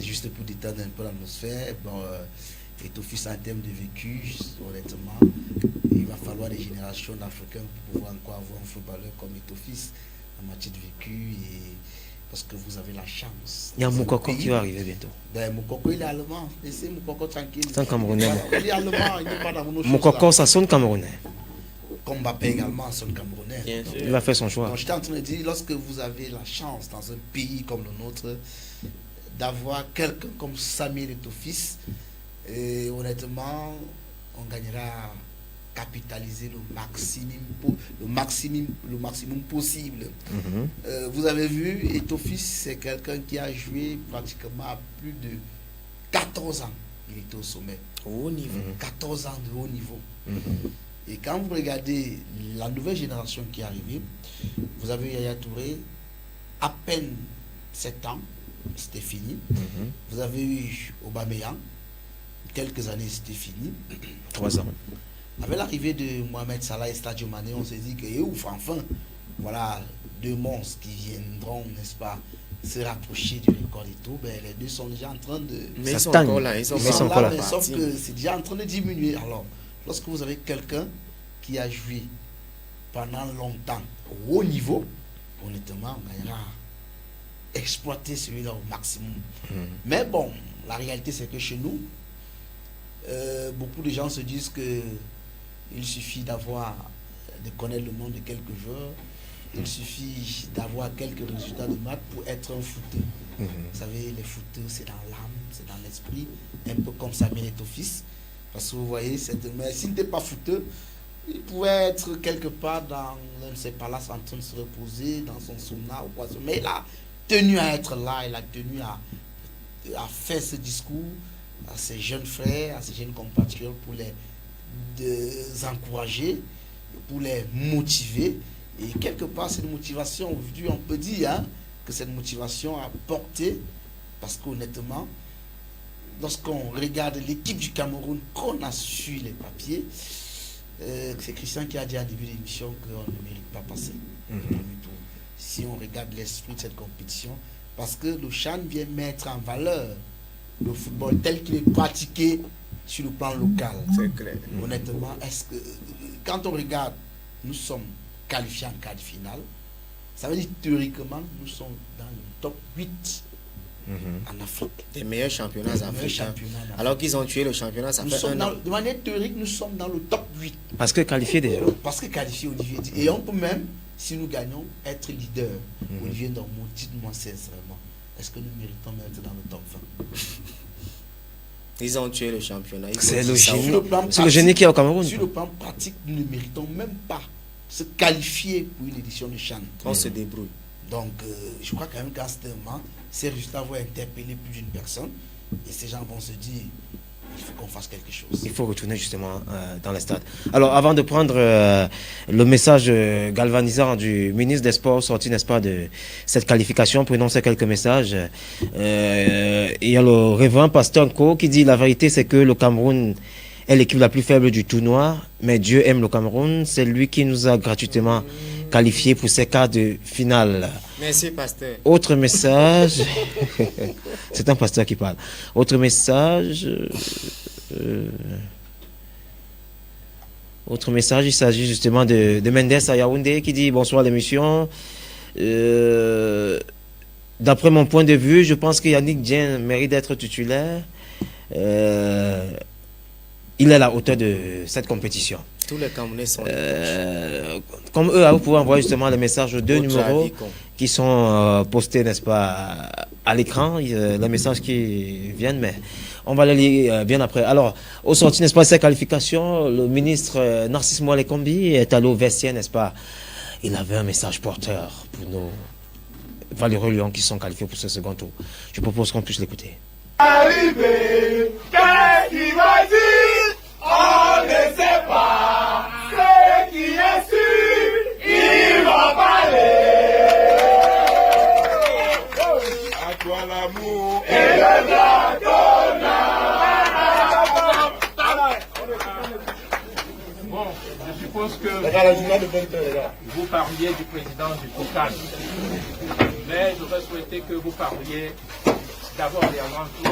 juste pour détendre un peu l'atmosphère. Bon, Eto'o en termes de vécu, honnêtement, il va falloir des générations d'Africains pour pouvoir encore avoir un footballeur comme Eto'o en matière de vécu. Parce que vous avez la chance. Il y a Moukoko qui va arriver bientôt. Moukoko, il est allemand. Laissez Moukoko tranquille. C'est un Camerounais. Il est allemand, il n'est pas dans mon Moukoko, ça sonne camerounais. Comme Mbappé également sonne camerounais. Il va faire son choix. Donc, j'étais en train de dire, lorsque vous avez la chance dans un pays comme le nôtre d'avoir quelqu'un comme Samuel Eto'o, et honnêtement, on gagnera capitaliser le maximum possible. Vous avez vu, Eto'o, c'est quelqu'un qui a joué pratiquement à plus de 14 ans. Il était au sommet. Au haut niveau. 14 ans de haut niveau. Et quand vous regardez la nouvelle génération qui est arrivée, vous avez Yaya Touré, à peine 7 ans, c'était fini. Vous avez eu Aubameyang, quelques années, c'était fini. 3 ans. Avec l'arrivée de Mohamed Salah et Sadio Mané, on s'est dit que ouf, enfin, voilà 2 monstres qui viendront, n'est-ce pas, se rapprocher du record et tout. Ben, les deux sont déjà en train de... Mais ils sont encore là, sauf que c'est déjà en train de diminuer. Alors, lorsque vous avez quelqu'un qui a joué pendant longtemps au haut niveau, honnêtement, on gagnera exploiter celui-là au maximum. Mais bon, la réalité c'est que chez nous, beaucoup de gens se disent que il suffit de connaître le nom de quelques joueurs, il suffit d'avoir quelques résultats de maths pour être un footeux. Vous savez, les footeux, c'est dans l'âme, c'est dans l'esprit, un peu comme Samuel Eto'o-Fils. Parce que vous voyez, s'il n'était pas footeux, il pouvait être quelque part dans l'un de ses palaces en train de se reposer, dans son sauna ou quoi. Mais il a tenu à être là, il a tenu à faire ce discours à ses jeunes frères, à ses jeunes compatriotes pour les encourager, pour les motiver. Et quelque part, cette motivation, aujourd'hui, on peut dire que cette motivation a porté, parce qu'honnêtement, lorsqu'on regarde l'équipe du Cameroun, qu'on a su les papiers, c'est Christian qui a dit à début de l'émission qu'on ne mérite pas passer le premier tour. Si on regarde l'esprit de cette compétition, parce que le CHAN vient mettre en valeur le football tel qu'il est pratiqué sur le plan local. C'est clair. Honnêtement, est-ce que quand on regarde, nous sommes qualifiés en quart de finale, ça veut dire théoriquement, nous sommes dans le top 8 en Afrique. Des meilleurs championnats africains. Championnats. Alors qu'ils ont tué le championnat, ça Nous fait sommes un an. de manière théorique, nous sommes dans le top 8. Parce que qualifié déjà. Parce que qualifié, Olivier dit. Et on peut même, si nous gagnons, être leader. Olivier Dormo, dites-moi sincèrement, est-ce que nous méritons même être dans le top 20? Ils ont tué le championnat. C'est le Sur génie. le plan C'est le génie pratique- qui est au Cameroun. Sur le plan pratique, nous ne méritons même pas se qualifier pour une édition de CHAN. On se débrouille. Donc, je crois quand même qu'à ce moment, ces résultats vont interpeller plus d'une personne. Et ces gens vont se dire, il faut qu'on fasse quelque chose. Il faut retourner justement dans les stades. Alors, avant de prendre le message galvanisant du ministre des Sports sorti, n'est-ce pas, de cette qualification, prenons ces quelques messages. Il y a le révérend pasteur Nko qui dit la vérité, c'est que le Cameroun est l'équipe la plus faible du tournoi, mais Dieu aime le Cameroun. C'est lui qui nous a gratuitement qualifiés pour ces quarts de finale. Merci, pasteur. Autre message, c'est un pasteur qui parle. Autre message, il s'agit justement de Mendes à Yaoundé qui dit bonsoir l'émission. D'après mon point de vue, je pense que Yannick Dieng mérite d'être titulaire. Il est à la hauteur de cette compétition. Tous les Camerounais sont Comme eux, vous pouvez envoyer justement les messages aux deux Votre numéros avis, qui sont postés, n'est-ce pas, à l'écran, les messages qui viennent, mais on va les lire bien après. Alors, au sorti, n'est-ce pas, ces qualifications, le ministre Narcisse Moale Kombi est allé au vestiaire, n'est-ce pas, il avait un message porteur pour nos valeureux Lions qui sont qualifiés pour ce second tour. Je propose qu'on puisse l'écouter. Arrivé, qu'est-ce qu'il va dire? On ne sait pas. Ce qui est sûr, il va parler. À toi l'amour et le Bon, je suppose que vous parliez du président du COCAN. Mais j'aurais souhaité que vous parliez d'abord et avant tout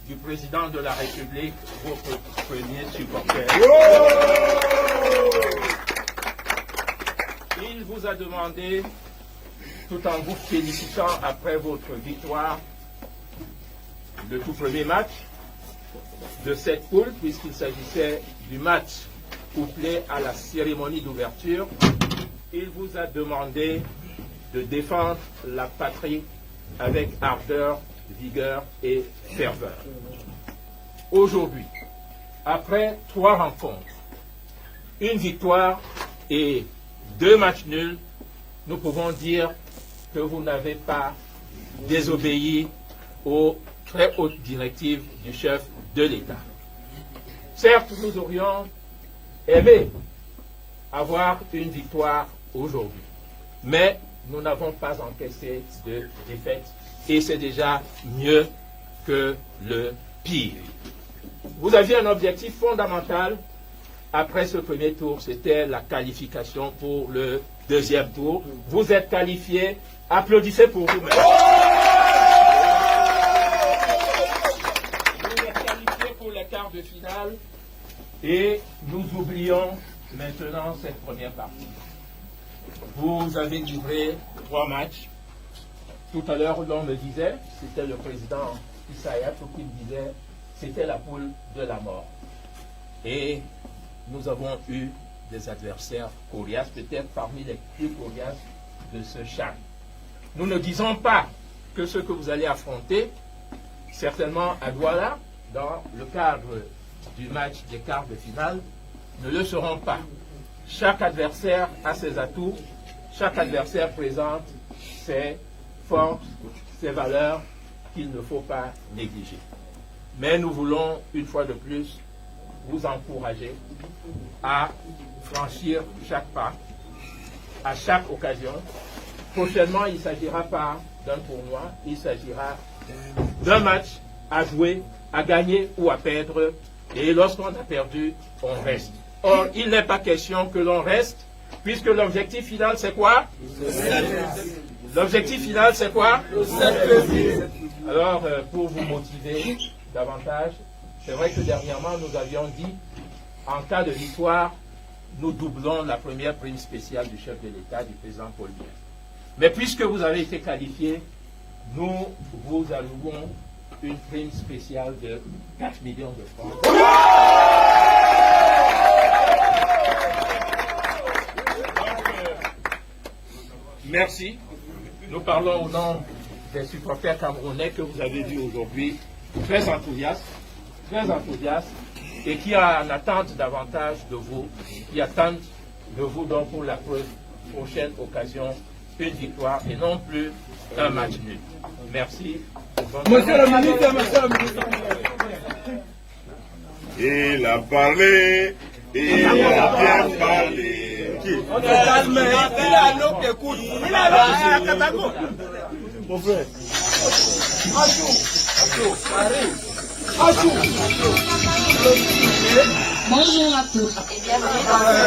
du président de la République, votre premier supporter. Il vous a demandé, tout en vous félicitant après votre victoire, le tout premier match de cette poule, puisqu'il s'agissait du match couplé à la cérémonie d'ouverture, il vous a demandé de défendre la patrie avec ardeur, vigueur et ferveur. Aujourd'hui, après 3 rencontres, une victoire et 2 matchs nuls, nous pouvons dire que vous n'avez pas désobéi aux très hautes directives du chef de l'État. Certes, nous aurions aimé avoir une victoire aujourd'hui, mais nous n'avons pas encaissé de défaite et c'est déjà mieux que le pire. Vous aviez un objectif fondamental après ce premier tour, c'était la qualification pour le deuxième tour. Vous êtes qualifiés, applaudissez pour vous-même. Vous êtes qualifiés pour les quarts de finale et nous oublions maintenant cette première partie. Vous avez livré 3 matchs. Tout à l'heure, l'on me disait, c'était le président Issaïa qui me disait, c'était la poule de la mort. Et nous avons eu des adversaires coriaces, peut-être parmi les plus coriaces de ce CHAN. Nous ne disons pas que ce que vous allez affronter, certainement à Douala, dans le cadre du match des quarts de finale, ne le seront pas. Chaque adversaire a ses atouts, chaque adversaire présente ses forces, ses valeurs qu'il ne faut pas négliger. Mais nous voulons, une fois de plus, vous encourager à franchir chaque pas, à chaque occasion. Prochainement, il ne s'agira pas d'un tournoi, il s'agira d'un match à jouer, à gagner ou à perdre. Et lorsqu'on a perdu, on reste. Or, il n'est pas question que l'on reste, puisque l'objectif final, c'est quoi? L'objectif final, c'est quoi? Alors, pour vous motiver davantage, c'est vrai que dernièrement, nous avions dit, en cas de victoire, nous doublons la première prime spéciale du chef de l'État, du président Paul Biya. Mais puisque vous avez été qualifié, nous vous allouons une prime spéciale de 4 millions de francs. Merci. Nous parlons au nom des supporters camerounais que vous avez vus aujourd'hui, très enthousiastes, et qui en attendent davantage de vous, qui attendent de vous donc pour la prochaine occasion une victoire et non plus un match nul. Merci. Monsieur le ministre, il a parlé, il a bien parlé. On est calme, il a l'eau qui écoute. Il a l'eau. Mon frère. Bonjour à tous et bienvenue dans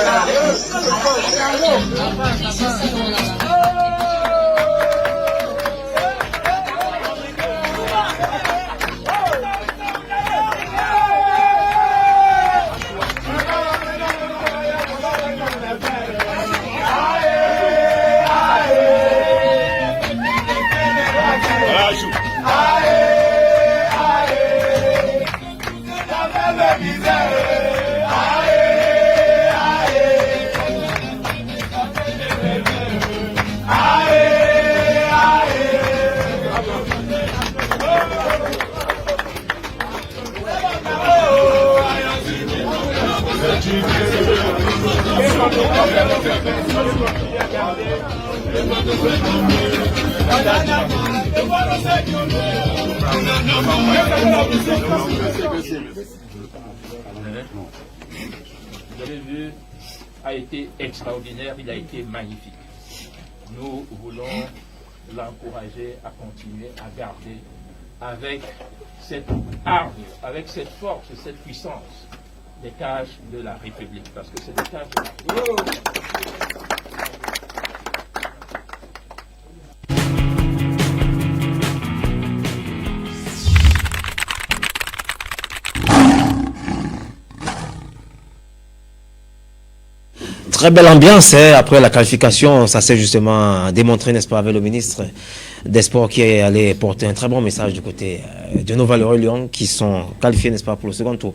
Vous avez vu, a été extraordinaire, il a été magnifique. Nous voulons l'encourager à continuer à garder avec cette arme, avec cette force, cette puissance, les cages de la République, parce que c'est des cages de la République. Très belle ambiance, hein. Après la qualification, ça s'est justement démontré, n'est-ce pas, avec le ministre des Sports qui est allé porter un très bon message du côté de nos valeureux Lions qui sont qualifiés, n'est-ce pas, pour le second tour.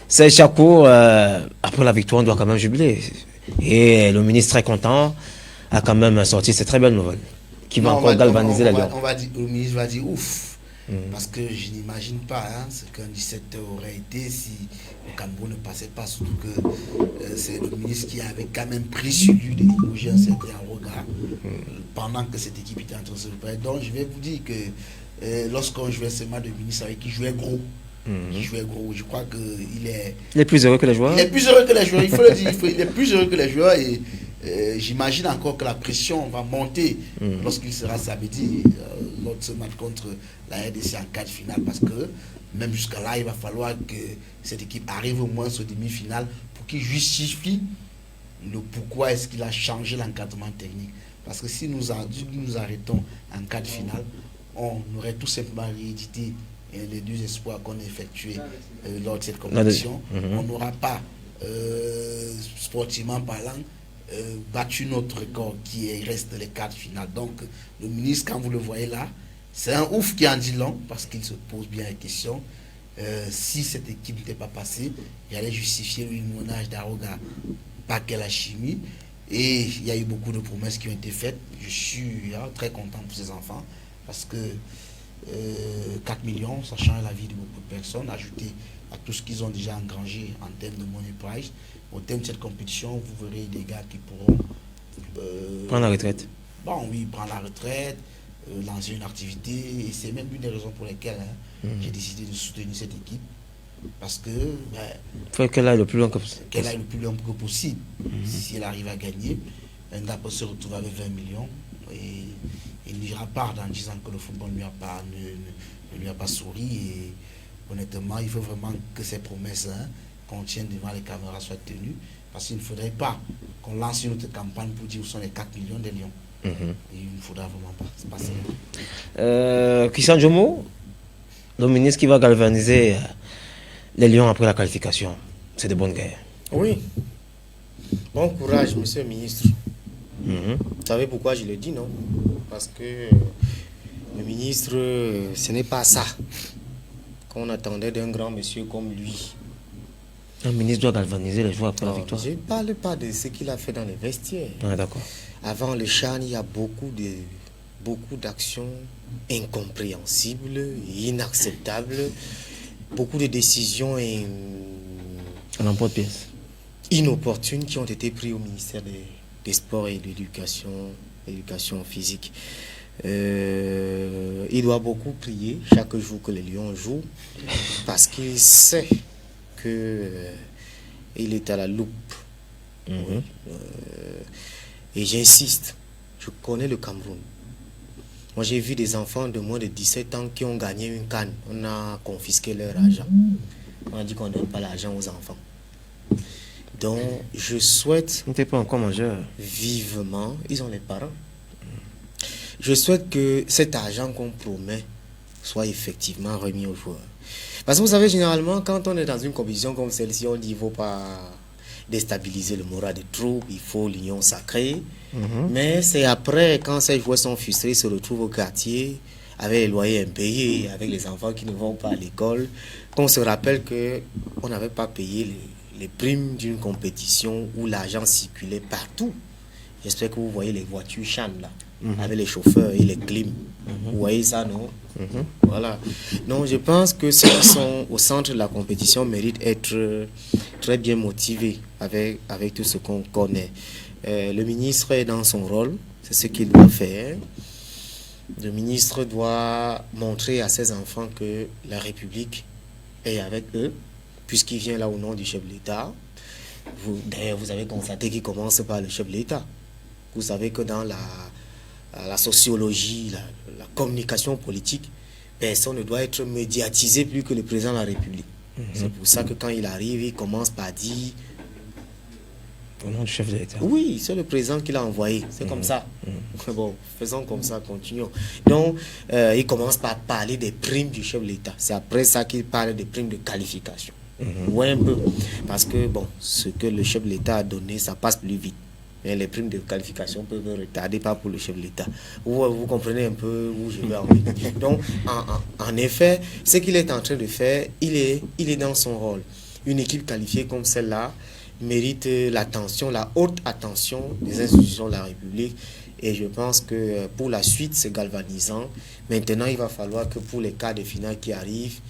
C'est Chakou, après la victoire, on doit quand même jubiler. Et le ministre très content a quand même sorti cette très belle nouvelle qui va encore galvaniser la Lion. Le ministre va dire ouf. Parce que je n'imagine pas ce qu'un 17 aurait été si le Cameroun ne passait pas, surtout que c'est le ministre qui avait quand même pris sur lui de bouger un certain regard pendant que cette équipe était en train de se préparer. Donc je vais vous dire que lorsqu'on jouait ce match de ministre avec qui jouait gros, je crois qu'il est... Il est plus heureux que les joueurs. Il est plus heureux que les joueurs, il faut le dire. Il est plus heureux que les joueurs et j'imagine encore que la pression va monter lorsqu'il sera samedi lors de ce match contre la RDC en quart de finale, parce que même jusqu'à là, il va falloir que cette équipe arrive au moins aux demi-finales pour qu'il justifie le pourquoi est-ce qu'il a changé l'encadrement technique. Parce que si nous arrêtons en quart de finale, on aurait tout simplement réédité les deux espoirs qu'on a effectués lors de cette compétition. On n'aura pas, sportivement parlant, battu notre record reste les quarts de finale. Donc le ministre, quand vous le voyez là, c'est un ouf qui en dit long parce qu'il se pose bien la question. Si cette équipe n'était pas passée, il allait justifier le limonage d'Aroga, pas que la chimie. Et il y a eu beaucoup de promesses qui ont été faites. Je suis très content pour ces enfants parce que 4 millions, ça change la vie de beaucoup de personnes, ajouté à tout ce qu'ils ont déjà engrangé en termes de money prize. Au terme de cette compétition, vous verrez des gars qui pourront prendre la retraite. Bon, oui, prendre la retraite, lancer une activité. Et c'est même une des raisons pour lesquelles j'ai décidé de soutenir cette équipe. Parce que il faut qu'elle aille le plus loin que possible. Qu'elle aille le plus loin que possible. Si elle arrive à gagner, un gars peut se retrouver avec 20 millions et il n'ira pas en disant que le football ne lui a pas souri. Et honnêtement, il faut vraiment que ces promesses qu'on tienne devant les caméras soient tenues. Parce qu'il ne faudrait pas qu'on lance une autre campagne pour dire où sont les 4 millions des Lions. Et il ne faudra vraiment pas se passer. Christian Djomo, le ministre qui va galvaniser les Lions après la qualification. C'est de bonnes guerres. Oui. Bon courage, monsieur le ministre. Vous savez pourquoi je le dis, non? Parce que le ministre, ce n'est pas ça qu'on attendait d'un grand monsieur comme lui. Un ministre doit galvaniser les joueurs après la victoire. Je ne parle pas de ce qu'il a fait dans les vestiaires. Ah, d'accord. Avant le CHAN, il y a beaucoup d'actions incompréhensibles, inacceptables, beaucoup de décisions à l'emporte-pièce inopportunes qui ont été prises au ministère des Sports et de l'éducation physique. Il doit beaucoup prier chaque jour que les Lions jouent parce qu'il sait que il est à la loupe. Et j'insiste, je connais le Cameroun. Moi, j'ai vu des enfants de moins de 17 ans qui ont gagné une canne. On a confisqué leur argent. On a dit qu'on ne donne pas l'argent aux enfants. Donc, je souhaite... On n'était pas encore majeur. Vivement, ils ont les parents. Je souhaite que cet argent qu'on promet soit effectivement remis aux joueurs. Parce que vous savez, généralement, quand on est dans une compétition comme celle-ci, on dit qu'il ne faut pas déstabiliser le moral des troupes, il faut l'union sacrée. Mais c'est après, quand ces joueurs sont frustrés, se retrouvent au quartier, avec les loyers impayés, avec les enfants qui ne vont pas à l'école, qu'on se rappelle qu'on n'avait pas payé les primes d'une compétition où l'argent circulait partout. J'espère que vous voyez les voitures CHAN là, avec les chauffeurs et les clims. Vous voyez ça, non? Voilà. Donc je pense que ceux qui sont au centre de la compétition méritent d'être très bien motivés avec tout ce qu'on connaît. Le ministre est dans son rôle, c'est ce qu'il doit faire. Le ministre doit montrer à ses enfants que la République est avec eux, puisqu'il vient là au nom du chef de l'État. D'ailleurs, vous avez constaté qu'il commence par le chef de l'État. Vous savez que dans la sociologie, la communication politique, personne ne doit être médiatisé plus que le président de la République. C'est pour ça que quand il arrive, il commence par dire... Au nom du chef de l'État. Oui, c'est le président qui l'a envoyé. C'est comme ça. Bon, faisons comme ça, continuons. Donc, il commence par parler des primes du chef de l'État. C'est après ça qu'il parle des primes de qualification. Ouais, un peu. Parce que, bon, ce que le chef de l'État a donné, ça passe plus vite. Et les primes de qualification peuvent retarder, pas pour le chef de l'État. Vous comprenez un peu où je vais en venir. Donc, en effet, ce qu'il est en train de faire, il est dans son rôle. Une équipe qualifiée comme celle-là mérite l'attention, la haute attention des institutions de la République. Et je pense que pour la suite, c'est galvanisant. Maintenant, il va falloir que pour les quarts de finale qui arrivent,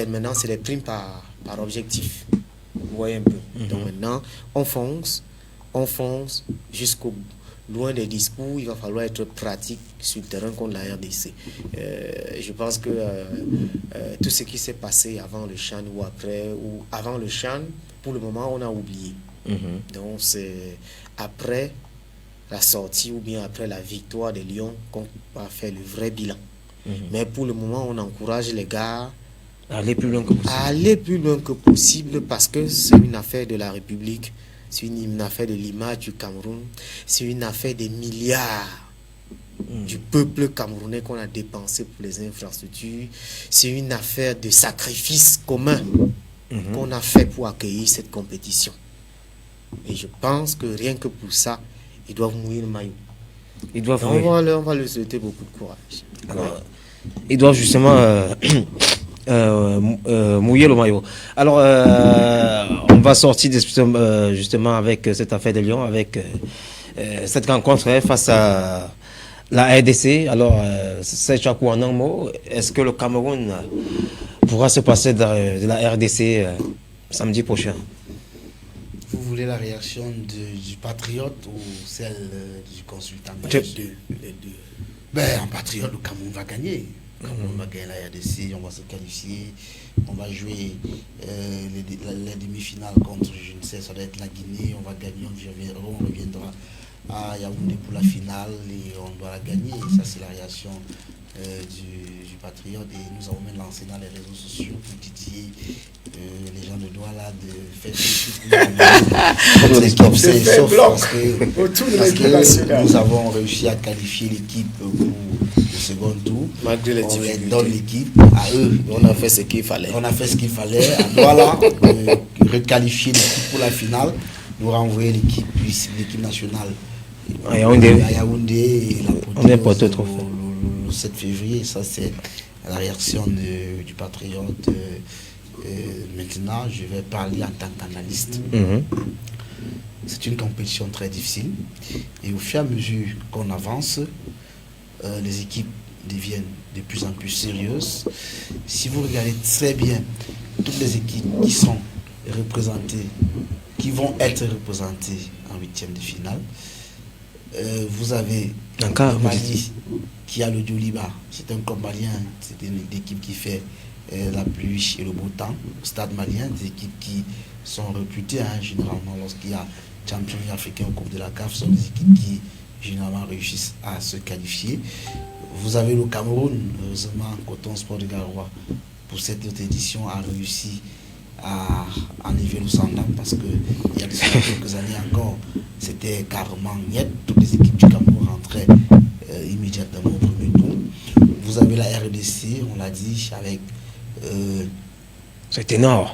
maintenant, c'est les primes par objectif. Vous voyez un peu. Donc maintenant, on fonce jusqu'au loin des discours. Il va falloir être pratique sur le terrain contre la RDC. Je pense que tout ce qui s'est passé avant le CHAN ou avant le CHAN, pour le moment, on a oublié. Donc c'est après la sortie ou bien après la victoire des Lions qu'on va faire le vrai bilan. Mais pour le moment, on encourage les gars aller plus loin que possible. Aller plus loin que possible parce que c'est une affaire de la République, c'est une affaire de l'image du Cameroun, c'est une affaire des milliards du peuple camerounais qu'on a dépensé pour les infrastructures, c'est une affaire de sacrifice commun qu'on a fait pour accueillir cette compétition. Et je pense que rien que pour ça, ils doivent mouiller le maillot. Ils doivent On va leur souhaiter beaucoup de courage. Alors, ils doivent justement mouiller le maillot. Alors, on va sortir justement avec cette affaire de Lyon, avec cette rencontre face à la RDC. Alors, c'est Tchakou en un mot. Est-ce que le Cameroun pourra se passer de la RDC samedi prochain? Vous voulez la réaction du patriote ou celle du consultant? Les deux. Ben, en patriote, le Cameroun va gagner. Le Cameroun va gagner la RDC, on va se qualifier. On va jouer les demi-finales contre, je ne sais, ça doit être la Guinée. On va gagner, on reviendra à Yaoundé pour la finale et on doit la gagner. Ça, c'est la réaction du patriote. Et nous avons même lancé dans les réseaux sociaux pour titiller les gens de Douala de faire l'équipe sauf parce que nous avons réussi à qualifier l'équipe pour le second tour. Malgré les on difficultés. les donne l'équipe à eux. On a fait ce qu'il fallait. On a fait ce qu'il fallait. À Douala, requalifier l'équipe pour la finale, nous renvoyer l'équipe nationale À Yaoundé. à Yaoundé et On est porté trop le 7 février. Ça, c'est la réaction du patriote. Maintenant, je vais parler en tant qu'analyste. C'est une compétition très difficile. Et au fur et à mesure qu'on avance, les équipes deviennent de plus en plus sérieuses. Si vous regardez très bien toutes les équipes qui sont représentées, qui vont être représentées en huitième de finale, vous avez le Mali qui a le Djoliba. C'est un club malien, c'est une équipe qui fait la pluie et le beau temps. Le stade malien, des équipes qui sont réputées généralement lorsqu'il y a championnat africain au Coupe de la CAF, sont des équipes qui généralement réussissent à se qualifier. Vous avez le Cameroun, heureusement, Coton Sport de Garoua, pour cette autre édition, a réussi à enlever le Sandam parce qu'il y a quelques années encore, c'était carrément net. Toutes les équipes du Cameroun rentraient immédiatement au premier tour. Vous avez la RDC, on l'a dit, avec c'est énorme.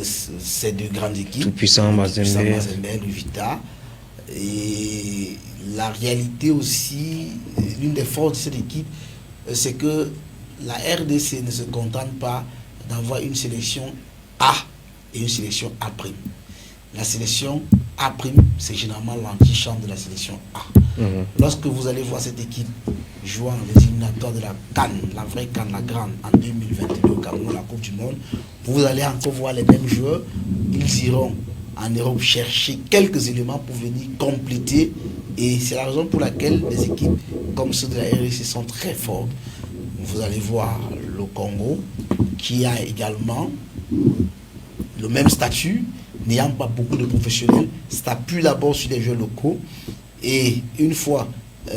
Ces deux grandes équipes. Tout puissant, Mazembe, le Vita. Et la réalité aussi, l'une des forces de cette équipe, c'est que la RDC ne se contente pas d'avoir une sélection A et une sélection A'. La sélection A', c'est généralement l'antichambre de la sélection A. Lorsque vous allez voir cette équipe jouant les éliminatoires de la CAN, la vraie CAN, la grande, en 2022 au Cameroun, la Coupe du Monde, vous allez encore voir les mêmes joueurs. Ils iront en Europe chercher quelques éléments pour venir compléter. Et c'est la raison pour laquelle les équipes comme ceux de la RDC sont très fortes. Vous allez voir le Congo, qui a également le même statut, n'ayant pas beaucoup de professionnels, s'appuie d'abord sur des joueurs locaux. Et une fois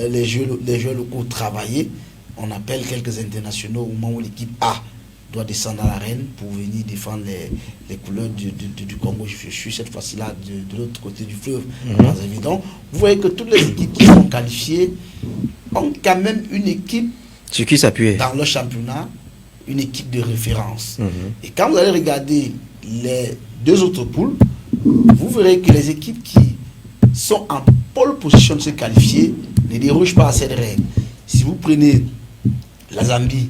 les joueurs locaux travaillés, on appelle quelques internationaux au moment où l'équipe A doit descendre à l'arène pour venir défendre les couleurs du Congo. Je suis cette fois-ci là de l'autre côté du fleuve, pas évident. Vous voyez que toutes les équipes qui sont qualifiées ont quand même une équipe sur qui s'appuyer dans le championnat, une équipe de référence. Et quand vous allez regarder les deux autres poules, vous verrez que les équipes qui sont en pole position de se qualifier ne dérogent pas à cette règle. Si vous prenez la Zambie,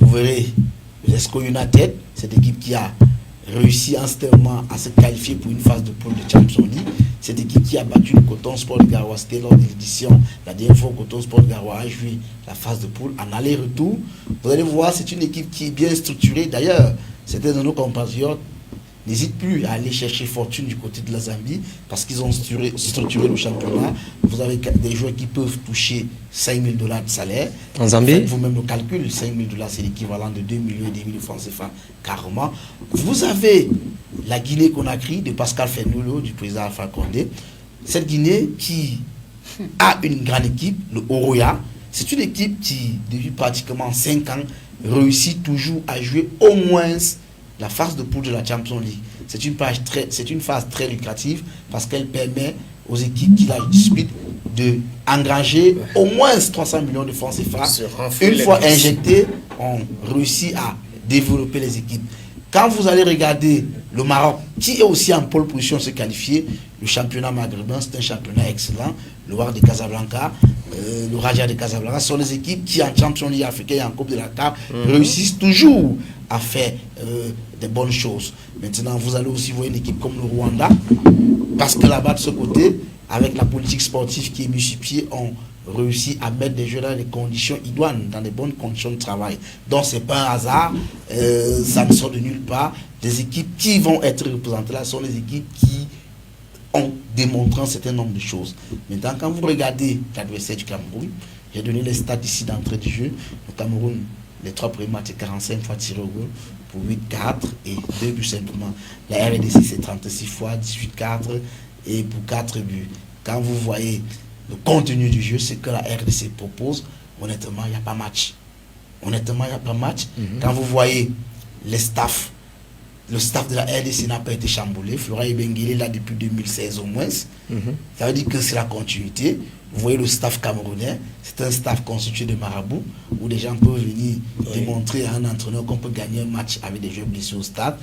vous verrez l'Esco United, cette équipe qui a réussi en ce moment à se qualifier pour une phase de poule de Champions League. Cette équipe qui a battu le Coton Sport de Garoua, c'était lors de l'édition, la dernière fois Coton Sport de Garoua a joué la phase de poule en aller-retour. Vous allez voir, c'est une équipe qui est bien structurée. D'ailleurs, certains de nos compatriotes n'hésitent plus à aller chercher fortune du côté de la Zambie parce qu'ils ont structuré le championnat. Vous avez des joueurs qui peuvent toucher 5 000 $ de salaire. En Zambie, faites vous-même le calcul, 5 000 $ c'est l'équivalent de 2 millions et demi de francs CFA carrément. Vous avez la Guinée-Conakry de Pascal Fenoulo, du président Alpha Condé. Cette Guinée qui a une grande équipe, le Oroya. C'est une équipe qui, depuis pratiquement 5 ans, réussit toujours à jouer au moins la phase de poule de la Champions League. C'est une phase très lucrative parce qu'elle permet aux équipes qui la disputent de engranger au moins 300 millions de francs CFA. Une fois injectés, on réussit à développer les équipes. Quand vous allez regarder le Maroc, qui est aussi en pole position de se qualifier. Le championnat maghrébin, c'est un championnat excellent. Le War de Casablanca, le Raja de Casablanca sont les équipes qui en Champions League africaine et en Coupe de la CAF réussissent toujours à faire des bonnes choses. Maintenant, vous allez aussi voir une équipe comme le Rwanda, parce que là-bas, de ce côté, avec la politique sportive qui est mise sur pied, on réussi à mettre des jeux dans des conditions idoines, dans des bonnes conditions de travail. Donc, ce n'est pas un hasard, ça ne sort de nulle part. Les équipes qui vont être représentées là sont les équipes qui ont démontré un certain nombre de choses. Maintenant, quand vous regardez l'adversaire du Cameroun, j'ai donné les stats ici d'entrée du jeu. Le Cameroun, les 3 premiers matchs, c'est 45 fois tiré au goal pour 8-4 et 2 buts simplement. La RDC, c'est 36 fois, 18-4 et pour 4 buts. Quand vous voyez le contenu du jeu, c'est que la RDC propose, honnêtement, il n'y a pas match. Honnêtement, il n'y a pas match. Quand vous voyez les staffs, le staff de la RDC n'a pas été chamboulé. Flora Ibengele est là depuis 2016 au moins. Ça veut dire que c'est la continuité. Vous voyez le staff camerounais, c'est un staff constitué de marabouts, où des gens peuvent venir démontrer à un entraîneur qu'on peut gagner un match avec des joueurs blessés au stade.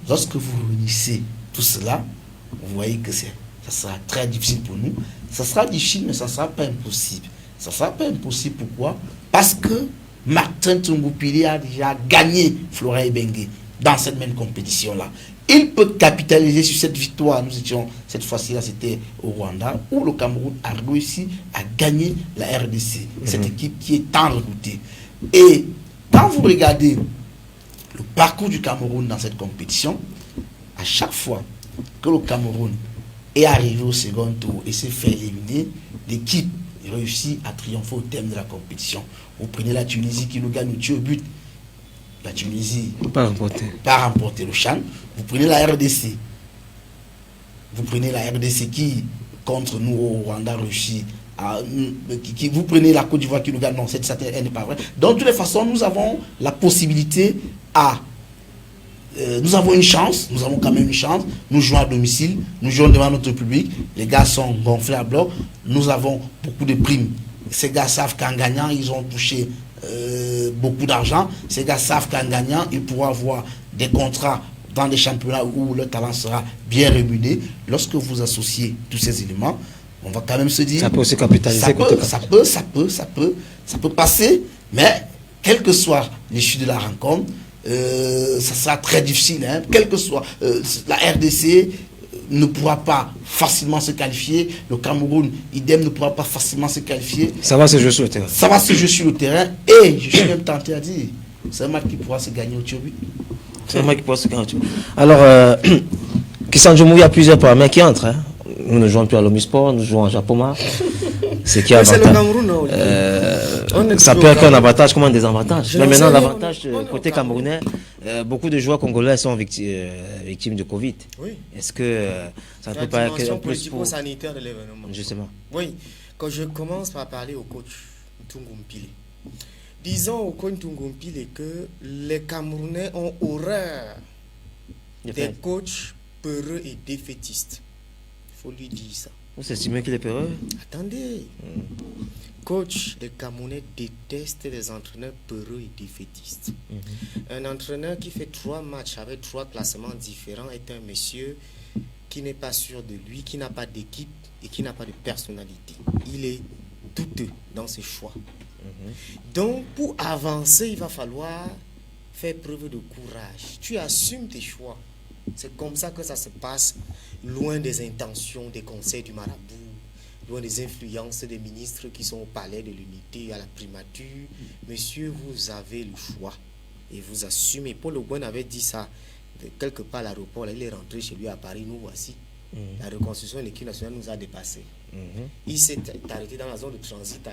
Lorsque vous réunissez tout cela, vous voyez que ça sera très difficile pour nous. Ça sera difficile, mais ça ne sera pas impossible. Ça ne sera pas impossible, pourquoi? Parce que Martin Tungoupili a déjà gagné Flora Ibenge dans cette même compétition-là. Il peut capitaliser sur cette victoire. Nous étions, cette fois-ci, là, c'était au Rwanda, où le Cameroun a réussi à gagner la RDC. Cette équipe qui est tant redoutée. Et quand vous regardez le parcours du Cameroun dans cette compétition, à chaque fois que le Cameroun est arrivé au second tour et s'est fait éliminer, l'équipe réussit à triompher au terme de la compétition. Vous prenez la Tunisie qui nous gagne au tir au but. La Tunisie pas remporté le CHAN. Vous prenez la RDC. Vous prenez la RDC qui, contre nous au Rwanda, réussit à... vous prenez la Côte d'Ivoire qui nous gagne. Non, elle n'est pas vrai. Donc, de toutes les façons, nous avons la possibilité à... nous avons une chance, nous avons quand même une chance. Nous jouons à domicile, nous jouons devant notre public. Les gars sont gonflés à bloc. Nous avons beaucoup de primes. Ces gars savent qu'en gagnant, ils ont touché beaucoup d'argent. Ces gars savent qu'en gagnant, ils pourront avoir des contrats dans des championnats où le talent sera bien rémunéré. Lorsque vous associez tous ces éléments, on va quand même se dire... Ça peut aussi capitaliser. Ça peut passer, mais quelle que soit l'issue de la rencontre, ça sera très difficile. Hein. Quelle que soit la RDC ne pourra pas facilement se qualifier. Le Cameroun, idem, ne pourra pas facilement se qualifier. Ça va se jouer sur le terrain. Ça va se jouer sur le terrain. Et je suis même tenté à dire, c'est un match qui pourra se gagner au tir au but. C'est un match qui pourra se gagner au tir au but. Alors, Christian Djoumou, il y a plusieurs paramètres qui entrent. Hein. Nous ne jouons plus à l'Omisport, nous jouons à Japoma. C'est qui c'est le Cameroun, ça peut être un avantage comme un désavantage. Mais maintenant, l'avantage côté camerounais, beaucoup de joueurs congolais sont victimes de Covid. Oui. Est-ce que ça ne peut pas être un plus pour... sanitaire de l'événement? Justement. Oui. Quand je commence par parler au coach Tungumpile, disons au coach Tungumpile que les Camerounais ont horreur des coachs peureux et défaitistes. Il faut lui dire ça. Vous estimez qu'il est peureux? Attendez. Coach, les Camerounais détestent les entraîneurs peureux et défaitistes. Un entraîneur qui fait 3 matchs avec 3 classements différents est un monsieur qui n'est pas sûr de lui, qui n'a pas d'équipe et qui n'a pas de personnalité. Il est douteux dans ses choix. Donc, pour avancer, il va falloir faire preuve de courage. Tu assumes tes choix. C'est comme ça que ça se passe, loin des intentions, des conseils du marabout, loin des influences des ministres qui sont au palais de l'unité, à la primature. Monsieur, vous avez le choix et vous assumez. Paul Ogben avait dit ça quelque part à l'aéroport. Il est rentré chez lui à Paris. Nous voici. La reconstruction de l'équipe nationale nous a dépassés. Il s'est arrêté dans la zone de transit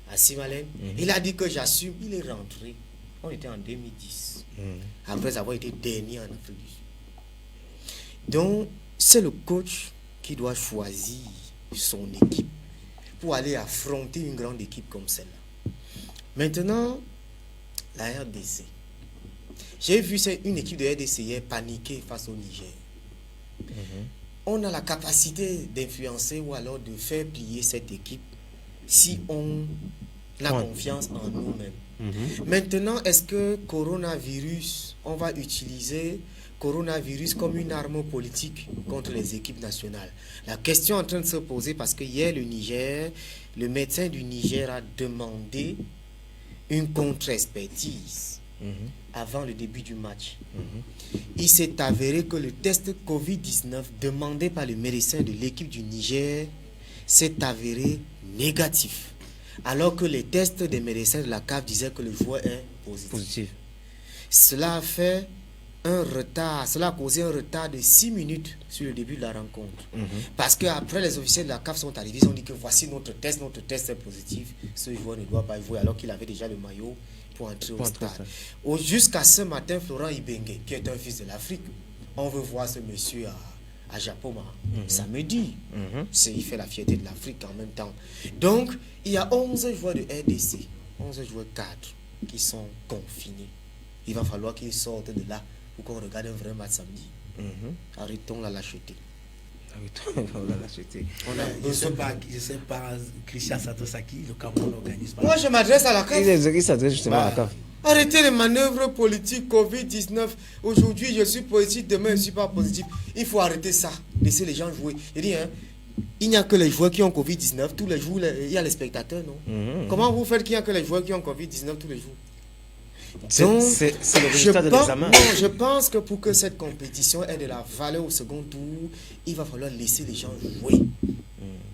à Simalène. Il a dit que j'assume. Il est rentré. On était en 2010. Après avoir été dernier en Afrique du Sud. Donc, c'est le coach qui doit choisir son équipe pour aller affronter une grande équipe comme celle-là. Maintenant, la RDC. J'ai vu une équipe de RDC hier paniquer face au Niger. On a la capacité d'influencer ou alors de faire plier cette équipe si on a confiance en nous-mêmes. Maintenant, est-ce que coronavirus, on va utiliser coronavirus comme une arme politique contre les équipes nationales. La question est en train de se poser parce que hier, le médecin du Niger a demandé une contre-expertise avant le début du match. Il s'est avéré que le test Covid-19 demandé par le médecin de l'équipe du Niger s'est avéré négatif, alors que les tests des médecins de la CAF disaient que le joueur est positif. Cela a fait un retard, cela a causé un retard de 6 minutes sur le début de la rencontre. Parce qu'après, les officiels de la CAF sont arrivés, ils ont dit que voici notre test est positif, ce joueur ne doit pas jouer, alors qu'il avait déjà le maillot pour entrer au stade. Jusqu'à ce matin, Florent Ibenge, qui est un fils de l'Afrique, on veut voir ce monsieur à Japoma, samedi. Il fait la fierté de l'Afrique en même temps. Donc, il y a 11 joueurs de RDC, 11 joueurs cadres qui sont confinés. Il va falloir qu'ils sortent de là pour qu'on regarde un vrai match samedi. Arrêtons la lâcheté. Je sais pas, Christian Satosaki, le Cameroun n'organise pas. Moi, je m'adresse à la CAF. Il s'adresse justement à la CAF. Arrêtez les manœuvres politiques Covid-19. Aujourd'hui, je suis positif, demain, je ne suis pas positif. Il faut arrêter ça. Laisser les gens jouer. Je dis, il n'y a que les joueurs qui ont Covid-19. Tous les jours, il y a les spectateurs, non? Comment vous faites qu'il n'y a que les joueurs qui ont Covid-19 tous les jours? C'est le résultat de l'examen. Je pense que pour que cette compétition ait de la valeur au second tour, il va falloir laisser les gens jouer.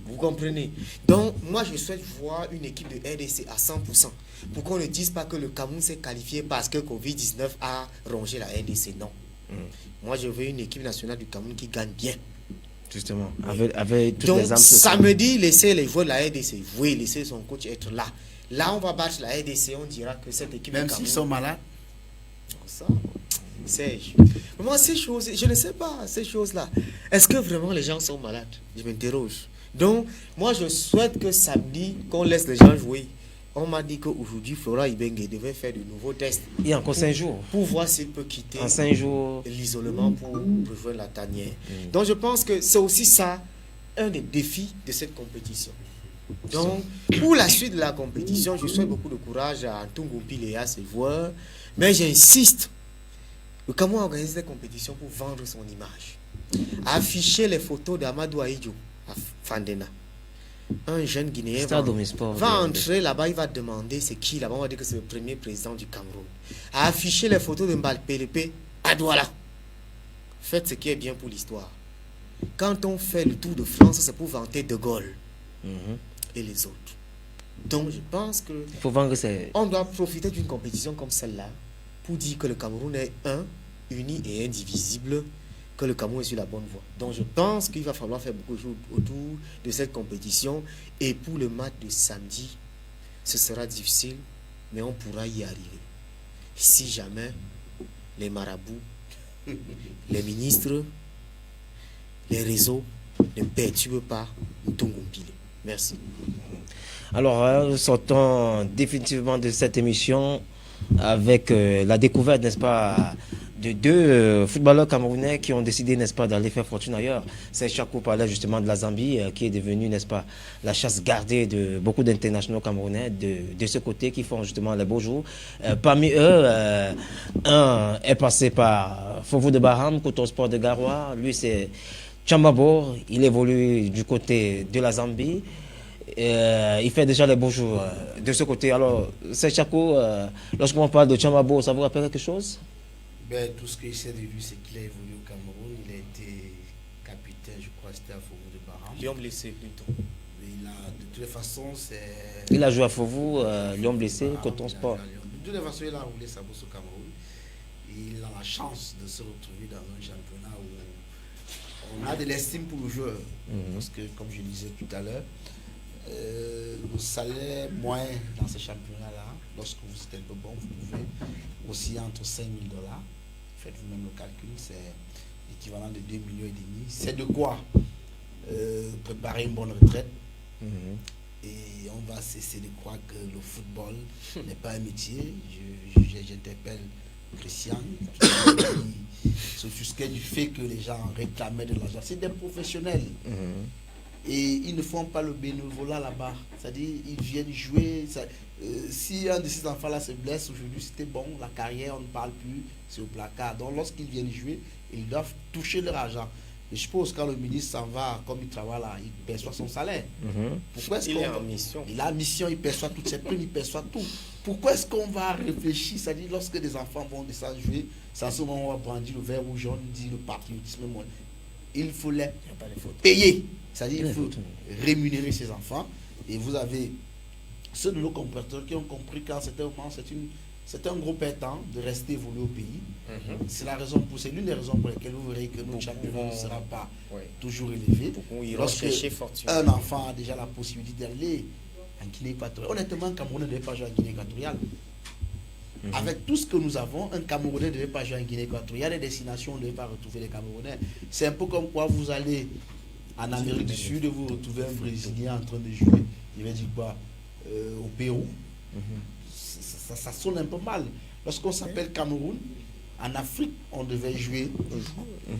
Vous comprenez? Donc, moi, je souhaite voir une équipe de RDC à 100%. Pour qu'on ne dise pas que le Cameroun s'est qualifié parce que Covid-19 a rongé la RDC. Non. Moi, je veux une équipe nationale du Cameroun qui gagne bien. Justement, avec toutes donc, les armes. Samedi, laissez les joueurs de la RDC jouer, laissez son coach être là. Là, on va battre la RDC, on dira que cette équipe... Même s'ils sont malades. Ça, Serge. Moi, ces choses, je ne sais pas, ces choses-là. Est-ce que vraiment les gens sont malades? Je m'interroge. Donc, moi, je souhaite que samedi, qu'on laisse les gens jouer. On m'a dit qu'aujourd'hui, Florent Ibenge devait faire de nouveaux tests. Il y a encore 5 jours. Pour voir s'il peut quitter en 5 jours l'isolement pour rejoindre la tanière. Donc, je pense que c'est aussi ça, un des défis de cette compétition. Donc, pour la suite de la compétition, je souhaite beaucoup de courage à Antungu Mpile et à ses joueurs. Mais j'insiste, le Cameroun organise des compétitions pour vendre son image. Afficher les photos d'Amadou Aïdjo à Fandena. Un jeune Guinéen va entrer là-bas, il va demander c'est qui là-bas, on va dire que c'est le premier président du Cameroun. À afficher les photos de Mbalpelepe à Douala. Faites ce qui est bien pour l'histoire. Quand on fait le Tour de France, c'est pour vanter De Gaulle et les autres. Donc je pense que on doit profiter d'une compétition comme celle-là pour dire que le Cameroun est uni et indivisible, que le Cameroun est sur la bonne voie. Donc je pense qu'il va falloir faire beaucoup de choses autour de cette compétition. Et pour le match de samedi, ce sera difficile, mais on pourra y arriver. Si jamais les marabouts, les ministres, les réseaux ne perturbent pas Ntungu Mpile. Merci. Alors, nous sortons définitivement de cette émission avec la découverte, n'est-ce pas, de deux footballeurs camerounais qui ont décidé, n'est-ce pas, d'aller faire fortune ailleurs. C'est Chakou parlait justement de la Zambie, qui est devenue, n'est-ce pas, la chasse gardée de beaucoup d'internationaux camerounais de ce côté qui font justement les beaux jours. Parmi eux, un est passé par Fovo de Baham, Koto Sport de Garoua. Lui, c'est Tchambabo. Il évolue du côté de la Zambie. Il fait déjà les beaux jours de ce côté. Alors, c'est Chakou, lorsqu'on parle de Tchambabo, ça vous rappelle quelque chose? Ben, tout ce que je sais de lui, c'est qu'il a évolué au Cameroun. Il a été capitaine, je crois, c'était à Fovo de Baham. Lyon blessé plutôt. Mais de toutes les façons, c'est... Il a joué à Fovo, Lyon blessé, Coton Sport. De toutes les façons, il a roulé sa bourse au Cameroun. Et il a la chance de se retrouver dans un championnat où on a de l'estime pour le joueur. Parce que, comme je disais tout à l'heure, le salaire moins dans ce championnat-là, lorsque vous êtes un peu bon, vous pouvez aussi entre 5 000 $. Faites vous-même le calcul, c'est l'équivalent de 2,5 millions. C'est de quoi préparer une bonne retraite. Et on va cesser de croire que le football n'est pas un métier. J'interpelle Christian qui s'offusquait du fait que les gens réclamaient de l'argent. C'est des professionnels. Et ils ne font pas le bénévolat là-bas. C'est-à-dire, ils viennent jouer. Si un de ces enfants-là se blesse aujourd'hui, c'était bon, la carrière, on ne parle plus, c'est au placard. Donc, lorsqu'ils viennent jouer, Ils doivent toucher leur argent. Et je suppose quand le ministre s'en va, comme il travaille là, il perçoit son salaire. Pourquoi est-ce Il est qu'on- en mission. Il a mission, il perçoit toutes ses primes, il perçoit tout. Pourquoi est-ce qu'on va réfléchir, c'est-à-dire lorsque des enfants vont descendre jouer, c'est à ce moment où on va brandir le vert rouge, on dit le patriotisme. Il faut les payer, c'est-à-dire il faut rémunérer ces enfants. Et vous avez ceux de nos compatriotes qui ont compris qu'à un certain moment, c'est un gros perdant de rester évoluer au pays. C'est l'une des raisons pour lesquelles vous verrez que notre championnat ne sera pas toujours élevé. Lorsque chercher fortune. un enfant a déjà la possibilité d'aller en Guinée équatoriale. Honnêtement, un Camerounais ne devait pas jouer en Guinée équatoriale. Avec tout ce que nous avons, un Camerounais ne devait pas jouer en Guinée équatoriale. Les destinations, on ne devait pas retrouver les Camerounais. C'est un peu comme quoi vous allez en Amérique du Sud et vous retrouvez un Brésilien en train de jouer, il va dire quoi, au Pérou. Ça sonne un peu mal. Lorsqu'on s'appelle Cameroun, en Afrique, on devait jouer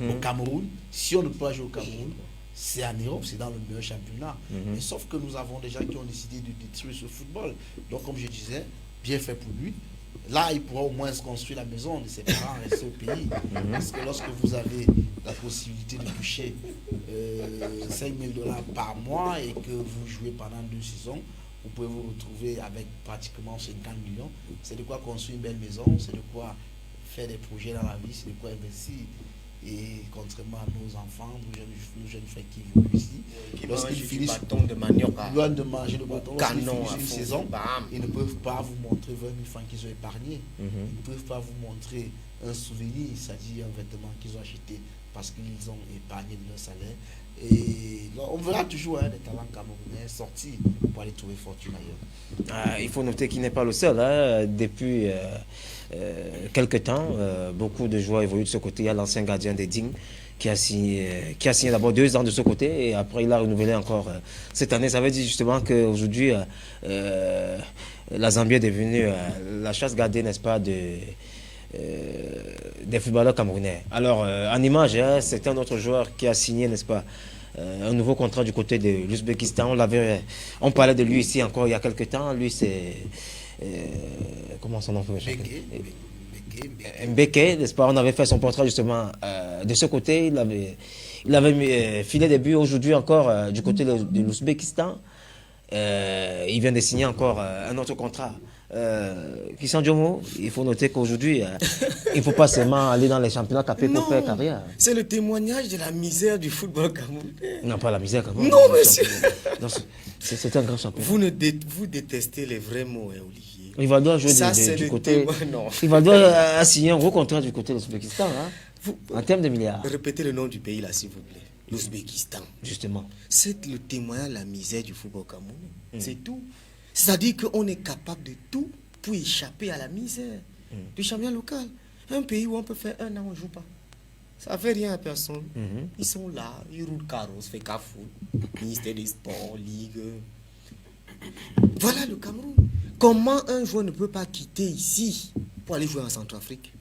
au Cameroun. Si on ne peut pas jouer au Cameroun, c'est en Europe, c'est dans le meilleur championnat. Mais sauf que nous avons des gens qui ont décidé de détruire ce football. Donc, comme je disais, bien fait pour lui. Là, il pourra au moins se construire la maison de ses parents, rester au pays. Parce que lorsque vous avez la possibilité de toucher 5 000 $ par mois et que vous jouez pendant 2 saisons, vous pouvez vous retrouver avec pratiquement 50 millions. C'est de quoi construire une belle maison, c'est de quoi faire des projets dans la vie, c'est de quoi investir. Et contrairement à nos enfants, nos jeunes frères qui vivent ici, lorsqu'ils finissent de manioc, loin de manger le bâton, lorsqu'ils canon finissent à une fond, saison, bam. ils ne peuvent pas vous montrer 20 000 francs qu'ils ont épargnés. Ils ne peuvent pas vous montrer un souvenir, c'est-à-dire un vêtement qu'ils ont acheté parce qu'ils ont épargné de leur salaire. Et là, on verra toujours des talents camerounais sortis pour aller trouver fortune ailleurs. Il faut noter qu'il n'est pas le seul. Depuis quelques temps, beaucoup de joueurs évoluent de ce côté. Il y a l'ancien gardien des Dignes qui a signé d'abord 2 ans de ce côté et après il a renouvelé encore cette année. Ça veut dire justement qu'aujourd'hui, la Zambie est devenue la chasse gardée, n'est-ce pas, des footballeurs camerounais. Alors, en image, c'est un autre joueur qui a signé, n'est-ce pas, un nouveau contrat du côté de l'Ouzbékistan. On parlait de lui ici encore il y a quelques temps. Lui, c'est... comment son nom peut m'échapper? Mbeke, n'est-ce pas? On avait fait son portrait justement de ce côté. Il avait filé des buts aujourd'hui encore du côté de l'Ouzbékistan. Il vient de signer encore un autre contrat. Christian Diomo, il faut noter qu'aujourd'hui, il ne faut pas seulement aller dans les championnats capés pour faire carrière. C'est le témoignage de la misère du football camerounais. Non, pas la misère camerounais. Non, monsieur. C'est un grand championnat. Vous détestez les vrais mots, hein, Olivier. Il va devoir jouer du côté. Il va devoir signer un gros contrat du côté de l'Ouzbékistan, en termes de milliards. Répétez le nom du pays là, s'il vous plaît. L'Ouzbékistan. Justement. C'est le témoignage de la misère du football camerounais. C'est tout. C'est-à-dire qu'on est capable de tout pour échapper à la misère du champion local. Un pays où on peut faire 1 an, on ne joue pas. Ça ne fait rien à personne. Ils sont là, ils roulent carrosse, fait cafou, ministère des Sports, Ligue. Voilà le Cameroun. Comment un joueur ne peut pas quitter ici pour aller jouer en Centrafrique?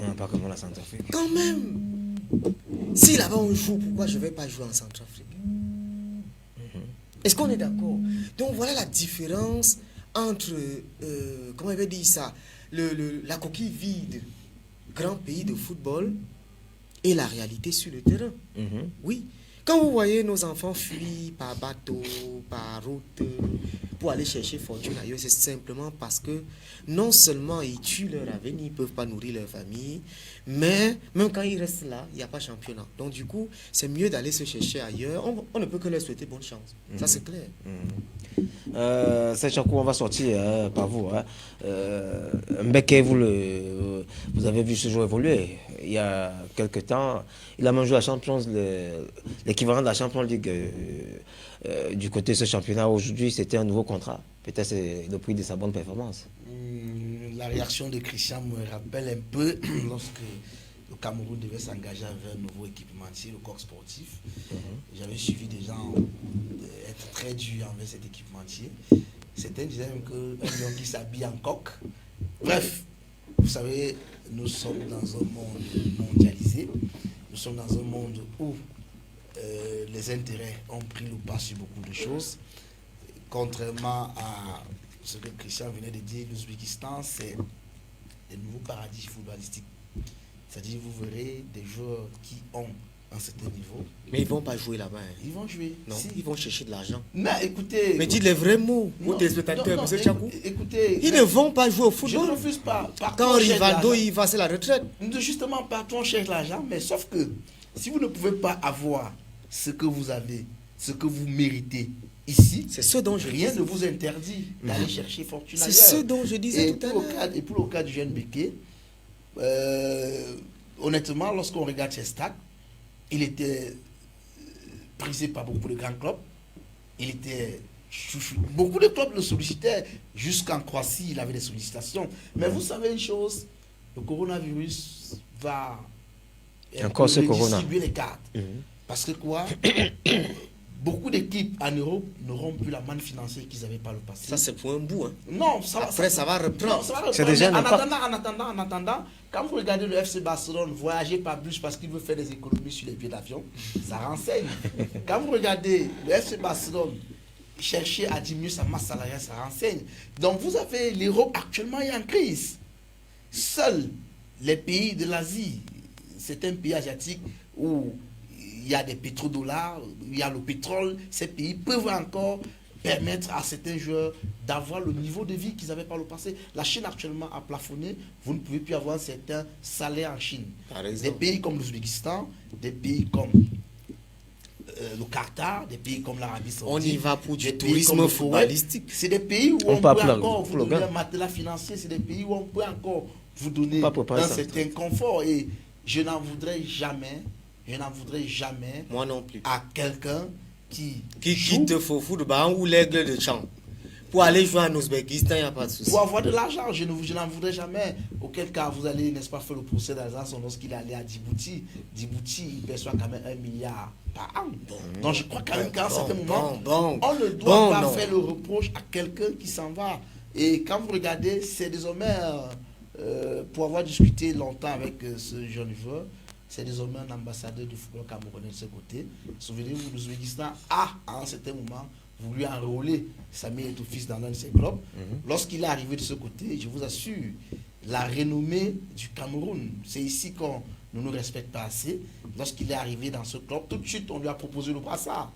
Non, pas comme la Centrafrique. Quand même. Si là-bas on joue, pourquoi je ne vais pas jouer en Centrafrique? Est-ce qu'on est d'accord? Donc voilà la différence entre, comment il va dire ça, la coquille vide, grand pays de football, et la réalité sur le terrain. Oui. Quand vous voyez nos enfants fuir par bateau, par route, pour aller chercher fortune ailleurs, c'est simplement parce que non seulement ils tuent leur avenir, ils ne peuvent pas nourrir leur famille, mais même quand ils restent là, il n'y a pas championnat. Donc du coup, c'est mieux d'aller se chercher ailleurs. On ne peut que leur souhaiter bonne chance. Ça, c'est clair. C'est chaque coup, on va sortir par vous. Mbeke, vous avez vu ce joueur évoluer. Il y a quelques temps, il a même joué la Champions, l'équivalent de la Champions League du côté de ce championnat. Aujourd'hui, c'était un nouveau contrat. Peut-être c'est le prix de sa bonne performance. La réaction de Christian me rappelle un peu lorsque le Cameroun devait s'engager avec un nouveau équipementier, le corps sportif. J'avais suivi des gens être très durs envers cet équipementier. Certains disaient même qu'un lion qui s'habille en coq. Bref, vous savez, nous sommes dans un monde mondialisé. Nous sommes dans un monde où les intérêts ont pris le pas sur beaucoup de choses. Contrairement à ce que Christian venait de dire, l'Ouzbékistan, c'est le nouveau paradis footballistique. C'est-à-dire, vous verrez des joueurs qui ont un certain niveau. Mais ils ne vont pas jouer là-bas. Hein. Ils vont jouer. Non, si. ils vont chercher de l'argent. Mais écoutez... Mais dites les vrais mots aux téléspectateurs, M. Tchakou. Écoutez... Ils ne vont pas jouer au football. Je ne refuse pas. Quand Rivaldo, il va à la retraite. Justement, partout on cherche l'argent, mais sauf que si vous ne pouvez pas avoir ce que vous avez, ce que vous méritez ici, c'est ce dont je rien disais. ne vous interdit d'aller chercher fortune ailleurs. C'est ce dont je disais tout à l'heure. Et pour le cas du jeune Béké, honnêtement, lorsqu'on regarde ses stats, il était prisé par beaucoup de grands clubs. Il était chouchou. Beaucoup de clubs le sollicitaient. Jusqu'en Croatie, il avait des sollicitations. Mais vous savez une chose, le coronavirus va encore ce corona. distribuer les cartes. Parce que quoi beaucoup d'équipes en Europe n'auront plus la manne financière qu'ils avaient par le passé. Ça, c'est pour un bout. Hein. Non, ça va, après, ça va reprendre. C'est déjà en attendant, quand vous regardez le FC Barcelone voyager pas plus parce qu'il veut faire des économies sur les billets d'avion, ça renseigne. Quand vous regardez le FC Barcelone chercher à diminuer sa masse salariale, ça renseigne. Donc vous avez l'Europe actuellement est en crise. Seuls les pays de l'Asie, certains pays asiatiques où il y a des pétrodollars, il y a le pétrole, ces pays peuvent encore permettre à certains joueurs d'avoir le niveau de vie qu'ils avaient par le passé. La Chine actuellement a plafonné, vous ne pouvez plus avoir certains salaires en Chine. Des pays comme l'Ouzbékistan, des pays comme le Qatar, des pays comme l'Arabie Saoudite. On y va pour du tourisme footballistique. C'est des pays où on peut encore vous donner un matelas financier, c'est des pays où on peut encore vous donner un certain confort. Et je n'en voudrais jamais. Moi non plus. À quelqu'un qui quitte Fofou de Bahan ou l'Aigle de Tchang. Pour aller jouer en Ouzbékistan, il n'y a pas de souci. Pour avoir de l'argent, je n'en voudrais jamais. Auquel cas, vous allez, n'est-ce pas, faire le procès d'Alsace lorsqu'il est allé à Djibouti. Djibouti, il perçoit quand même 1 milliard par an. Donc je crois quand même qu'à un certain moment, on ne doit pas faire le reproche à quelqu'un qui s'en va. Et quand vous regardez, c'est désormais, pour avoir discuté longtemps avec ce jeune joueur, c'est désormais un ambassadeur du football camerounais de ce côté. Souvenez-vous, l'Ouzbékistan a, à un certain moment, voulu enrôler Samir Eto'o-Fils dans l'un de ses clubs. Lorsqu'il est arrivé de ce côté, je vous assure, la renommée du Cameroun, c'est ici qu'on ne nous respecte pas assez. Lorsqu'il est arrivé dans ce club, tout de suite, on lui a proposé le brassard.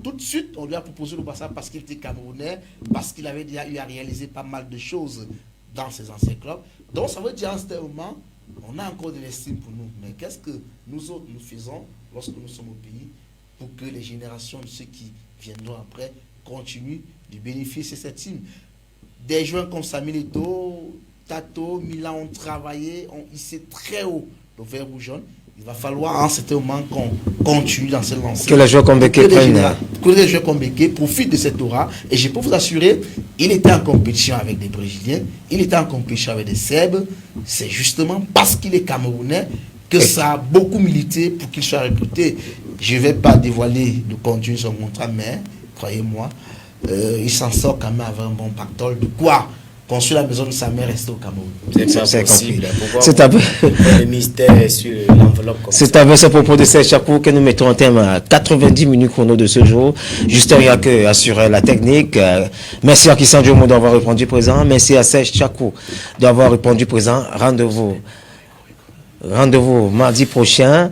Tout de suite, on lui a proposé le brassard parce qu'il était camerounais, parce qu'il avait déjà eu à réaliser pas mal de choses dans ses anciens clubs. Donc, ça veut dire, en ce moment, on a encore de l'estime pour nous. Mais qu'est-ce que nous autres nous faisons lorsque nous sommes au pays pour que les générations de ceux qui viendront après continuent de bénéficier de cette team? Des joueurs comme Samuel Eto'o, Tato, Milan ont travaillé, ont hissé très haut le vert ou jaune. Il va falloir en certain moment qu'on continue dans cette lancée. Que les joueurs comme Béké prennent. Que les joueurs comme Béké profitent de cette aura. Et je peux vous assurer, il était en compétition avec des Brésiliens, il était en compétition avec des Serbes. C'est justement parce qu'il est Camerounais que ça a beaucoup milité pour qu'il soit recruté. Je ne vais pas dévoiler le contenu de son contrat, mais croyez-moi, il s'en sort quand même avec un bon pactole. De quoi construire la maison de sa mère rester au Cameroun. C'est possible. C'est avec ce propos de Serge Tchakou que nous mettons en terme à 90 minutes chrono de ce jour. Justin Riake assurait la technique. Merci à Christian Djomo d'avoir répondu présent. Merci à Serge Tchakou d'avoir répondu présent. Rendez-vous mardi prochain.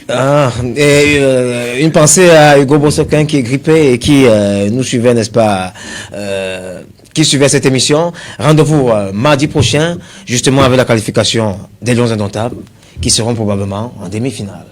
Une pensée à Hugo Bossoquin qui est grippé et qui nous suivait, n'est-ce pas, qui suivait cette émission. Rendez-vous mardi prochain, justement avec la qualification des Lions Indomptables, qui seront probablement en demi-finale.